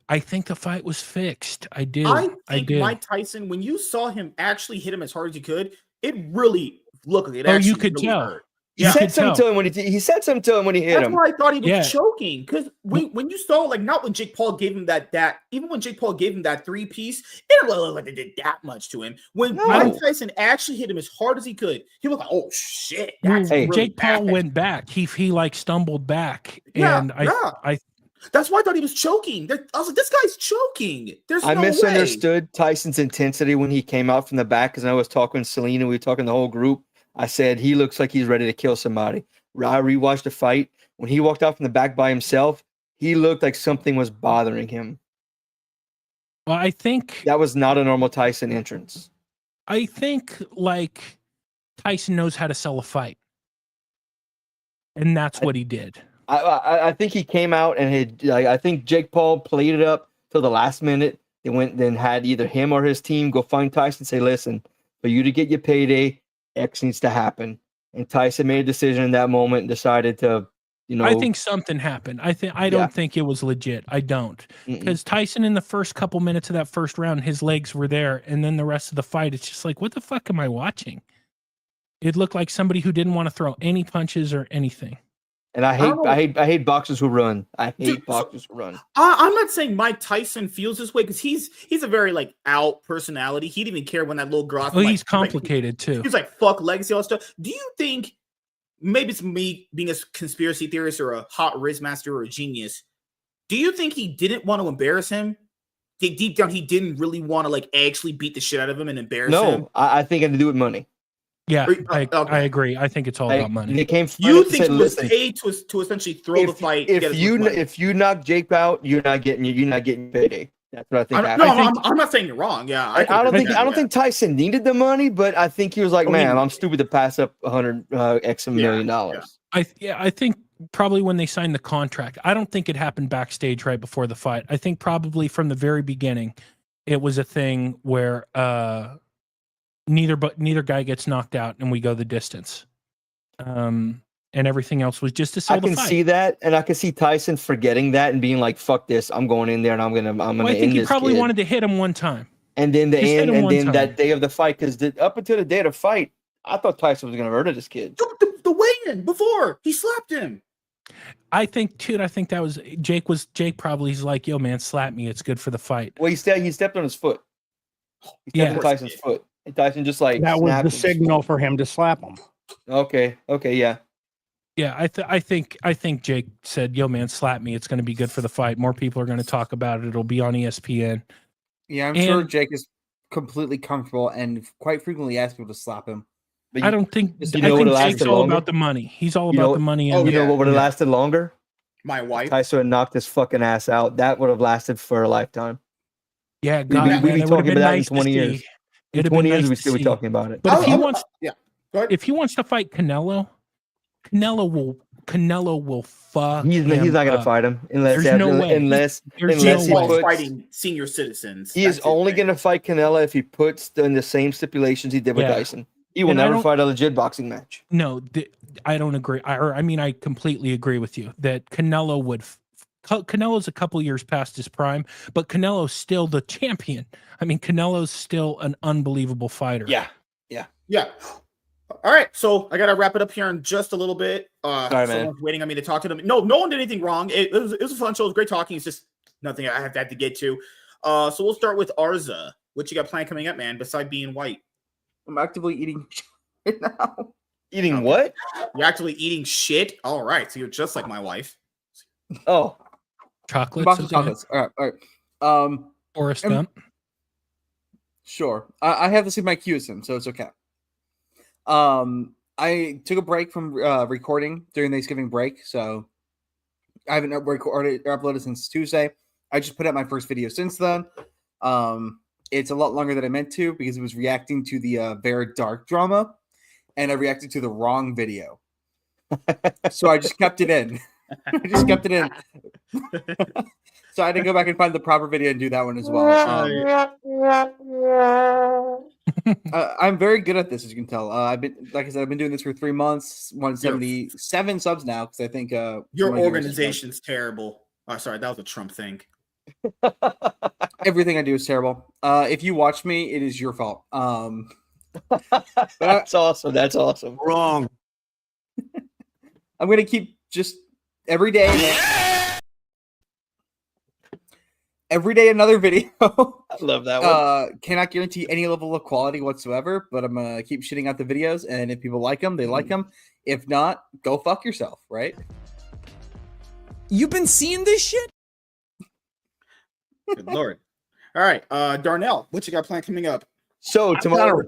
I think the fight was fixed. I did. I did. Mike Tyson, when you saw him actually hit him as hard as he could, it really looked like it. Oh, you could tell. Hurt. He said something to him when he said something to him when he hit him. That's why I thought he was choking. Because when you saw, like, not when Jake Paul gave him that even when Jake Paul gave him that 3-piece, it didn't look like they did that much to him. When Mike Tyson actually hit him as hard as he could, he was like, "Oh shit!" Really Jake Paul went back. He like stumbled back, and I. That's why I thought he was choking. I was like, this guy's choking. I misunderstood Tyson's intensity when he came out from the back, because I was talking to Selena, we were talking the whole group. I said, he looks like he's ready to kill somebody. I rewatched the fight. When he walked out from the back by himself, he looked like something was bothering him. Well, I think that was not a normal Tyson entrance. I think like Tyson knows how to sell a fight. And that's what he did. I think he came out and I think Jake Paul played it up till the last minute. They went then had either him or his team go find Tyson and say, listen, for you to get your payday, X needs to happen. And Tyson made a decision in that moment and decided to, I think something happened. I don't think it was legit. I don't. Because Tyson in the first couple minutes of that first round, his legs were there. And then the rest of the fight, it's just like, what the fuck am I watching? It looked like somebody who didn't want to throw any punches or anything. And I hate boxers who run. I hate boxers who run. I'm not saying Mike Tyson feels this way because he's a very like out personality. He didn't even care when that little girl. Well, he's complicated too. He's like fuck legacy, all that stuff. Do you think maybe it's me being a conspiracy theorist or a hot riz master or a genius? Do you think he didn't want to embarrass him? Deep down, he didn't really want to like actually beat the shit out of him and embarrass him. No, I think it had to do with money. Yeah, I agree. I think it's all about money. You think he was paid to essentially throw the fight? If you knock Jake out, you're not getting payday. That's what I think. I'm not saying you're wrong. Yeah, I don't think Tyson needed the money, but I think he was like, man, I'm stupid to pass up $100 million. I think probably when they signed the contract, I don't think it happened backstage right before the fight. I think probably from the very beginning, it was a thing where neither guy gets knocked out and we go the distance. And everything else was just to sell the fight. I can see that, and I can see Tyson forgetting that and being like, fuck this, I'm going in there and I'm gonna I think he probably wanted to hit him one time. And then that day of the fight, because up until the day of the fight, I thought Tyson was gonna murder this kid. The weigh-in before he slapped him. I think that was Jake probably he's like, yo man, slap me, it's good for the fight. Well, he stepped on his foot. He stepped on Tyson's foot. And Tyson just like that was the signal for him to slap him. Okay, yeah. Yeah, I think Jake said, "Yo, man, slap me. It's going to be good for the fight. More people are going to talk about it. It'll be on ESPN." Yeah, I'm sure Jake is completely comfortable and quite frequently asks people to slap him. But I don't think. I think Jake's all about the money. He's all about the money. You know what would have lasted longer? My wife. Tyson would knocked his fucking ass out. That would have lasted for a lifetime. Yeah, God, we'd be talking about that in 20 years. In 20 years, we'd still be talking about it. But if he wants to fight Canelo will fuck. He's not going to fight him unless he puts fighting senior citizens. He is only going to fight Canelo if he puts in the same stipulations he did with Tyson. He will never fight a legit boxing match. No, I don't agree. I completely agree with you that Canelo would. Canelo's a couple years past his prime, but Canelo's still the champion. I mean, Canelo's still an unbelievable fighter. Yeah. All right, so I gotta wrap it up here in just a little bit. Sorry, someone's waiting on me to talk to them. No one did anything wrong. It was a fun show. It was great talking. It's just nothing I have to get to. So we'll start with Arza. What you got planned coming up, man? Besides being white, I'm actively eating right now. Eating what? You're actually eating shit? All right. So you're just like my wife. Oh. Chocolates. Box of chocolates. All right. Or a stump. Sure. I have the same IQ as him, so it's okay. I took a break from recording during Thanksgiving break, so I haven't recorded or uploaded since Tuesday. I just put out my first video since then. It's a lot longer than I meant to because it was reacting to the Very Dark drama, and I reacted to the wrong video. So I just kept it in. So I had to go back and find the proper video and do that one as well. I'm very good at this, as you can tell. I've been doing this for 3 months, 177 subs now because I think your organization's terrible. Oh, sorry, that was a Trump thing. Everything I do is terrible. If you watch me, it is your fault. That's awesome. That's awesome. Wrong. I'm gonna keep just every day another video. I love that one. Cannot guarantee any level of quality whatsoever, but I'm gonna keep shitting out the videos, and if people like them, they like them. If not, go fuck yourself, right? You've been seeing this shit? Good Lord. All right, Darnell, what you got planned coming up? So tomorrow,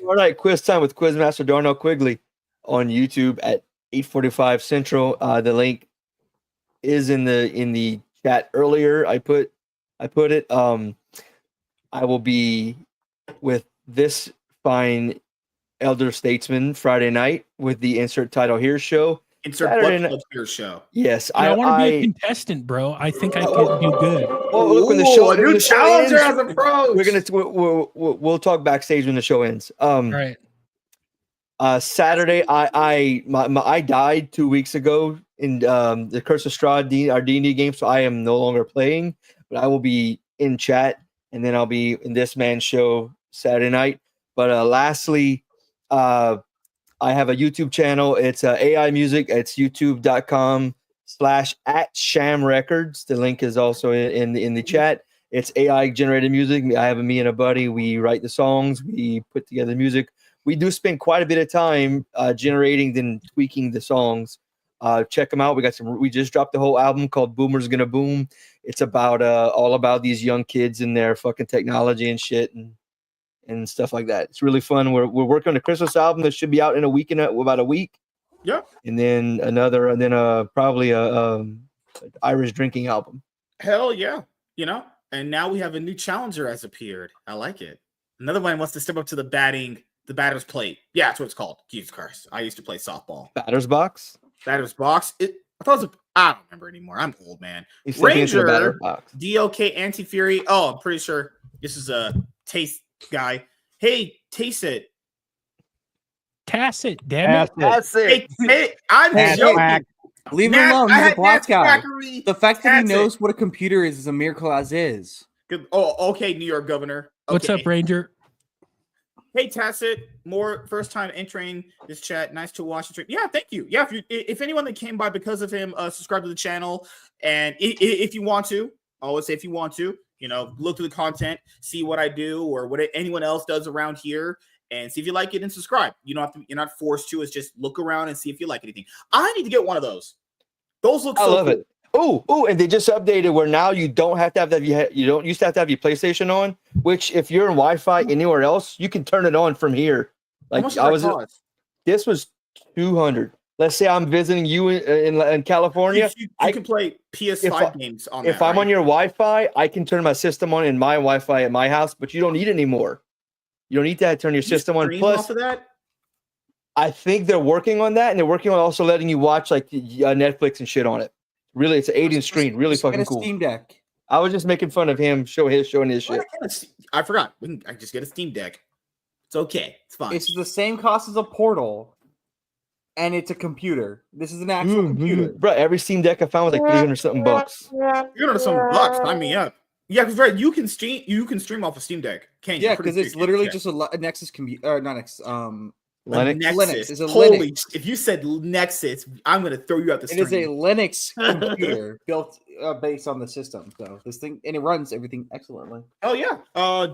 all right, quiz time with Quizmaster Darnell Quigley on YouTube at 8:45 Central. The link is in the chat earlier. I put it. I will be with this fine elder statesman Friday night with the Insert Title Here show. Insert Here show. Yes, I want to be a contestant, bro. I think I could do good. Well, look, when the show, a new challenger has approached. We'll talk backstage when the show ends. Right. Saturday, I died 2 weeks ago in the Curse of Strahd, our D&D game, so I am no longer playing, but I will be in chat, and then I'll be in this man's show Saturday night. But lastly, I have a YouTube channel. It's AI Music. It's youtube.com/@shamrecords. The link is also in the chat. It's AI generated music. I have me and a buddy. We write the songs. We put together music. We do spend quite a bit of time generating and tweaking the songs. Check them out. We just dropped the whole album called Boomer's Gonna Boom. It's about all about these young kids and their fucking technology and shit and stuff like that. It's really fun. We're working on a Christmas album that should be out in about a week. Yeah. And then probably a Irish drinking album. Hell yeah. And now we have a new challenger has appeared. I like it. Another one wants to step up to the batter's plate. Yeah, that's what it's called. Jesus Christ. I used to play softball. Batter's box? Batter's box. I thought it was I don't remember anymore. I'm old, man. Ranger, DOK, Anti-Fury. Oh, I'm pretty sure this is a Taste guy. Hey, Tacet. Tacet, damn it. Hey, I'm joking. Leave him alone. He's a black guy. The fact that he knows what a computer is a miracle as is. Good. Oh, okay, New York governor. Okay. What's up, Ranger? Hey, Tacet. More first time entering this chat. Nice to watch the stream. Yeah, thank you. Yeah, if anyone that came by because of him, subscribe to the channel. And if you want to, I always say if you want to, look through the content, see what I do or what anyone else does around here, and see if you like it and subscribe. You're not forced to. It's just look around and see if you like anything. I need to get one of those. Those look so cool. I love it. Oh, and they just updated where now you don't have to have that. You don't used to have your PlayStation on. Which, if you're in Wi-Fi anywhere else, you can turn it on from here. Like this was $200. Let's say I'm visiting you in California. You can play PS5 games on that. If I'm on your Wi-Fi, I can turn my system on in my Wi-Fi at my house, but you don't need it anymore. You don't need to turn your system on. Plus, off of that? I think they're working on that, and they're working on also letting you watch like Netflix and shit on it. Really, it's an 8-inch screen. Really fucking cool. Steam Deck. I was just making fun of him showing his shit. I forgot. I just get a Steam Deck. It's okay. It's fine. It's the same cost as a Portal, and it's a computer. This is an actual computer. Bro, every Steam Deck I found was like $300-something bucks. $300-something bucks. Sign me up. Yeah, because right, you can stream off a Steam Deck. Can't you? Yeah, because it's literally just a Nexus computer, or not Nexus. Linux. Linux is a Holy! Linux. If you said Nexus, I'm gonna throw you out the stream. It is a Linux computer built based on the system. So this thing, and it runs everything excellently. Oh yeah.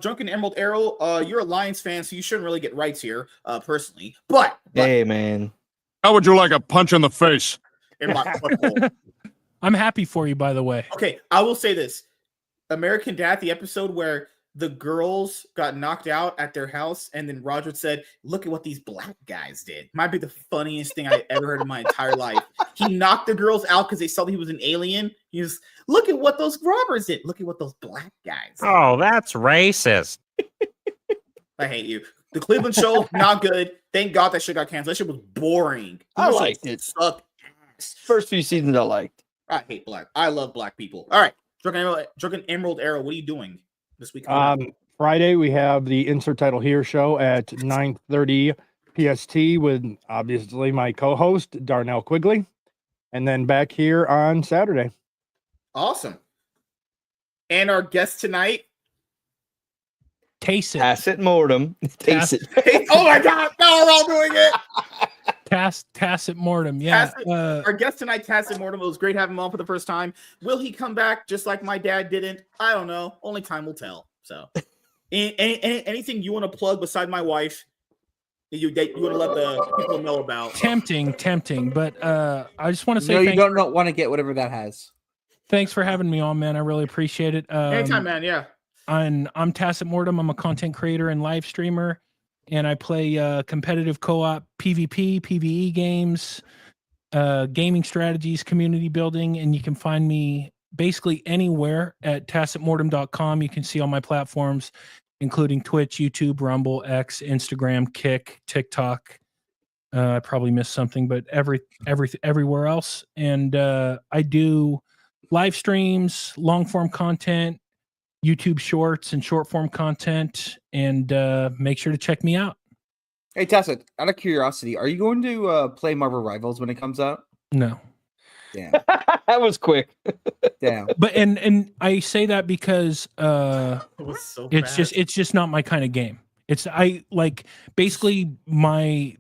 Drunken Emerald Arrow. You're a Lions fan, so you shouldn't really get rights here, personally. But hey, man, how would you like a punch in the face? In my butthole. I'm happy for you, by the way. Okay, I will say this: American Dad, the episode where the girls got knocked out at their house, and then Roger said, "Look at what these black guys did." Might be the funniest thing I ever heard in my entire life. He knocked the girls out because they saw that he was an alien. He was, "Look at what those robbers did. Look at what those black guys did." Oh, that's racist. I hate you. The Cleveland show, not good. Thank God that shit got canceled. That shit was boring. I liked it. Sucked ass. First few seasons I liked. I hate black. I love black people. All right, Drunken Emerald Arrow. What are you doing this week? Friday we have the Insert Title Here show at 9:30 PST with obviously my co-host Darnell Quigley, and then back here on Saturday. Awesome. And our guest tonight, Tacetmort3m. Taste it. Oh my God! No, we're all doing it. Tacetmort3m. Yeah. Our guest tonight, Tacetmort3m. It was great having him on for the first time. Will he come back just like my dad didn't? I don't know. Only time will tell. So, anything you want to plug beside my wife? You want to let the people know about? Tempting, but I just want to say, no, you don't want to get whatever that has. Thanks for having me on, man. I really appreciate it. Anytime, man. Yeah. I'm Tacetmort3m. I'm a content creator and live streamer, and I play competitive co-op PvP, PvE games, gaming strategies, community building, and you can find me basically anywhere at Tacetmort3m.com. You can see all my platforms, including Twitch, YouTube, Rumble, X, Instagram, Kick, TikTok. I probably missed something, but everywhere else. And I do live streams, long form content, YouTube shorts, and short form content. And make sure to check me out. Hey, Tacet, out of curiosity, are you going to play Marvel Rivals when it comes out? No. Damn. That was quick. Damn. But and I say that because it's just not my kind of game. I like basically my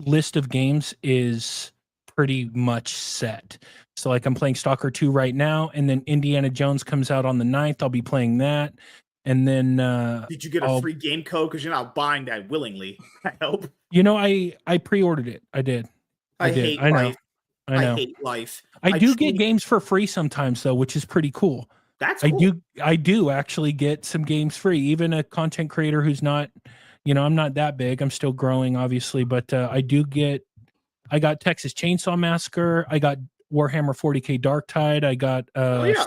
list of games is pretty much set. So like I'm playing Stalker 2 right now, and then Indiana Jones comes out on the 9th. I'll be playing that. And then did you get a free game code? Because you're not buying that willingly. I hope. You know, I pre-ordered it. I did. I did. I know. I hate life. I do get games for free sometimes though, which is pretty cool. That's cool. I do actually get some games free. Even a content creator who's not, I'm not that big. I'm still growing, obviously, but I got Texas Chainsaw Massacre. I got Warhammer 40K Darktide. I got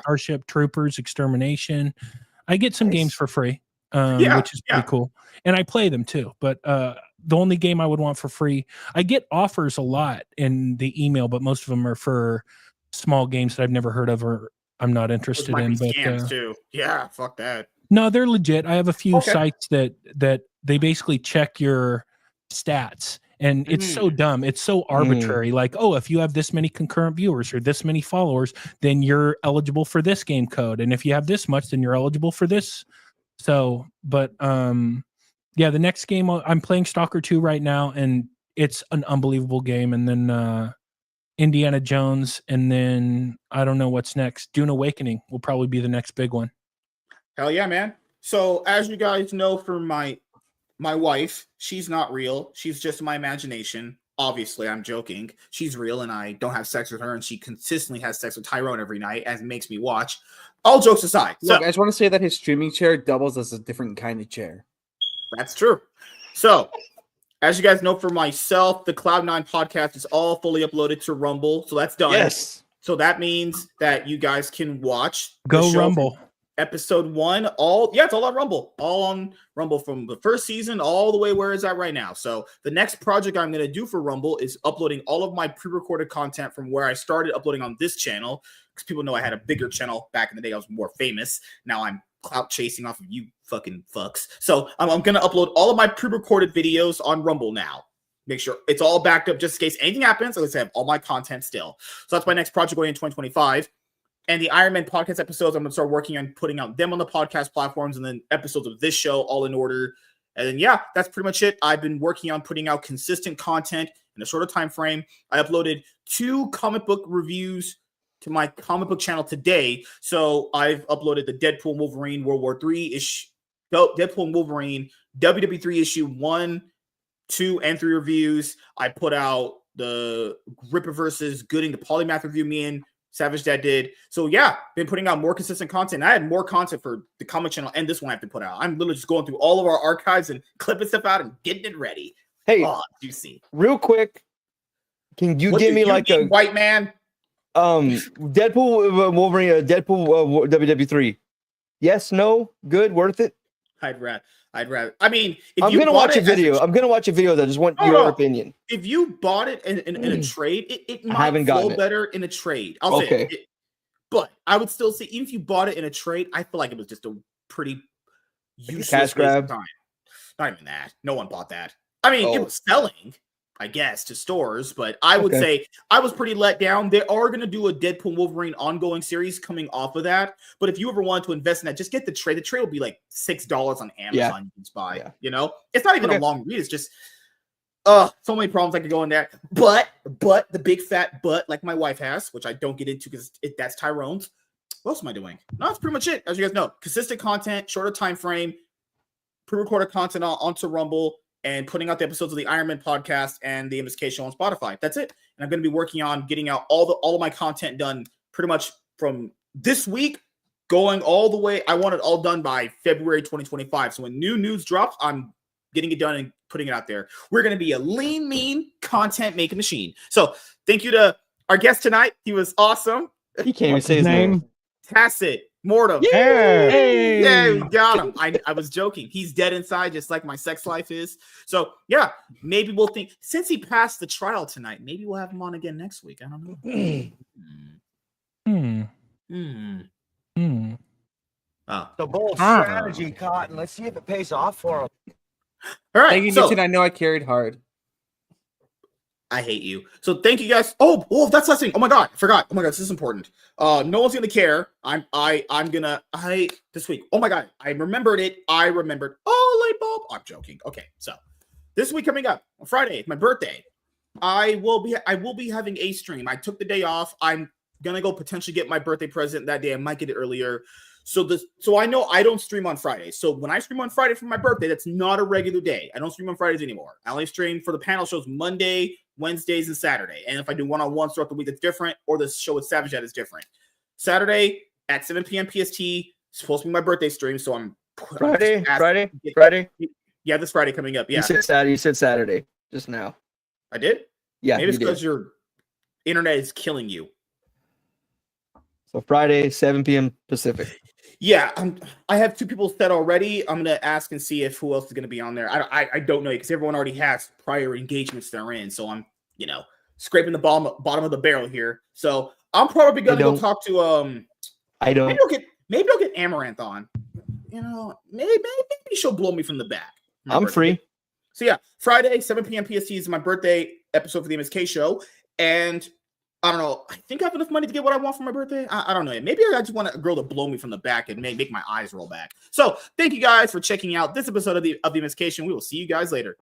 Starship Troopers Extermination. I get some games for free, which is pretty cool. And I play them too. But the only game I would want for free, I get offers a lot in the email, but most of them are for small games that I've never heard of or I'm not interested in. But too. Yeah, fuck that. No, they're legit. I have a few sites that they basically check your stats. And it's so dumb. It's so arbitrary. Like, oh, if you have this many concurrent viewers or this many followers, then you're eligible for this game code. And if you have this much, then you're eligible for this. So, but the next game I'm playing Stalker 2 right now, and it's an unbelievable game. And then Indiana Jones, and then I don't know what's next. Dune Awakening will probably be the next big one. Hell yeah, man. So as you guys know, from my wife, she's not real. She's just my imagination. Obviously, I'm joking. She's real, and I don't have sex with her, and she consistently has sex with Tyrone every night, as it makes me watch. All jokes aside. Look, I just want to say that his streaming chair doubles as a different kind of chair. That's true. So, as you guys know, for myself, the Cloud9 podcast is all fully uploaded to Rumble, so that's done. Yes. So that means that you guys can watch Go Rumble. Episode 1, it's all on Rumble. All on Rumble from the first season all the way where it's at right now. So the next project I'm going to do for Rumble is uploading all of my pre-recorded content from where I started uploading on this channel, because people know I had a bigger channel back in the day. I was more famous. Now I'm clout chasing off of you fucking fucks. So I'm going to upload all of my pre-recorded videos on Rumble now. Make sure it's all backed up just in case anything happens. I have all my content still. So that's my next project going in 2025. And the Iron Man podcast episodes, I'm going to start working on putting out them on the podcast platforms, and then episodes of this show all in order And then, yeah, that's pretty much it. I've been working on putting out consistent content in a shorter time frame. I uploaded 2 comic book reviews to my comic book channel today. So I've uploaded the Deadpool and Wolverine World War III issue, Deadpool and Wolverine WW3 issue 1, 2, and 3 reviews. I put out the Ripper versus Gooding, the Polymath review me and Savage Dad did. So yeah, been putting out more consistent content. I had more content for the comic channel and this one I have to put out. I'm literally just going through all of our archives and clipping stuff out and getting it ready. Hey, juicy. Real quick, can you give me like a white man? Deadpool Wolverine, Deadpool WW3. Yes, no, good, worth it. I'd rather. I mean, if I'm gonna watch a video. I'm gonna watch a video that I just want your opinion. If you bought it in a trade, it might flow better in a trade. I'll say it. But I would still say, even if you bought it in a trade, I feel like it was just a pretty useless cash grab. Time. Not even that. No one bought that. I mean, it was selling, I guess, to stores, but I would say I was pretty let down. They are going to do a Deadpool Wolverine ongoing series coming off of that. But if you ever wanted to invest in that, just get the trade. The trade will be like $6 on Amazon. Yeah. You can buy. You know, it's not even a long read. It's just so many problems I could go in there. But the big fat but, like my wife has, which I don't get into because that's Tyrone's. What else am I doing? No, that's pretty much it. As you guys know, consistent content, shorter time frame, pre-recorded content onto Rumble, and putting out the episodes of the Iron Man podcast and the MSK show on Spotify. That's it. And I'm going to be working on getting out all of my content done pretty much from this week, going all the way. I want it all done by February 2025. So when new news drops, I'm getting it done and putting it out there. We're going to be a lean, mean content making machine. So thank you to our guest tonight. He was awesome. He can't even say his name. Tacetmort3m. Yeah, we got him. I was joking. He's dead inside, just like my sex life is. So yeah, maybe we'll think, since he passed the trial tonight, maybe we'll have him on again next week. I don't know. The bold strategy, Cotton. Let's see if it pays off for him. All right. Thank you, Nixon. I know I carried hard. I hate you. So thank you guys. Oh, that's last thing. Oh my god, I forgot. Oh my god, this is important. No one's gonna care. I'm gonna this week. Oh my god, I remembered it. Oh, light bulb. I'm joking. Okay, so this week coming up on Friday, it's my birthday. I will be having a stream. I took the day off. I'm gonna go potentially get my birthday present that day. I might get it earlier. So I know I don't stream on Friday. So when I stream on Friday for my birthday, that's not a regular day. I don't stream on Fridays anymore. I only stream for the panel shows Monday, Wednesdays, and Saturday. And if I do one-on-ones throughout the week, that's different, or the show with Savage Dad is different. Saturday at 7 p.m. PST, supposed to be my birthday stream, so I'm Friday. Yeah, this Friday coming up. Yeah. You said Saturday just now. I did? Yeah. Maybe it's because your internet is killing you. So Friday, 7 p.m. Pacific. Yeah, I have 2 people set already. I'm gonna ask and see if who else is gonna be on there. I don't know because everyone already has prior engagements they're in. So I'm scraping the bottom of the barrel here. So I'm probably gonna go talk to maybe I'll get Amaranth on. Maybe she'll blow me from the back. I'm free. So yeah, Friday 7 p.m. PST is my birthday episode for the MSK show, and I don't know. I think I have enough money to get what I want for my birthday. I don't know. Maybe I just want a girl to blow me from the back and make my eyes roll back. So thank you guys for checking out this episode of the MSK show. We will see you guys later.